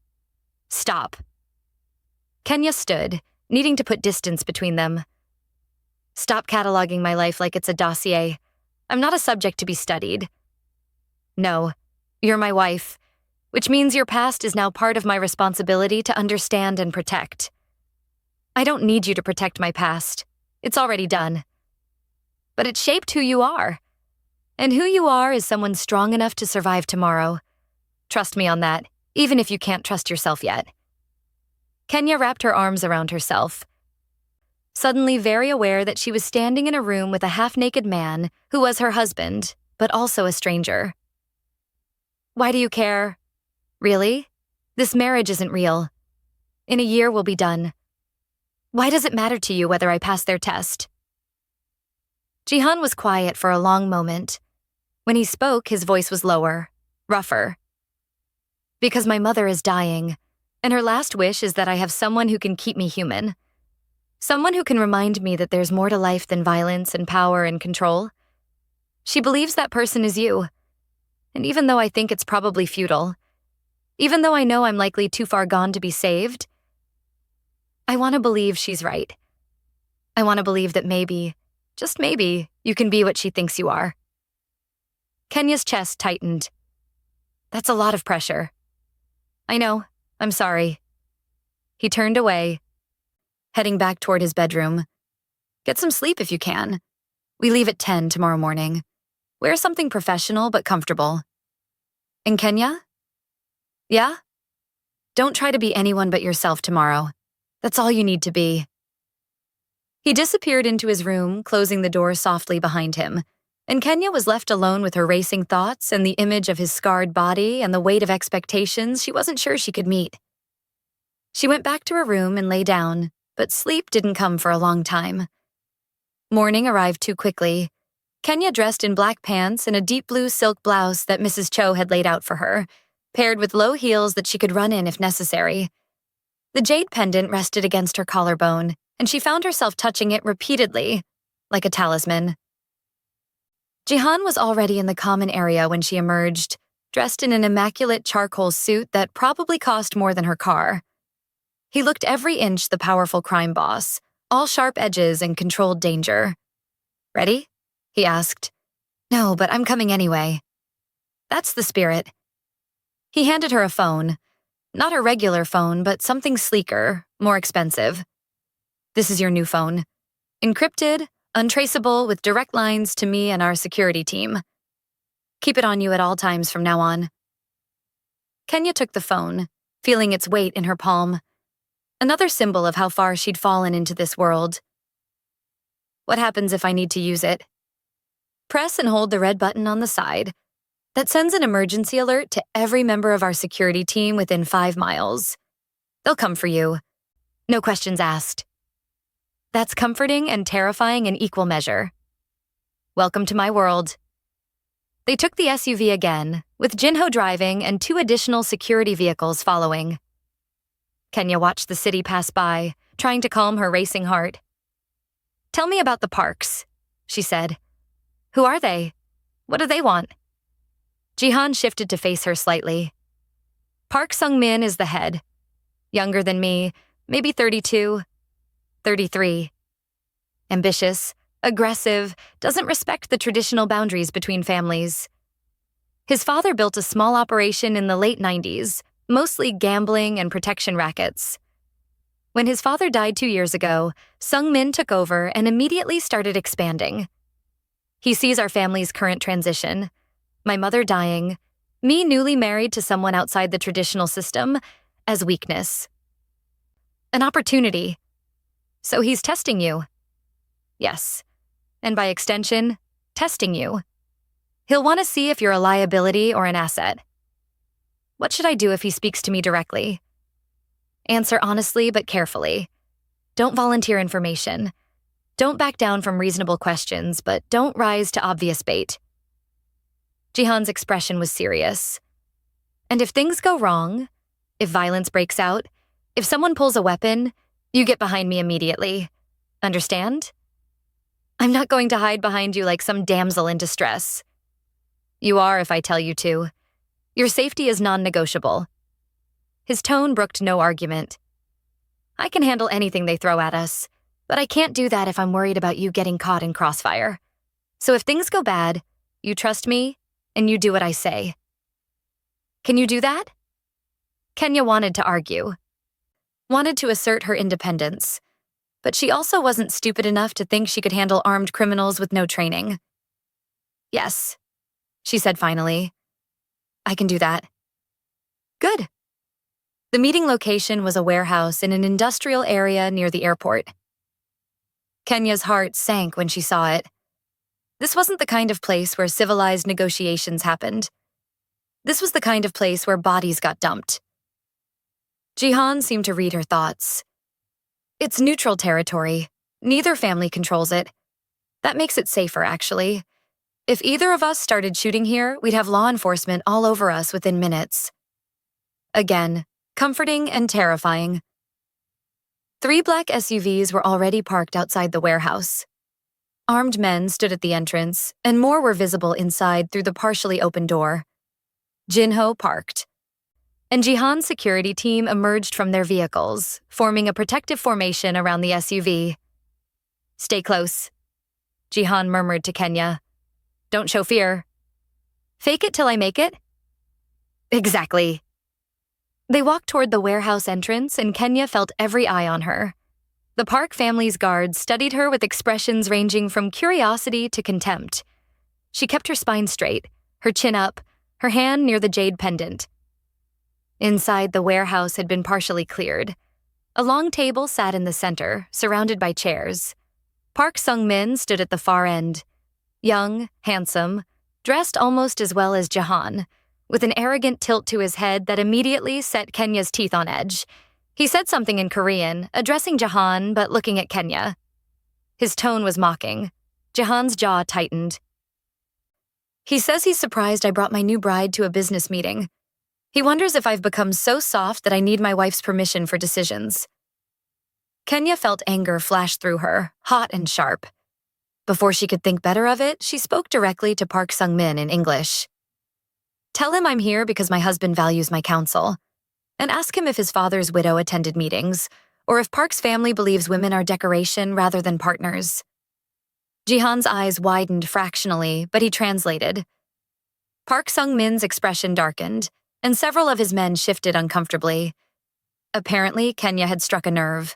Stop. Kenya stood, needing to put distance between them. Stop cataloging my life like it's a dossier. I'm not a subject to be studied. No, you're my wife, which means your past is now part of my responsibility to understand and protect. I don't need you to protect my past. It's already done. But it shaped who you are. And who you are is someone strong enough to survive tomorrow. Trust me on that, even if you can't trust yourself yet. Kenya wrapped her arms around herself, suddenly very aware that she was standing in a room with a half-naked man who was her husband, but also a stranger. Why do you care? Really? This marriage isn't real. In a year we'll be done. Why does it matter to you whether I pass their test? Jihan was quiet for a long moment. When he spoke, his voice was lower, rougher. Because my mother is dying, And her last wish is that I have someone who can keep me human. Someone who can remind me that there's more to life than violence and power and control. She believes that person is you. And even though I think it's probably futile, even though I know I'm likely too far gone to be saved, I want to believe she's right. I want to believe that maybe, just maybe, you can be what she thinks you are. Kenya's chest tightened. That's a lot of pressure. I know, I'm sorry. He turned away, heading back toward his bedroom. Get some sleep if you can. We leave at 10 tomorrow morning. Wear something professional but comfortable. And Kenya? Yeah? Don't try to be anyone but yourself tomorrow. That's all you need to be. He disappeared into his room, closing the door softly behind him, and Kenya was left alone with her racing thoughts and the image of his scarred body and the weight of expectations she wasn't sure she could meet. She went back to her room and lay down, but sleep didn't come for a long time. Morning arrived too quickly. Kenya dressed in black pants and a deep blue silk blouse that Mrs. Cho had laid out for her, paired with low heels that she could run in if necessary. The jade pendant rested against her collarbone, and she found herself touching it repeatedly, like a talisman. Jihan was already in the common area when she emerged, dressed in an immaculate charcoal suit that probably cost more than her car. He looked every inch the powerful crime boss, all sharp edges and controlled danger. Ready? He asked. No, but I'm coming anyway. That's the spirit. He handed her a phone. Not her regular phone, but something sleeker, more expensive. This is your new phone. Encrypted, untraceable, with direct lines to me and our security team. Keep it on you at all times from now on. Kenya took the phone, feeling its weight in her palm. Another symbol of how far she'd fallen into this world. What happens if I need to use it? Press and hold the red button on the side. That sends an emergency alert to every member of our security team within 5 miles. They'll come for you. No questions asked. That's comforting and terrifying in equal measure. Welcome to my world. They took the SUV again, with Jinho driving and 2 additional security vehicles following. Kenya watched the city pass by, trying to calm her racing heart. Tell me about the Parks, she said. Who are they? What do they want? Jihan shifted to face her slightly. Park Sung-min is the head. Younger than me, maybe 32, 33. Ambitious, aggressive, doesn't respect the traditional boundaries between families. His father built a small operation in the late 90s, mostly gambling and protection rackets. When his father died 2 years ago, Sung-min took over and immediately started expanding. He sees our family's current transition, my mother dying, me newly married to someone outside the traditional system, as weakness. An opportunity. So he's testing you. Yes. And by extension, testing you. He'll want to see if you're a liability or an asset. What should I do if he speaks to me directly? Answer honestly but carefully. Don't volunteer information. Don't back down from reasonable questions, but don't rise to obvious bait. Jihan's expression was serious. And if things go wrong, if violence breaks out, if someone pulls a weapon, you get behind me immediately. Understand? I'm not going to hide behind you like some damsel in distress. You are if I tell you to. Your safety is non-negotiable. His tone brooked no argument. I can handle anything they throw at us, but I can't do that if I'm worried about you getting caught in crossfire. So if things go bad, you trust me, and you do what I say. Can you do that? Kenya wanted to argue. Wanted to assert her independence. But she also wasn't stupid enough to think she could handle armed criminals with no training. Yes, she said finally. I can do that. Good. The meeting location was a warehouse in an industrial area near the airport. Kenya's heart sank when she saw it. This wasn't the kind of place where civilized negotiations happened. This was the kind of place where bodies got dumped. Jihan seemed to read her thoughts. It's neutral territory. Neither family controls it. That makes it safer, actually. If either of us started shooting here, we'd have law enforcement all over us within minutes. Again, comforting and terrifying. 3 black SUVs were already parked outside the warehouse. Armed men stood at the entrance, and more were visible inside through the partially open door. Jinho parked, and Jihan's security team emerged from their vehicles, forming a protective formation around the SUV. "Stay close," Jihan murmured to Kenya. "Don't show fear." "Fake it till I make it?" "Exactly." They walked toward the warehouse entrance, and Kenya felt every eye on her. The Park family's guards studied her with expressions ranging from curiosity to contempt. She kept her spine straight, her chin up, her hand near the jade pendant. Inside, the warehouse had been partially cleared. A long table sat in the center, surrounded by chairs. Park Sung-min stood at the far end. Young, handsome, dressed almost as well as Jihan, with an arrogant tilt to his head that immediately set Kenya's teeth on edge. He said something in Korean, addressing Jihan but looking at Kenya. His tone was mocking. Jihan's jaw tightened. "He says he's surprised I brought my new bride to a business meeting. He wonders if I've become so soft that I need my wife's permission for decisions." Kenya felt anger flash through her, hot and sharp. Before she could think better of it, she spoke directly to Park Sung-min in English. "Tell him I'm here because my husband values my counsel. And ask him if his father's widow attended meetings, or if Park's family believes women are decoration rather than partners." Jihan's eyes widened fractionally, but he translated. Park Sung-min's expression darkened, and several of his men shifted uncomfortably. Apparently, Kenya had struck a nerve.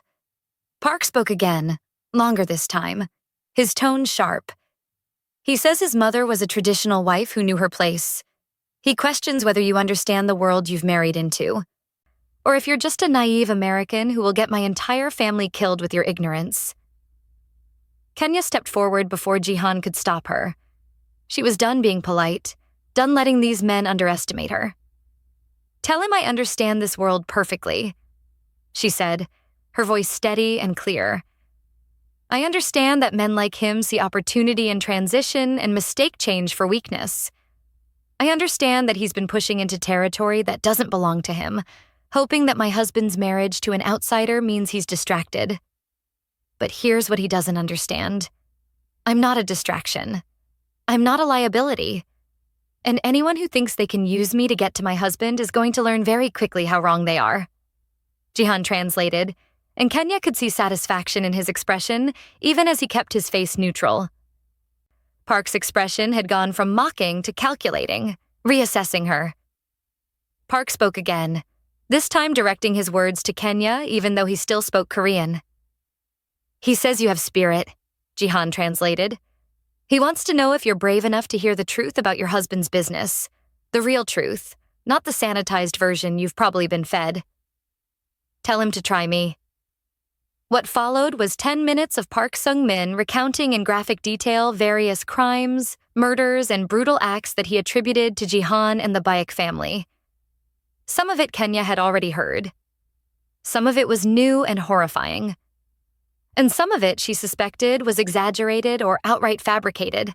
Park spoke again, longer this time, his tone sharp. "He says his mother was a traditional wife who knew her place. He questions whether you understand the world you've married into, or if you're just a naive American who will get my entire family killed with your ignorance." Kenya stepped forward before Jihan could stop her. She was done being polite, done letting these men underestimate her. "Tell him I understand this world perfectly," she said, her voice steady and clear. "I understand that men like him see opportunity in transition and mistake change for weakness. I understand that he's been pushing into territory that doesn't belong to him, hoping that my husband's marriage to an outsider means he's distracted. But here's what he doesn't understand. I'm not a distraction. I'm not a liability. And anyone who thinks they can use me to get to my husband is going to learn very quickly how wrong they are." Jihan translated, and Kenya could see satisfaction in his expression, even as he kept his face neutral. Park's expression had gone from mocking to calculating, reassessing her. Park spoke again, this time directing his words to Kenya, even though he still spoke Korean. "He says you have spirit," Jihan translated. "He wants to know if you're brave enough to hear the truth about your husband's business. The real truth, not the sanitized version you've probably been fed. Tell him to try me." What followed was 10 minutes of Park Sung-min recounting in graphic detail various crimes, murders, and brutal acts that he attributed to Jihan and the Baek family. Some of it Kenya had already heard. Some of it was new and horrifying. And some of it she suspected was exaggerated or outright fabricated.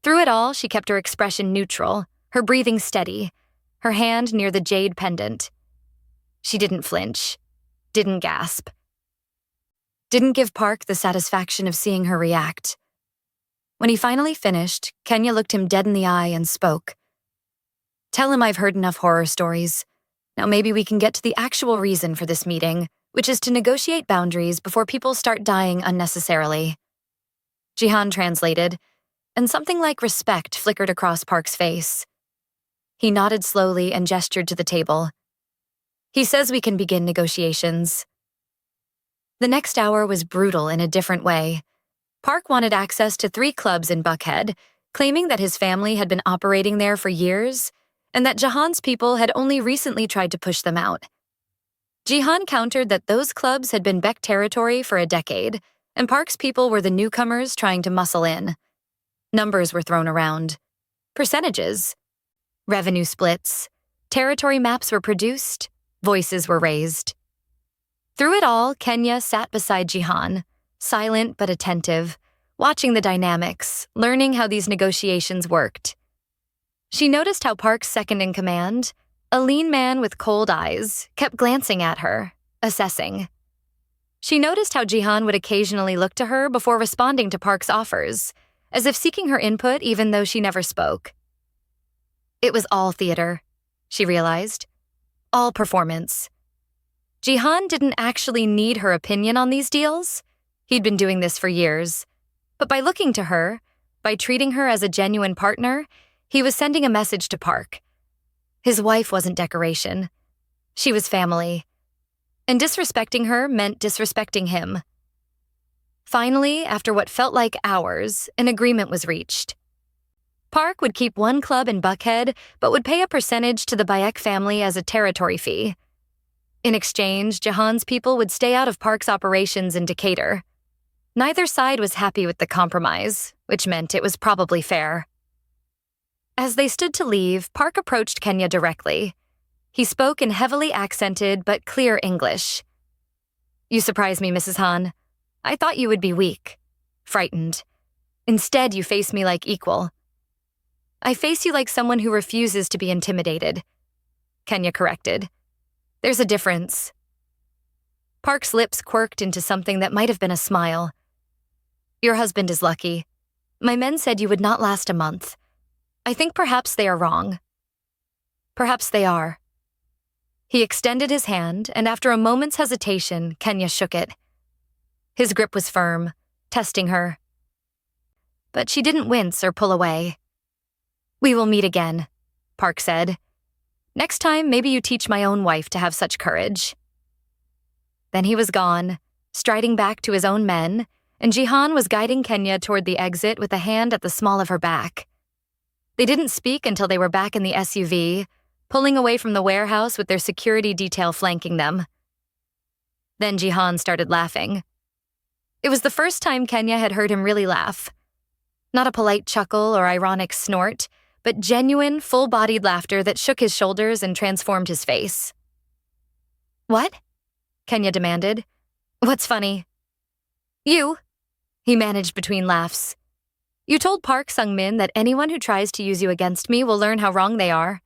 Through it all, she kept her expression neutral, her breathing steady, her hand near the jade pendant. She didn't flinch, didn't gasp. Didn't give Park the satisfaction of seeing her react. When he finally finished, Kenya looked him dead in the eye and spoke. "Tell him I've heard enough horror stories. Now maybe we can get to the actual reason for this meeting, which is to negotiate boundaries before people start dying unnecessarily." Jihan translated, and something like respect flickered across Park's face. He nodded slowly and gestured to the table. "He says we can begin negotiations." The next hour was brutal in a different way. Park wanted access to 3 clubs in Buckhead, claiming that his family had been operating there for years, and that Jihan's people had only recently tried to push them out. Jihan countered that those clubs had been Baek territory for a decade, and Park's people were the newcomers trying to muscle in. Numbers were thrown around. Percentages. Revenue splits. Territory maps were produced. Voices were raised. Through it all, Kenya sat beside Jihan, silent but attentive, watching the dynamics, learning how these negotiations worked. She noticed how Park's second-in-command, A lean man with cold eyes kept glancing at her, assessing. She noticed how Jihan would occasionally look to her before responding to Park's offers, as if seeking her input even though she never spoke. It was all theater, she realized. All performance. Jihan didn't actually need her opinion on these deals. He'd been doing this for years. But by looking to her, by treating her as a genuine partner, he was sending a message to Park. His wife wasn't decoration. She was family. And disrespecting her meant disrespecting him. Finally, after what felt like hours, an agreement was reached. Park would keep one club in Buckhead, but would pay a percentage to the Bayek family as a territory fee. In exchange, Jihan's people would stay out of Park's operations in Decatur. Neither side was happy with the compromise, which meant it was probably fair. As they stood to leave, Park approached Kenya directly. He spoke in heavily accented but clear English. "You surprise me, Mrs. Han. I thought you would be weak, frightened. Instead, you face me like equal." "I face you like someone who refuses to be intimidated," Kenya corrected. "There's a difference." Park's lips quirked into something that might have been a smile. "Your husband is lucky. My men said you would not last a month. I think perhaps they are wrong." "Perhaps they are." He extended his hand, and after a moment's hesitation, Kenya shook it. His grip was firm, testing her. But she didn't wince or pull away. "We will meet again," Park said. "Next time, maybe you teach my own wife to have such courage." Then he was gone, striding back to his own men, and Jihan was guiding Kenya toward the exit with a hand at the small of her back. They didn't speak until they were back in the SUV, pulling away from the warehouse with their security detail flanking them. Then Jihan started laughing. It was the first time Kenya had heard him really laugh. Not a polite chuckle or ironic snort, but genuine, full-bodied laughter that shook his shoulders and transformed his face. "What?" Kenya demanded. "What's funny?" "You," he managed between laughs. "You told Park Sung-min that anyone who tries to use you against me will learn how wrong they are.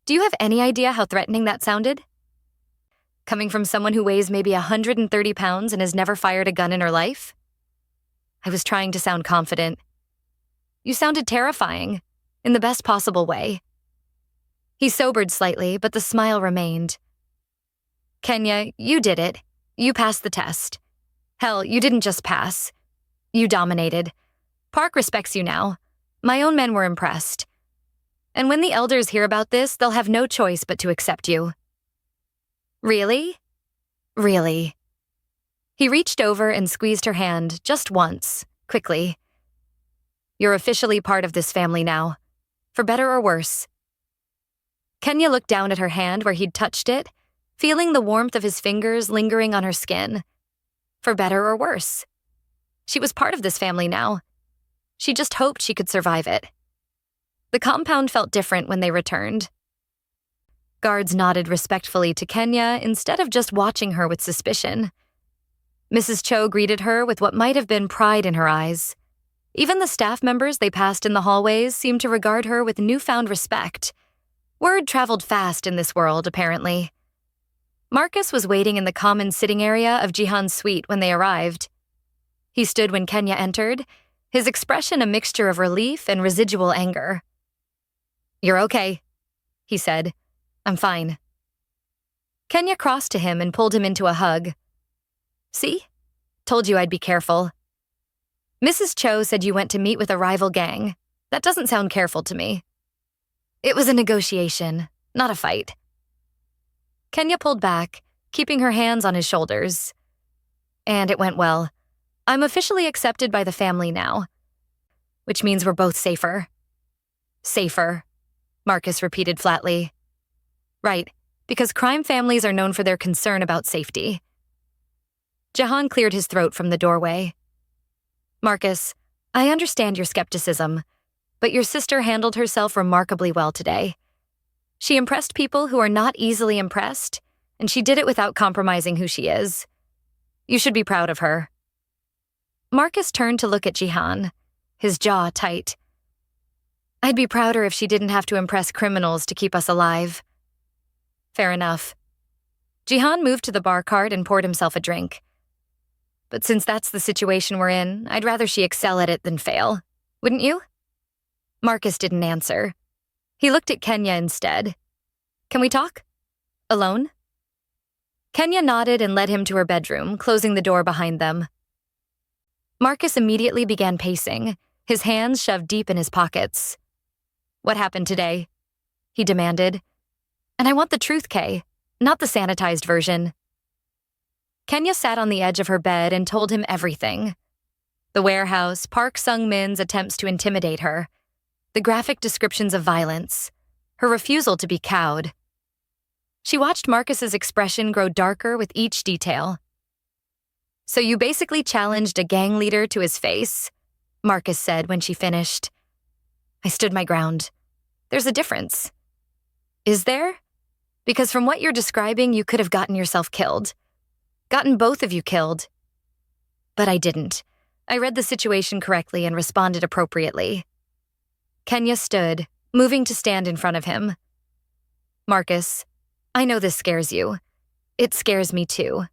Do you have any idea how threatening that sounded? Coming from someone who weighs maybe 130 pounds and has never fired a gun in her life?" I was trying to sound confident. "You sounded terrifying, in the best possible way." He sobered slightly, but the smile remained. "Kenya, you did it. You passed the test. Hell, you didn't just pass. You dominated. Park respects you now. My own men were impressed. And when the elders hear about this, they'll have no choice but to accept you." "Really?" "Really." He reached over and squeezed her hand just once, quickly. "You're officially part of this family now, for better or worse." Kenya looked down at her hand where he'd touched it, feeling the warmth of his fingers lingering on her skin. For better or worse. She was part of this family now. She just hoped she could survive it. The compound felt different when they returned. Guards nodded respectfully to Kenya instead of just watching her with suspicion. Mrs. Cho greeted her with what might have been pride in her eyes. Even the staff members they passed in the hallways seemed to regard her with newfound respect. Word traveled fast in this world, apparently. Marcus was waiting in the common sitting area of Jihan's suite when they arrived. He stood when Kenya entered, his expression a mixture of relief and residual anger. "You're okay," he said. "I'm fine." Kenya crossed to him and pulled him into a hug. "See? Told you I'd be careful." "Mrs. Cho said you went to meet with a rival gang. That doesn't sound careful to me." "It was a negotiation, not a fight." Kenya pulled back, keeping her hands on his shoulders. "And it went well. I'm officially accepted by the family now. Which means we're both safer." "Safer," Marcus repeated flatly. "Right, because crime families are known for their concern about safety." Jihan cleared his throat from the doorway. "Marcus, I understand your skepticism, but your sister handled herself remarkably well today. She impressed people who are not easily impressed, and she did it without compromising who she is. You should be proud of her." Marcus turned to look at Jihan, his jaw tight. "I'd be prouder if she didn't have to impress criminals to keep us alive." Fair enough. Jihan moved to the bar cart and poured himself a drink. But since that's the situation we're in, I'd rather she excel at it than fail. Wouldn't you? Marcus didn't answer. He looked at Kenya instead. Can we talk? Alone? Kenya nodded and led him to her bedroom, closing the door behind them. Marcus immediately began pacing, his hands shoved deep in his pockets. What happened today? He demanded. And I want the truth, Kay, not the sanitized version. Kenya sat on the edge of her bed and told him everything. The warehouse, Park Sung-min's attempts to intimidate her, the graphic descriptions of violence, her refusal to be cowed. She watched Marcus's expression grow darker with each detail. So you basically challenged a gang leader to his face, Marcus said when she finished. I stood my ground. There's a difference. Is there? Because from what you're describing, you could have gotten yourself killed. Gotten both of you killed. But I didn't. I read the situation correctly and responded appropriately. Kenya stood, moving to stand in front of him. Marcus, I know this scares you. It scares me too.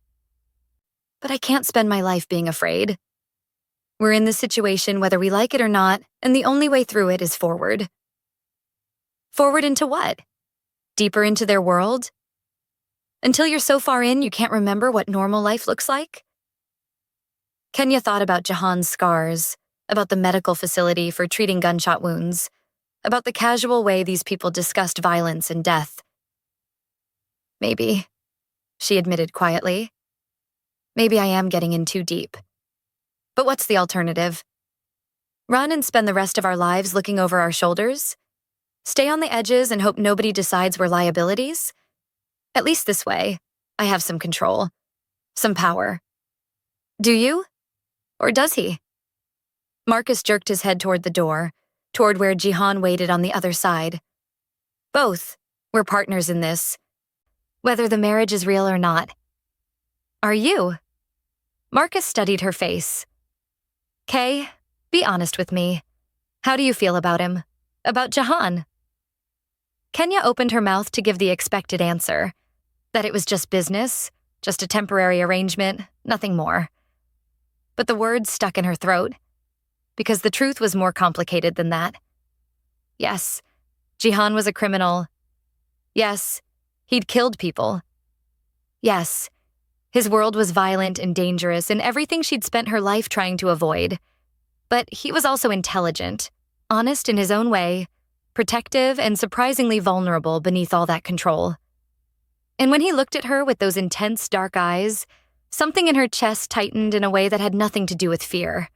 But I can't spend my life being afraid. We're in this situation whether we like it or not, and the only way through it is forward. Forward into what? Deeper into their world? Until you're so far in you can't remember what normal life looks like? Kenya thought about Jihan's scars, about the medical facility for treating gunshot wounds, about the casual way these people discussed violence and death. Maybe, she admitted quietly. Maybe I am getting in too deep. But what's the alternative? Run and spend the rest of our lives looking over our shoulders? Stay on the edges and hope nobody decides we're liabilities? At least this way, I have some control, some power. Do you? Or does he? Marcus jerked his head toward the door, toward where Jihan waited on the other side. Both. We're partners in this. Whether the marriage is real or not. Are you? Marcus studied her face. Kay, be honest with me. How do you feel about him? About Jihan? Kenya opened her mouth to give the expected answer. That it was just business, just a temporary arrangement, nothing more. But the words stuck in her throat. Because the truth was more complicated than that. Yes, Jihan was a criminal. Yes, he'd killed people. Yes, his world was violent and dangerous and everything she'd spent her life trying to avoid. But he was also intelligent, honest in his own way, protective and surprisingly vulnerable beneath all that control. And when he looked at her with those intense dark eyes, something in her chest tightened in a way that had nothing to do with fear.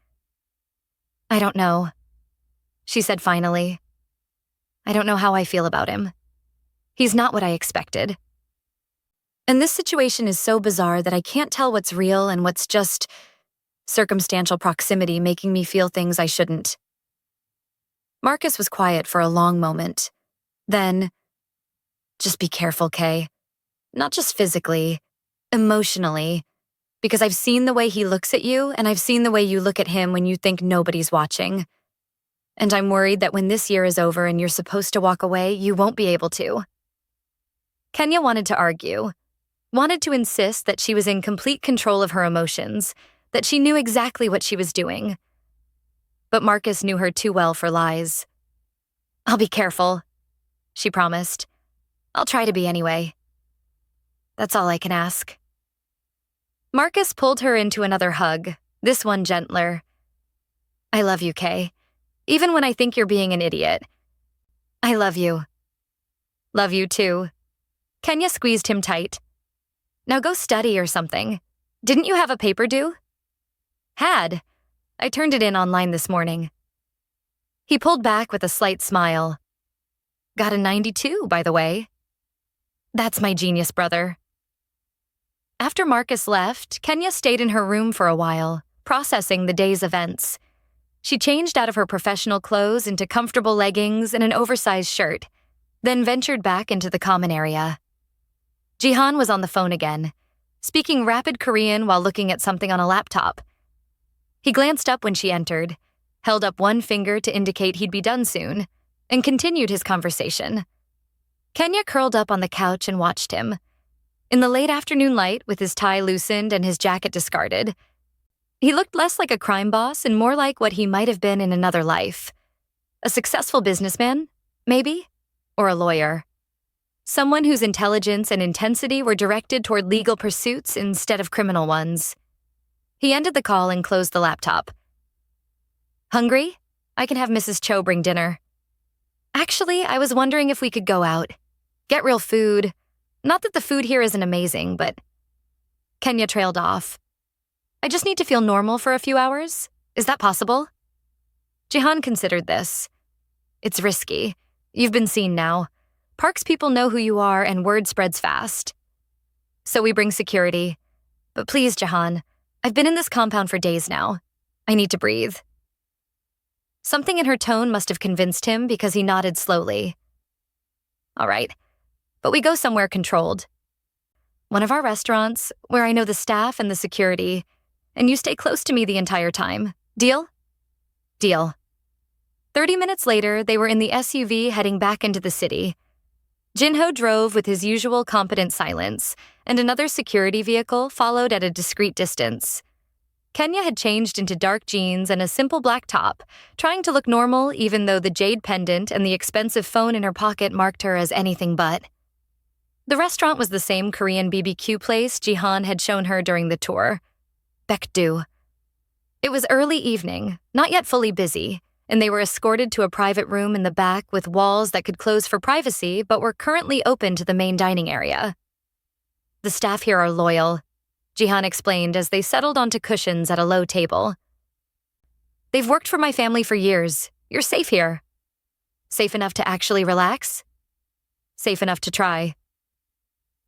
I don't know, she said finally. I don't know how I feel about him. He's not what I expected. And this situation is so bizarre that I can't tell what's real and what's just circumstantial proximity making me feel things I shouldn't. Marcus was quiet for a long moment. Then, just be careful, Kay. Not just physically, emotionally. Because I've seen the way he looks at you, and I've seen the way you look at him when you think nobody's watching. And I'm worried that when this year is over and you're supposed to walk away, you won't be able to. Kenya wanted to argue, wanted to insist that she was in complete control of her emotions, that she knew exactly what she was doing. But Marcus knew her too well for lies. I'll be careful, she promised. I'll try to be anyway. That's all I can ask. Marcus pulled her into another hug, this one gentler. I love you, Kay. Even when I think you're being an idiot. I love you. Love you too. Kenya squeezed him tight. Now go study or something. Didn't you have a paper due? Had. I turned it in online this morning. He pulled back with a slight smile. Got a 92, by the way. That's my genius brother. After Marcus left, Kenya stayed in her room for a while, processing the day's events. She changed out of her professional clothes into comfortable leggings and an oversized shirt, then ventured back into the common area. Jihan was on the phone again, speaking rapid Korean while looking at something on a laptop. He glanced up when she entered, held up one finger to indicate he'd be done soon, and continued his conversation. Kenya curled up on the couch and watched him. In the late afternoon light, with his tie loosened and his jacket discarded, he looked less like a crime boss and more like what he might have been in another life. A successful businessman, maybe? Or a lawyer. Someone whose intelligence and intensity were directed toward legal pursuits instead of criminal ones. He ended the call and closed the laptop. Hungry? I can have Mrs. Cho bring dinner. Actually, I was wondering if we could go out. Get real food. Not that the food here isn't amazing, but... Kenya trailed off. I just need to feel normal for a few hours. Is that possible? Jihan considered this. It's risky. You've been seen now. Park's people know who you are and word spreads fast. So we bring security. But please, Jihan, I've been in this compound for days now. I need to breathe. Something in her tone must have convinced him because he nodded slowly. All right, but we go somewhere controlled. One of our restaurants, where I know the staff and the security, and you stay close to me the entire time. Deal? Deal. 30 minutes later, they were in the SUV heading back into the city. Jinho drove with his usual competent silence, and another security vehicle followed at a discreet distance. Kenya had changed into dark jeans and a simple black top, trying to look normal even though the jade pendant and the expensive phone in her pocket marked her as anything but. The restaurant was the same Korean BBQ place Jihan had shown her during the tour. Baekdu. It was early evening, not yet fully busy, and they were escorted to a private room in the back with walls that could close for privacy but were currently open to the main dining area. The staff here are loyal, Jihan explained as they settled onto cushions at a low table. They've worked for my family for years. You're safe here. Safe enough to actually relax? Safe enough to try.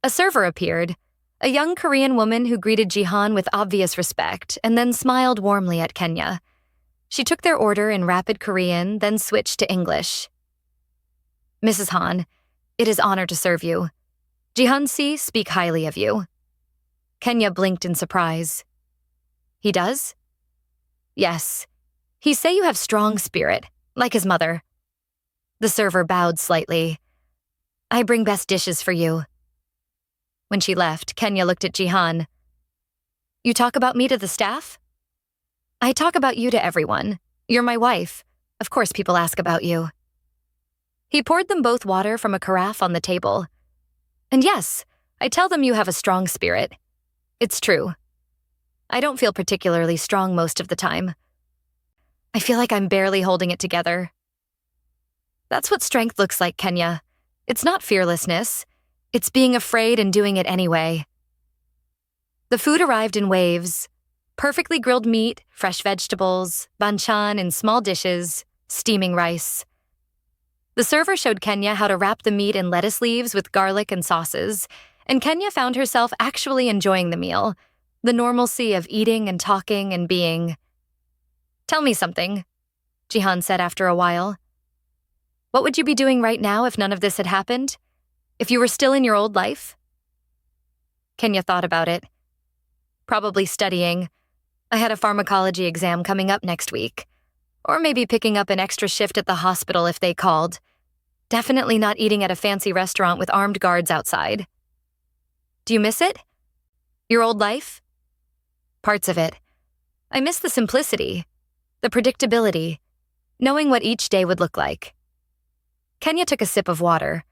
A server appeared, a young Korean woman who greeted Jihan with obvious respect and then smiled warmly at Kenya. She took their order in rapid Korean, then switched to English. Mrs. Han, it is honor to serve you. Jihan-si speak highly of you. Kenya blinked in surprise. He does? Yes. He say you have strong spirit, like his mother. The server bowed slightly. I bring best dishes for you. When she left, Kenya looked at Jihan. You talk about me to the staff? I talk about you to everyone. You're my wife. Of course people ask about you. He poured them both water from a carafe on the table. And yes, I tell them you have a strong spirit. It's true. I don't feel particularly strong most of the time. I feel like I'm barely holding it together. That's what strength looks like, Kenya. It's not fearlessness. It's being afraid and doing it anyway. The food arrived in waves. Perfectly grilled meat, fresh vegetables, banchan in small dishes, steaming rice. The server showed Kenya how to wrap the meat in lettuce leaves with garlic and sauces, and Kenya found herself actually enjoying the meal, the normalcy of eating and talking and being. Tell me something, Jihan said after a while. What would you be doing right now if none of this had happened? If you were still in your old life? Kenya thought about it. Probably studying. I had a pharmacology exam coming up next week. Or maybe picking up an extra shift at the hospital if they called. Definitely not eating at a fancy restaurant with armed guards outside. Do you miss it? Your old life? Parts of it. I miss the simplicity, the predictability, knowing what each day would look like. Kenya took a sip of water.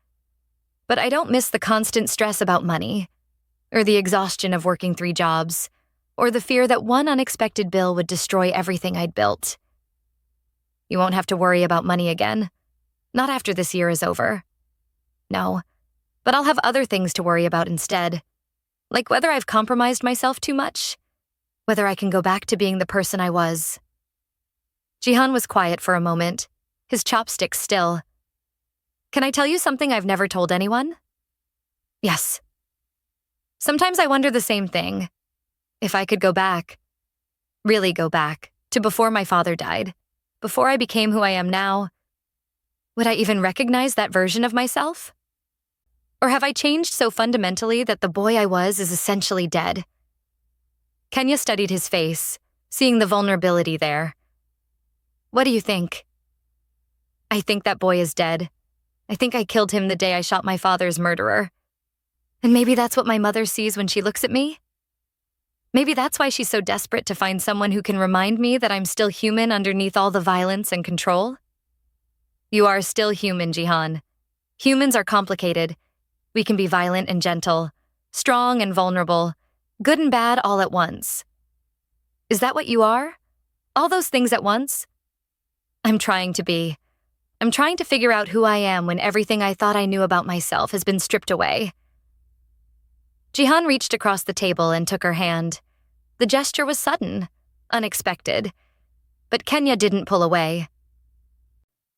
But I don't miss the constant stress about money, or the exhaustion of working 3 jobs, or the fear that one unexpected bill would destroy everything I'd built. You won't have to worry about money again. Not after this year is over. No, but I'll have other things to worry about instead. Like whether I've compromised myself too much, whether I can go back to being the person I was. Jihan was quiet for a moment, his chopsticks still. Can I tell you something I've never told anyone? Yes. Sometimes I wonder the same thing. If I could go back, really go back, to before my father died, before I became who I am now, would I even recognize that version of myself? Or have I changed so fundamentally that the boy I was is essentially dead? Kenya studied his face, seeing the vulnerability there. What do you think? I think that boy is dead. I think I killed him the day I shot my father's murderer. And maybe that's what my mother sees when she looks at me? Maybe that's why she's so desperate to find someone who can remind me that I'm still human underneath all the violence and control? You are still human, Jihan. Humans are complicated. We can be violent and gentle, strong and vulnerable, good and bad all at once. Is that what you are? All those things at once? I'm trying to be. I'm trying to figure out who I am when everything I thought I knew about myself has been stripped away. Jihan reached across the table and took her hand. The gesture was sudden, unexpected, but Kenya didn't pull away.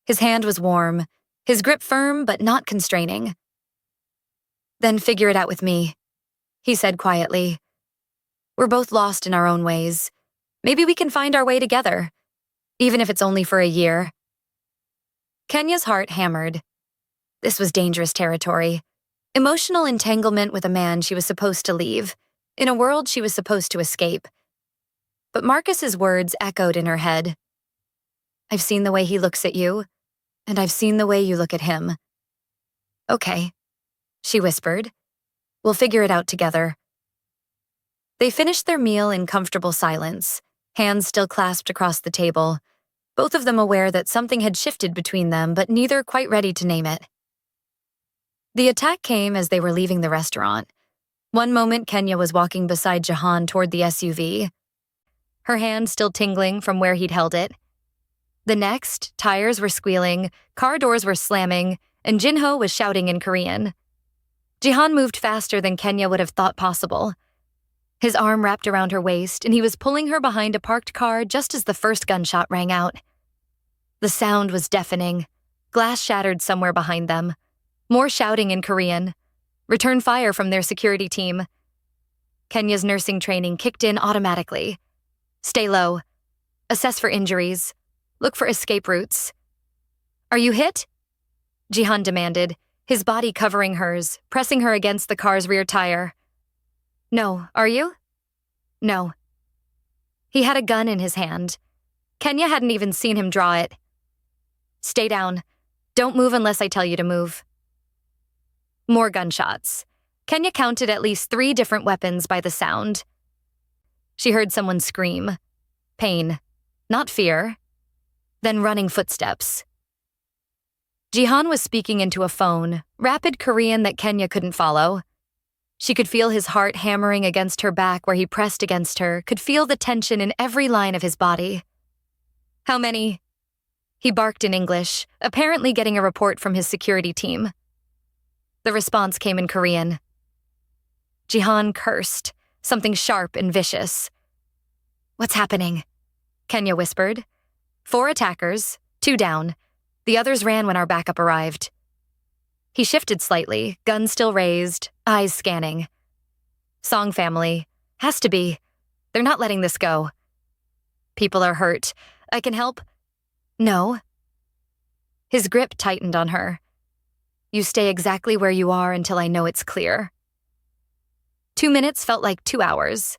His hand was warm, his grip firm but not constraining. Then figure it out with me, he said quietly. We're both lost in our own ways. Maybe we can find our way together, even if it's only for a year. Kenya's heart hammered. This was dangerous territory. Emotional entanglement with a man she was supposed to leave, in a world she was supposed to escape. But Marcus's words echoed in her head. I've seen the way he looks at you, and I've seen the way you look at him. Okay, she whispered. We'll figure it out together. They finished their meal in comfortable silence, hands still clasped across the table, both of them aware that something had shifted between them, but neither quite ready to name it. The attack came as they were leaving the restaurant. One moment, Kenya was walking beside Jihan toward the SUV, her hand still tingling from where he'd held it. The next, tires were squealing, car doors were slamming, and Jinho was shouting in Korean. Jihan moved faster than Kenya would have thought possible. His arm wrapped around her waist, and he was pulling her behind a parked car just as the first gunshot rang out. The sound was deafening. Glass shattered somewhere behind them. More shouting in Korean. Return fire from their security team. Kenya's nursing training kicked in automatically. Stay low. Assess for injuries. Look for escape routes. Are you hit? Jihan demanded, his body covering hers, pressing her against the car's rear tire. No, are you? No. He had a gun in his hand. Kenya hadn't even seen him draw it. Stay down. Don't move unless I tell you to move. More gunshots. Kenya counted at least 3 different weapons by the sound. She heard someone scream. Pain. Not fear. Then running footsteps. Jihan was speaking into a phone, rapid Korean that Kenya couldn't follow. She could feel his heart hammering against her back where he pressed against her, could feel the tension in every line of his body. How many? He barked in English, apparently getting a report from his security team. The response came in Korean. Jihan cursed, something sharp and vicious. What's happening? Kenya whispered. 4 attackers, 2 down. The others ran when our backup arrived. He shifted slightly, gun still raised, eyes scanning. Song family. Has to be. They're not letting this go. People are hurt. I can help? No. His grip tightened on her. You stay exactly where you are until I know it's clear. 2 minutes felt like 2 hours.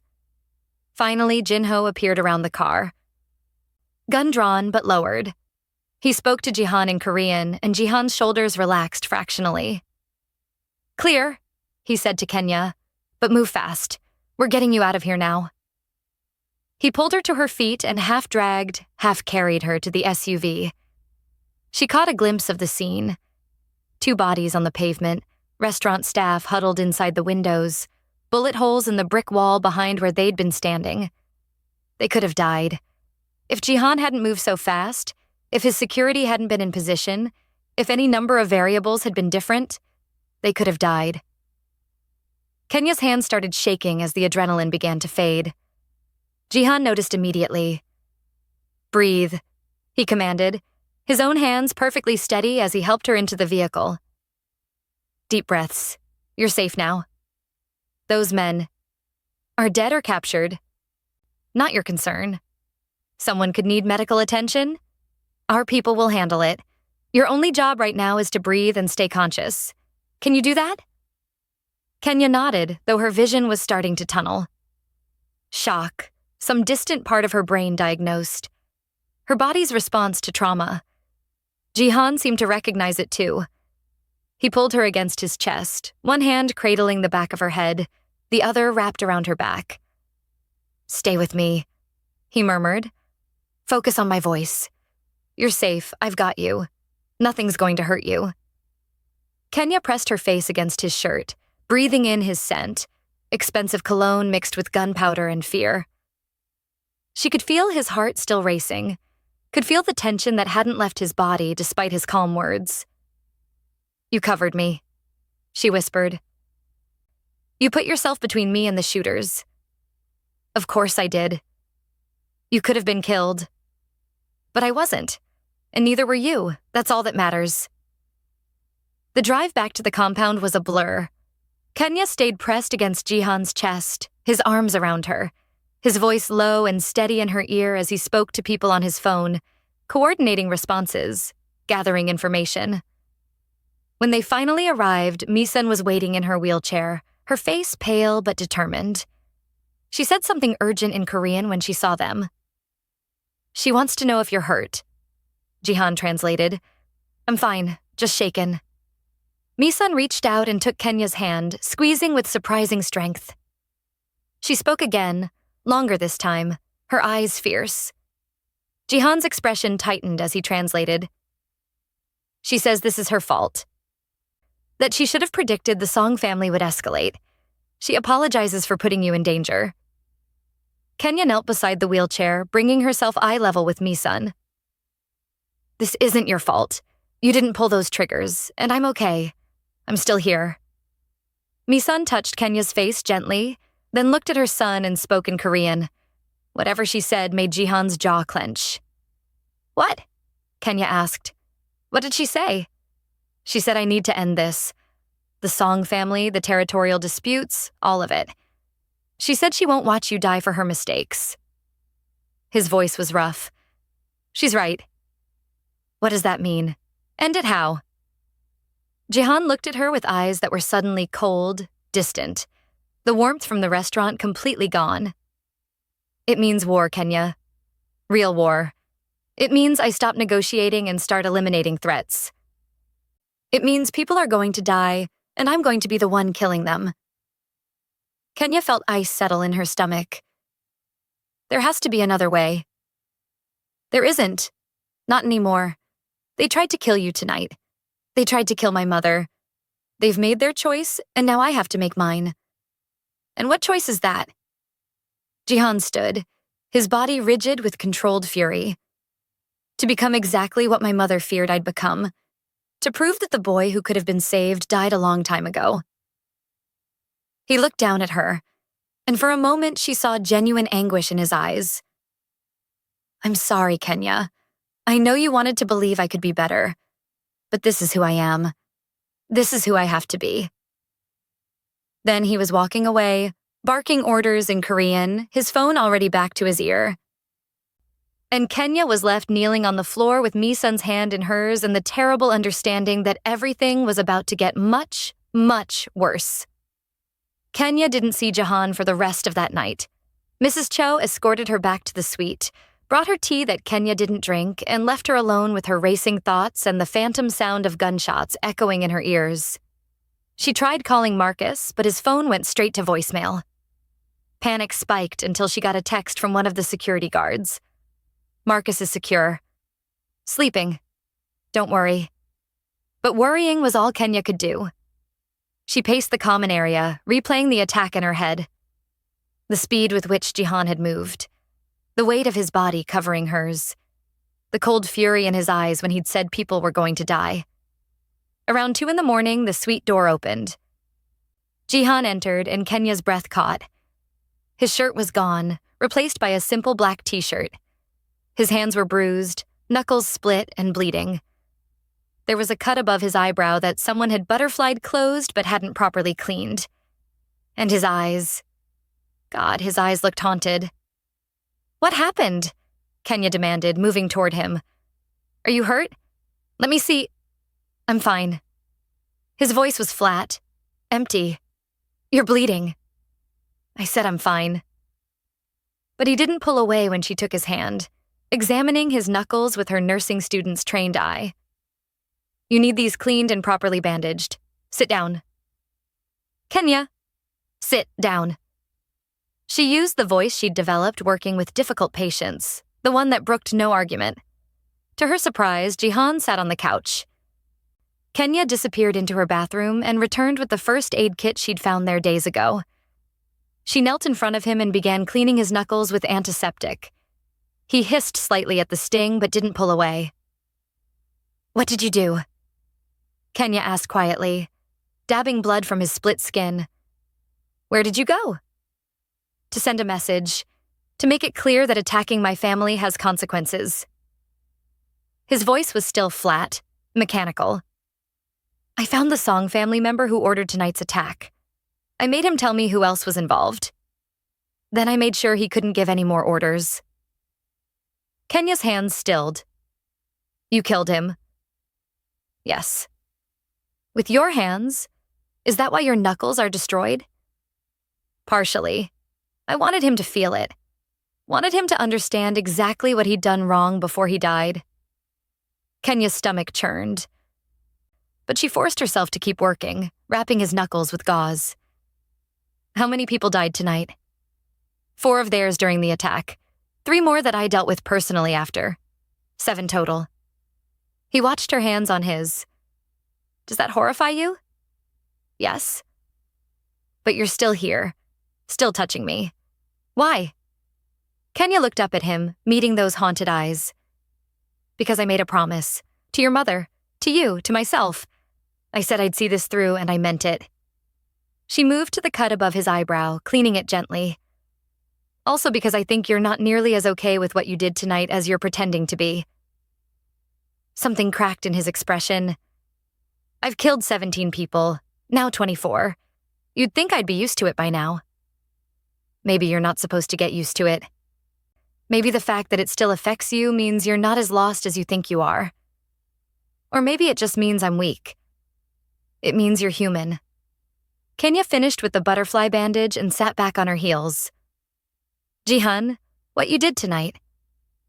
Finally, Jinho appeared around the car. Gun drawn but lowered. He spoke to Jihan in Korean, and Jihan's shoulders relaxed fractionally. Clear, he said to Kenya, but move fast. We're getting you out of here now. He pulled her to her feet and half-dragged, half-carried her to the SUV. She caught a glimpse of the scene. 2 bodies on the pavement, restaurant staff huddled inside the windows, bullet holes in the brick wall behind where they'd been standing. They could have died. If Jihan hadn't moved so fast, if his security hadn't been in position, if any number of variables had been different, they could have died. Kenya's hand started shaking as the adrenaline began to fade. Jihan noticed immediately. Breathe, he commanded, his own hands perfectly steady as he helped her into the vehicle. Deep breaths. You're safe now. Those men are dead or captured. Not your concern. Someone could need medical attention. Our people will handle it. Your only job right now is to breathe and stay conscious. Can you do that? Kenya nodded, though her vision was starting to tunnel. Shock. Some distant part of her brain diagnosed. Her body's response to trauma. Jihan seemed to recognize it too. He pulled her against his chest, one hand cradling the back of her head, the other wrapped around her back. "Stay with me," he murmured. "Focus on my voice. You're safe, I've got you. Nothing's going to hurt you." Kenya pressed her face against his shirt, breathing in his scent, expensive cologne mixed with gunpowder and fear. She could feel his heart still racing, could feel the tension that hadn't left his body despite his calm words. "You covered me," she whispered. "You put yourself between me and the shooters." "Of course I did. You could have been killed. But I wasn't, and neither were you. That's all that matters." The drive back to the compound was a blur. Kenya stayed pressed against Jihan's chest, his arms around her, his voice low and steady in her ear as he spoke to people on his phone, coordinating responses, gathering information. When they finally arrived, Misun was waiting in her wheelchair, her face pale but determined. She said something urgent in Korean when she saw them. "She wants to know if you're hurt," Jihan translated. "I'm fine, just shaken." Misun reached out and took Kenya's hand, squeezing with surprising strength. She spoke again, longer this time, her eyes fierce. Jihan's expression tightened as he translated. "She says this is her fault. That she should have predicted the Song family would escalate. She apologizes for putting you in danger." Kenya knelt beside the wheelchair, bringing herself eye level with Misun. "This isn't your fault. You didn't pull those triggers, and I'm okay. I'm still here." Misun touched Kenya's face gently, then looked at her son and spoke in Korean. Whatever she said made Jihan's jaw clench. "What?" Kenya asked. "What did she say?" "She said I need to end this. The Song family, the territorial disputes, all of it. She said she won't watch you die for her mistakes." His voice was rough. "She's right." "What does that mean? End it how?" Jihan looked at her with eyes that were suddenly cold, distant, the warmth from the restaurant completely gone. "It means war, Kenya. Real war. It means I stop negotiating and start eliminating threats. It means people are going to die, and I'm going to be the one killing them." Kenya felt ice settle in her stomach. "There has to be another way." "There isn't. Not anymore. They tried to kill you tonight. They tried to kill my mother. They've made their choice, and now I have to make mine." "And what choice is that?" Jihan stood, his body rigid with controlled fury. "To become exactly what my mother feared I'd become. To prove that the boy who could have been saved died a long time ago." He looked down at her, and for a moment she saw genuine anguish in his eyes. "I'm sorry, Kenya. I know you wanted to believe I could be better. But this is who I am. This is who I have to be." Then he was walking away, barking orders in Korean, his phone already back to his ear. And Kenya was left kneeling on the floor with Misun's hand in hers and the terrible understanding that everything was about to get much, much worse. Kenya didn't see Jihan for the rest of that night. Mrs. Cho escorted her back to the suite, brought her tea that Kenya didn't drink, and left her alone with her racing thoughts and the phantom sound of gunshots echoing in her ears. She tried calling Marcus, but his phone went straight to voicemail. Panic spiked until she got a text from one of the security guards. "Marcus is secure. Sleeping. Don't worry." But worrying was all Kenya could do. She paced the common area, replaying the attack in her head. The speed with which Jihan had moved. The weight of his body covering hers. The cold fury in his eyes when he'd said people were going to die. Around 2 a.m, the suite door opened. Jihan entered and Kenya's breath caught. His shirt was gone, replaced by a simple black t-shirt. His hands were bruised, knuckles split and bleeding. There was a cut above his eyebrow that someone had butterflied closed but hadn't properly cleaned. And his eyes. God, his eyes looked haunted. "What happened?" Kenya demanded, moving toward him. "Are you hurt? Let me see." "I'm fine." His voice was flat, empty. "You're bleeding." I said I'm fine. But he didn't pull away when she took his hand, examining his knuckles with her nursing student's trained eye. You need these cleaned and properly bandaged. Sit down. Kenya, sit down. She used the voice she'd developed working with difficult patients, the one that brooked no argument. To her surprise, Jihan sat on the couch. Kenya disappeared into her bathroom and returned with the first aid kit she'd found there days ago. She knelt in front of him and began cleaning his knuckles with antiseptic. He hissed slightly at the sting but didn't pull away. "What did you do?" Kenya asked quietly, dabbing blood from his split skin. "Where did you go?" "To send a message, to make it clear that attacking my family has consequences." His voice was still flat, mechanical. "I found the Song family member who ordered tonight's attack. I made him tell me who else was involved. Then I made sure he couldn't give any more orders." Kenya's hands stilled. "You killed him?" "Yes." "With your hands? Is that why your knuckles are destroyed?" "Partially. I wanted him to feel it. Wanted him to understand exactly what he'd done wrong before he died." Kenya's stomach churned. But she forced herself to keep working, wrapping his knuckles with gauze. "How many people died tonight?" "4 of theirs during the attack. 3 more that I dealt with personally after. 7 total." He watched her hands on his. "Does that horrify you?" "Yes." "But you're still here, still touching me. Why?" Kenya looked up at him, meeting those haunted eyes. "Because I made a promise. To your mother, to you, to myself. I said I'd see this through, and I meant it." She moved to the cut above his eyebrow, cleaning it gently. "Also because I think you're not nearly as okay with what you did tonight as you're pretending to be." Something cracked in his expression. "I've killed 17 people, now 24. You'd think I'd be used to it by now." "Maybe you're not supposed to get used to it. Maybe the fact that it still affects you means you're not as lost as you think you are. Or maybe it just means I'm weak. It means you're human." Kenya finished with the butterfly bandage and sat back on her heels. "Jihan, what you did tonight.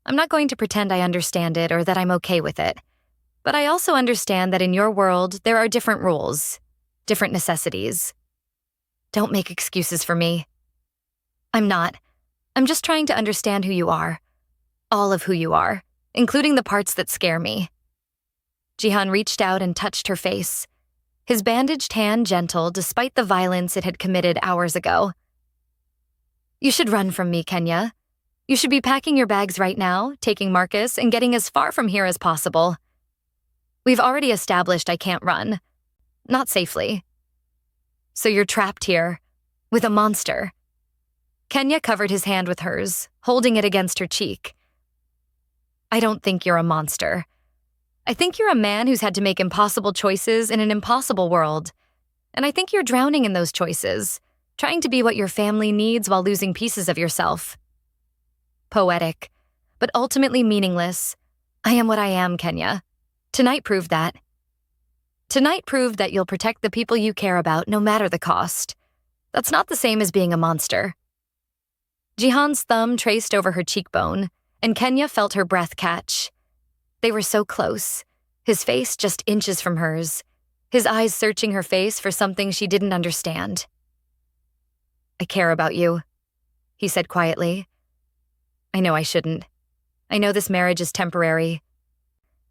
I'm not going to pretend I understand it or that I'm okay with it. But I also understand that in your world, there are different rules, different necessities. Don't make excuses for me." "I'm not. I'm just trying to understand who you are. All of who you are, including the parts that scare me." Jihan reached out and touched her face, his bandaged hand gentle despite the violence it had committed hours ago. "You should run from me, Kenya. You should be packing your bags right now, taking Marcus, and getting as far from here as possible. We've already established I can't run. Not safely. So you're trapped here, with a monster." Kenya covered his hand with hers, holding it against her cheek. "I don't think you're a monster. I think you're a man who's had to make impossible choices in an impossible world. And I think you're drowning in those choices, trying to be what your family needs while losing pieces of yourself." Poetic, but ultimately meaningless. I am what I am, Kenya. Tonight proved that. Tonight proved that you'll protect the people you care about no matter the cost. That's not the same as being a monster. Jihan's thumb traced over her cheekbone, and Kenya felt her breath catch. They were so close, his face just inches from hers, his eyes searching her face for something she didn't understand. "I care about you," he said quietly. "I know I shouldn't. I know this marriage is temporary.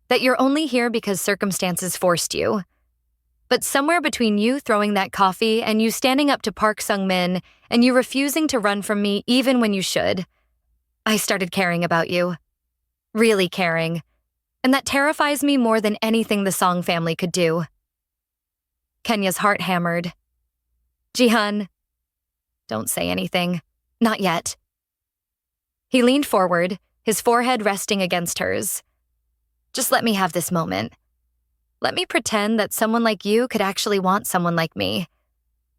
That you're only here because circumstances forced you. But somewhere between you throwing that coffee and you standing up to Park Sung-min and you refusing to run from me even when you should, I started caring about you. Really caring. And that terrifies me more than anything the Song family could do." Kenya's heart hammered. "Jihan, don't say anything. Not yet." He leaned forward, his forehead resting against hers. "Just let me have this moment. Let me pretend that someone like you could actually want someone like me.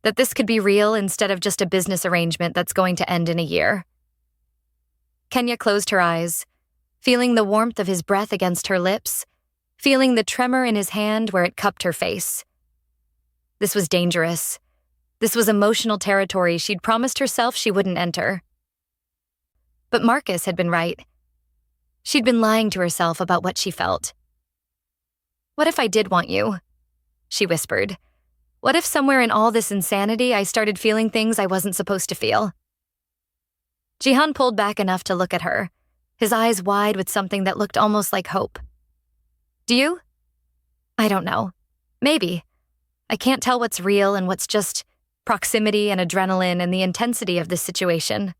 That this could be real instead of just a business arrangement that's going to end in a year." Kenya closed her eyes, feeling the warmth of his breath against her lips, feeling the tremor in his hand where it cupped her face. This was dangerous. This was emotional territory she'd promised herself she wouldn't enter. But Marcus had been right. She'd been lying to herself about what she felt. What if I did want you? She whispered. What if somewhere in all this insanity I started feeling things I wasn't supposed to feel? Jihan pulled back enough to look at her, his eyes wide with something that looked almost like hope. Do you? I don't know. Maybe. I can't tell what's real and what's just proximity and adrenaline and the intensity of this situation.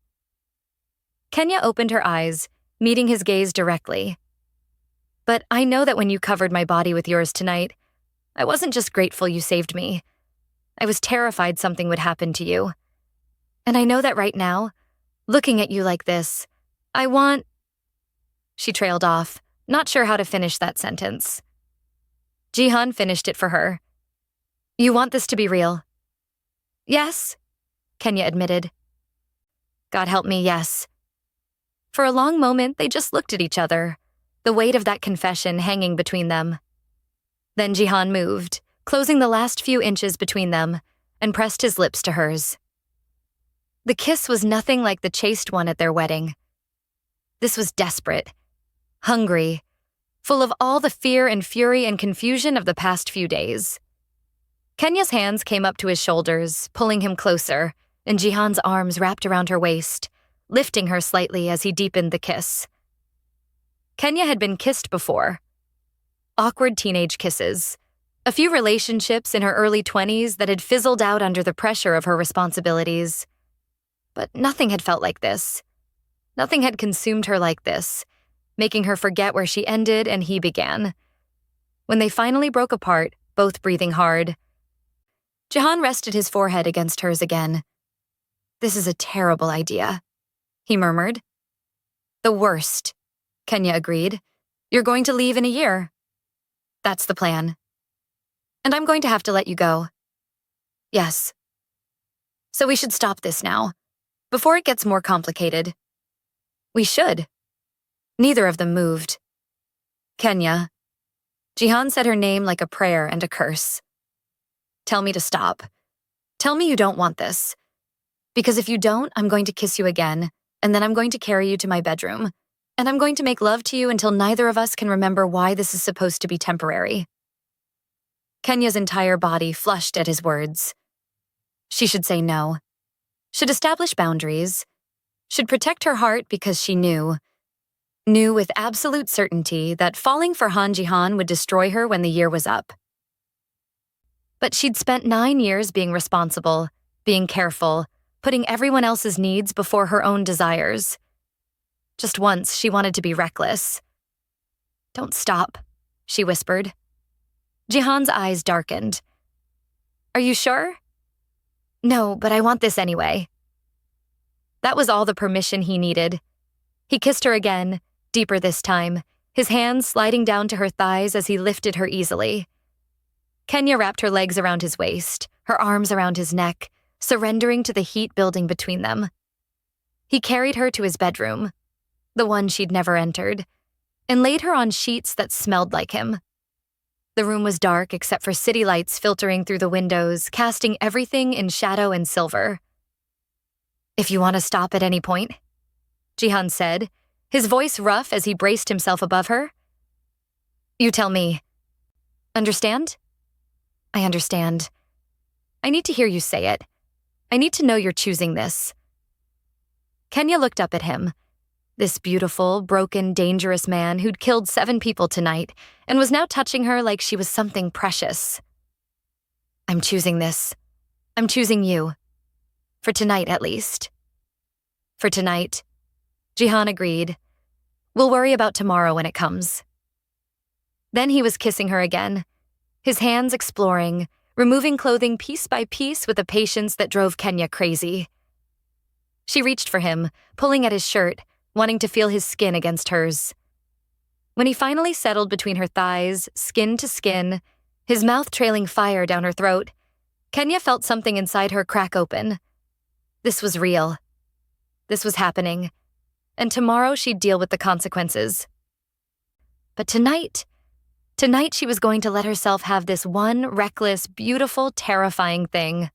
Kenya opened her eyes, meeting his gaze directly. But I know that when you covered my body with yours tonight, I wasn't just grateful you saved me. I was terrified something would happen to you. And I know that right now, looking at you like this, I want... She trailed off, not sure how to finish that sentence. Jihan finished it for her. You want this to be real? Yes, Kenya admitted. God help me, yes. For a long moment, they just looked at each other, the weight of that confession hanging between them. Then Jihan moved, closing the last few inches between them, and pressed his lips to hers. The kiss was nothing like the chaste one at their wedding. This was desperate, hungry, full of all the fear and fury and confusion of the past few days. Kenya's hands came up to his shoulders, pulling him closer, and Jihan's arms wrapped around her waist, lifting her slightly as he deepened the kiss. Kenya had been kissed before. Awkward teenage kisses. A few relationships in her early 20s that had fizzled out under the pressure of her responsibilities. But nothing had felt like this. Nothing had consumed her like this, making her forget where she ended and he began. When they finally broke apart, both breathing hard, Jihan rested his forehead against hers again. This is a terrible idea, he murmured. The worst, Kenya agreed. You're going to leave in a year. That's the plan. And I'm going to have to let you go. Yes. So we should stop this now, before it gets more complicated. We should. Neither of them moved. Kenya. Jihan said her name like a prayer and a curse. Tell me to stop. Tell me you don't want this. Because if you don't, I'm going to kiss you again, and then I'm going to carry you to my bedroom, and I'm going to make love to you until neither of us can remember why this is supposed to be temporary. Kenya's entire body flushed at his words. She should say no. Should establish boundaries. Should protect her heart because she knew with absolute certainty that falling for Han Jihan would destroy her when the year was up. But she'd spent 9 years being responsible, being careful, putting everyone else's needs before her own desires. Just once, she wanted to be reckless. Don't stop, she whispered. Jihan's eyes darkened. Are you sure? No, but I want this anyway. That was all the permission he needed. He kissed her again, deeper this time, his hands sliding down to her thighs as he lifted her easily. Kenya wrapped her legs around his waist, her arms around his neck, surrendering to the heat building between them. He carried her to his bedroom, the one she'd never entered, and laid her on sheets that smelled like him. The room was dark except for city lights filtering through the windows, casting everything in shadow and silver. If you want to stop at any point, Jihan said, his voice rough as he braced himself above her. You tell me. Understand? I understand. I need to hear you say it. I need to know you're choosing this. Kenya looked up at him. This beautiful, broken, dangerous man who'd killed 7 people tonight and was now touching her like she was something precious. I'm choosing this. I'm choosing you. For tonight, at least. For tonight, Jihan agreed. We'll worry about tomorrow when it comes. Then he was kissing her again, his hands exploring, removing clothing piece by piece with a patience that drove Kenya crazy. She reached for him, pulling at his shirt, wanting to feel his skin against hers. When he finally settled between her thighs, skin to skin, his mouth trailing fire down her throat, Kenya felt something inside her crack open. This was real. This was happening. And tomorrow she'd deal with the consequences. But tonight she was going to let herself have this one reckless, beautiful, terrifying thing.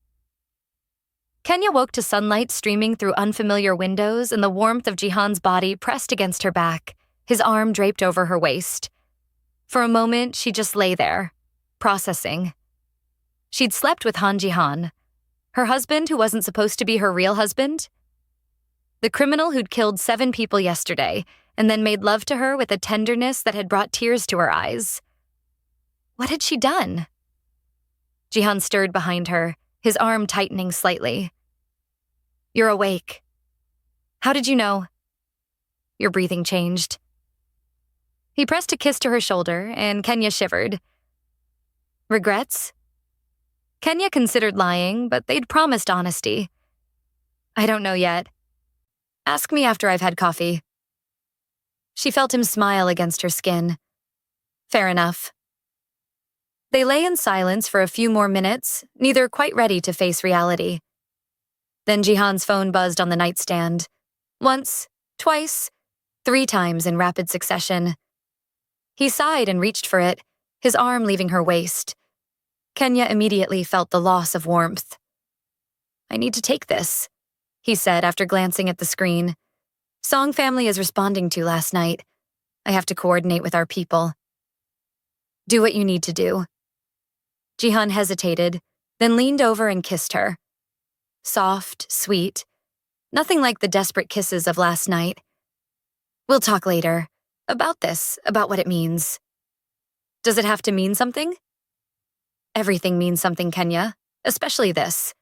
Kenya woke to sunlight streaming through unfamiliar windows and the warmth of Jihan's body pressed against her back, his arm draped over her waist. For a moment, she just lay there, processing. She'd slept with Jihan, her husband who wasn't supposed to be her real husband. The criminal who'd killed 7 people yesterday and then made love to her with a tenderness that had brought tears to her eyes. What had she done? Jihan stirred behind her, his arm tightening slightly. You're awake. How did you know? Your breathing changed. He pressed a kiss to her shoulder, and Kenya shivered. Regrets? Kenya considered lying, but they'd promised honesty. I don't know yet. Ask me after I've had coffee. She felt him smile against her skin. Fair enough. They lay in silence for a few more minutes, neither quite ready to face reality. Then Jihan's phone buzzed on the nightstand. Once, twice, 3 times in rapid succession. He sighed and reached for it, his arm leaving her waist. Kenya immediately felt the loss of warmth. I need to take this, he said after glancing at the screen. Song family is responding to last night. I have to coordinate with our people. Do what you need to do. Jihan hesitated, then leaned over and kissed her. Soft, sweet. Nothing like the desperate kisses of last night. We'll talk later. About this, about what it means. Does it have to mean something? Everything means something, Kenya, especially this.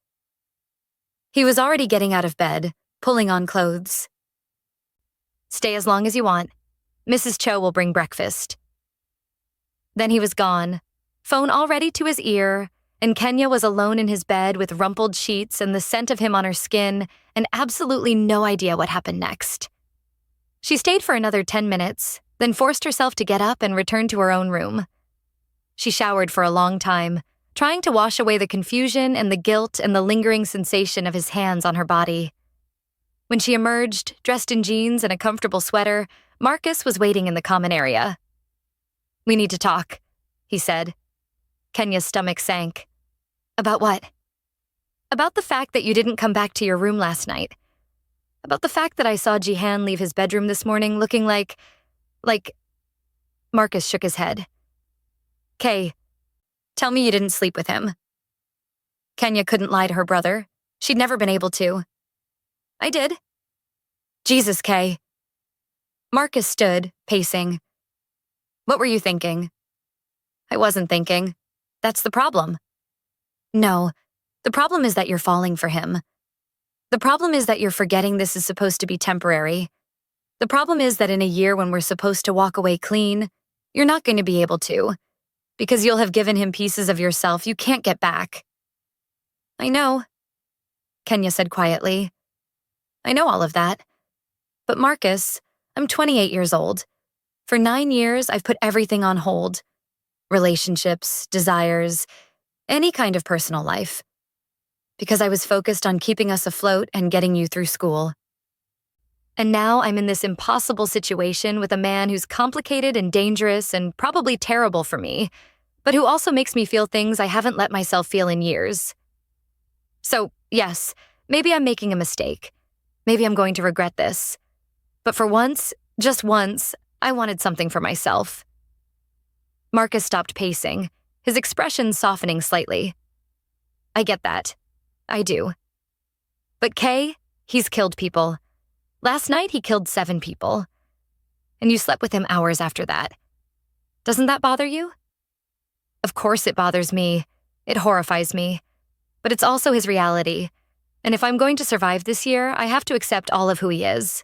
He was already getting out of bed, pulling on clothes. Stay as long as you want. Mrs. Cho will bring breakfast. Then he was gone, phone already to his ear, and Kenya was alone in his bed with rumpled sheets and the scent of him on her skin and absolutely no idea what happened next. She stayed for another 10 minutes, then forced herself to get up and return to her own room. She showered for a long time, trying to wash away the confusion and the guilt and the lingering sensation of his hands on her body. When she emerged, dressed in jeans and a comfortable sweater, Marcus was waiting in the common area. We need to talk, he said. Kenya's stomach sank. About what? About the fact that you didn't come back to your room last night. About the fact that I saw Jihan leave his bedroom this morning looking like... Marcus shook his head. Kay, tell me you didn't sleep with him. Kenya couldn't lie to her brother. She'd never been able to. I did. Jesus, Kay. Marcus stood, pacing. What were you thinking? I wasn't thinking. That's the problem. No, the problem is that you're falling for him. The problem is that you're forgetting this is supposed to be temporary. The problem is that in a year when we're supposed to walk away clean, you're not going to be able to, because you'll have given him pieces of yourself you can't get back. I know, Kenya said quietly. I know all of that. But Marcus, I'm 28 years old. For 9 years, I've put everything on hold. Relationships, desires, any kind of personal life. Because I was focused on keeping us afloat and getting you through school. And now I'm in this impossible situation with a man who's complicated and dangerous and probably terrible for me, but who also makes me feel things I haven't let myself feel in years. So, yes, maybe I'm making a mistake. Maybe I'm going to regret this. But for once, just once, I wanted something for myself. Marcus stopped pacing, his expression softening slightly. I get that. I do. But Kay, he's killed people. Last night he killed 7 people. And you slept with him hours after that. Doesn't that bother you? Of course it bothers me. It horrifies me. But it's also his reality. And if I'm going to survive this year, I have to accept all of who he is.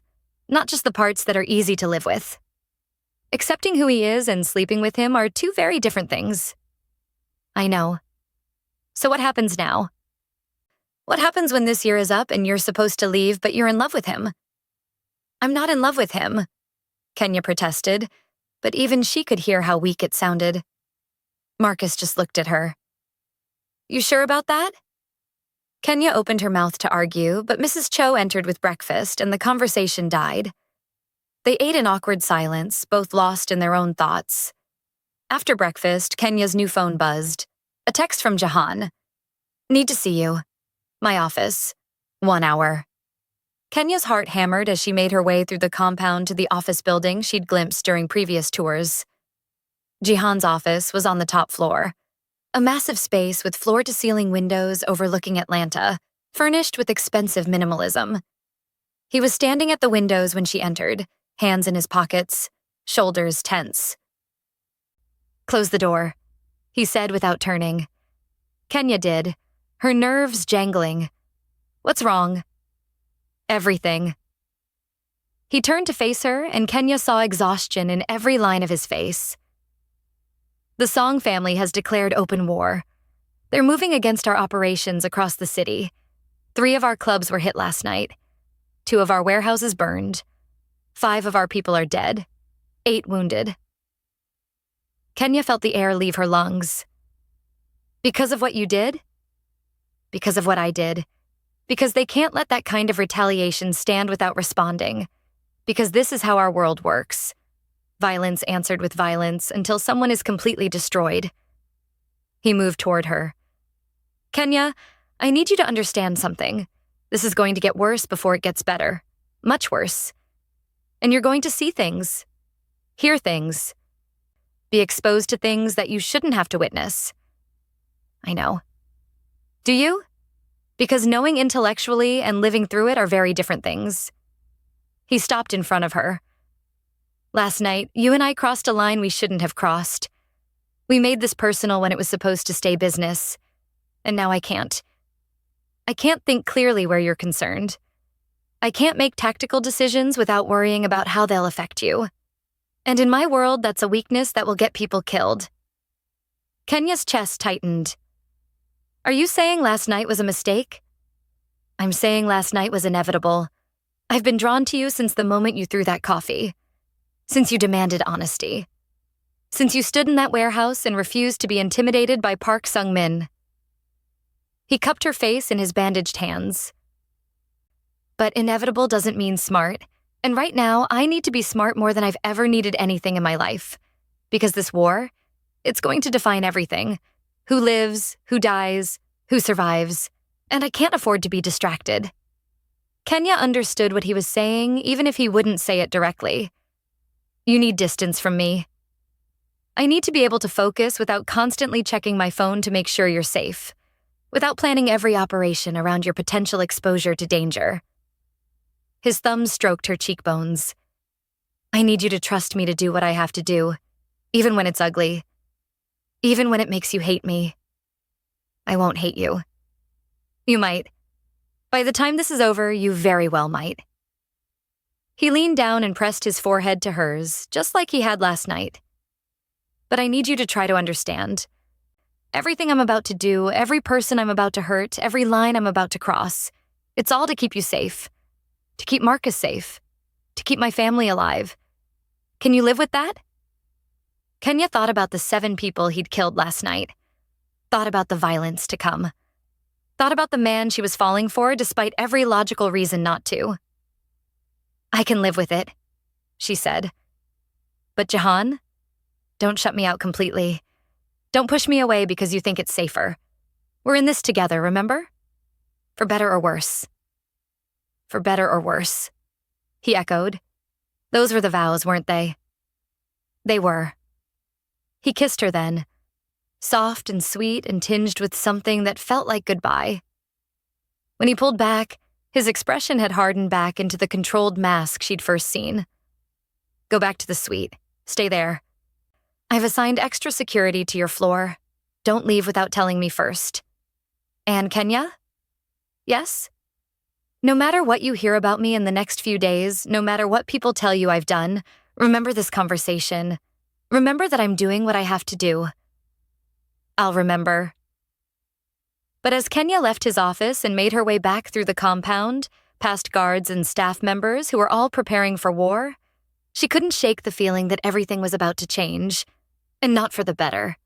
Not just the parts that are easy to live with. Accepting who he is and sleeping with him are 2 very different things. I know. So what happens now? What happens when this year is up and you're supposed to leave, but you're in love with him? I'm not in love with him, Kenya protested, but even she could hear how weak it sounded. Marcus just looked at her. You sure about that? Kenya opened her mouth to argue, but Mrs. Cho entered with breakfast and the conversation died. They ate in awkward silence, both lost in their own thoughts. After breakfast, Kenya's new phone buzzed. A text from Jihan. Need to see you. My office. 1 hour. Kenya's heart hammered as she made her way through the compound to the office building she'd glimpsed during previous tours. Jihan's office was on the top floor, a massive space with floor-to-ceiling windows overlooking Atlanta, furnished with expensive minimalism. He was standing at the windows when she entered, hands in his pockets, shoulders tense. "Close the door," he said without turning. Kenya did, her nerves jangling. "What's wrong?" "Everything." He turned to face her, and Kenya saw exhaustion in every line of his face. "The Song family has declared open war. They're moving against our operations across the city. 3 of our clubs were hit last night. 2 of our warehouses burned. 5 of our people are dead. 8 wounded." Kenya felt the air leave her lungs. "Because of what you did?" "Because of what I did. Because they can't let that kind of retaliation stand without responding. Because this is how our world works. Violence answered with violence until someone is completely destroyed." He moved toward her. "Kenya, I need you to understand something. This is going to get worse before it gets better. Much worse. And you're going to see things. Hear things. Be exposed to things that you shouldn't have to witness." "I know." "Do you? Because knowing intellectually and living through it are very different things." He stopped in front of her. "Last night, you and I crossed a line we shouldn't have crossed. We made this personal when it was supposed to stay business. And now I can't. I can't think clearly where you're concerned. I can't make tactical decisions without worrying about how they'll affect you. And in my world, that's a weakness that will get people killed." Kenya's chest tightened. "Are you saying last night was a mistake?" "I'm saying last night was inevitable. I've been drawn to you since the moment you threw that coffee. Since you demanded honesty. Since you stood in that warehouse and refused to be intimidated by Park Sung-min." He cupped her face in his bandaged hands. "But inevitable doesn't mean smart, and right now I need to be smart more than I've ever needed anything in my life. Because this war, it's going to define everything. Who lives, who dies, who survives, and I can't afford to be distracted." Kenya understood what he was saying, even if he wouldn't say it directly. "You need distance from me. I need to be able to focus without constantly checking my phone to make sure you're safe, without planning every operation around your potential exposure to danger." His thumbs stroked her cheekbones. "I need you to trust me to do what I have to do, even when it's ugly. Even when it makes you hate me. I won't hate you. You might. By the time this is over, you very well might." He leaned down and pressed his forehead to hers, just like he had last night. "But I need you to try to understand. Everything I'm about to do, every person I'm about to hurt, every line I'm about to cross, it's all to keep you safe. To keep Marcus safe. To keep my family alive. Can you live with that?" Kenya thought about the 7 people he'd killed last night. Thought about the violence to come. Thought about the man she was falling for despite every logical reason not to. "I can live with it," she said. "But Jihan, don't shut me out completely. Don't push me away because you think it's safer. We're in this together, remember? For better or worse." "For better or worse," he echoed. Those were the vows, weren't they? They were. He kissed her then, soft and sweet and tinged with something that felt like goodbye. When he pulled back, his expression had hardened back into the controlled mask she'd first seen. "Go back to the suite. Stay there. I've assigned extra security to your floor. Don't leave without telling me first. And Kenya? Yes? No matter what you hear about me in the next few days, no matter what people tell you I've done, remember this conversation. Remember that I'm doing what I have to do." "I'll remember." But as Kenya left his office and made her way back through the compound, past guards and staff members who were all preparing for war, she couldn't shake the feeling that everything was about to change, and not for the better.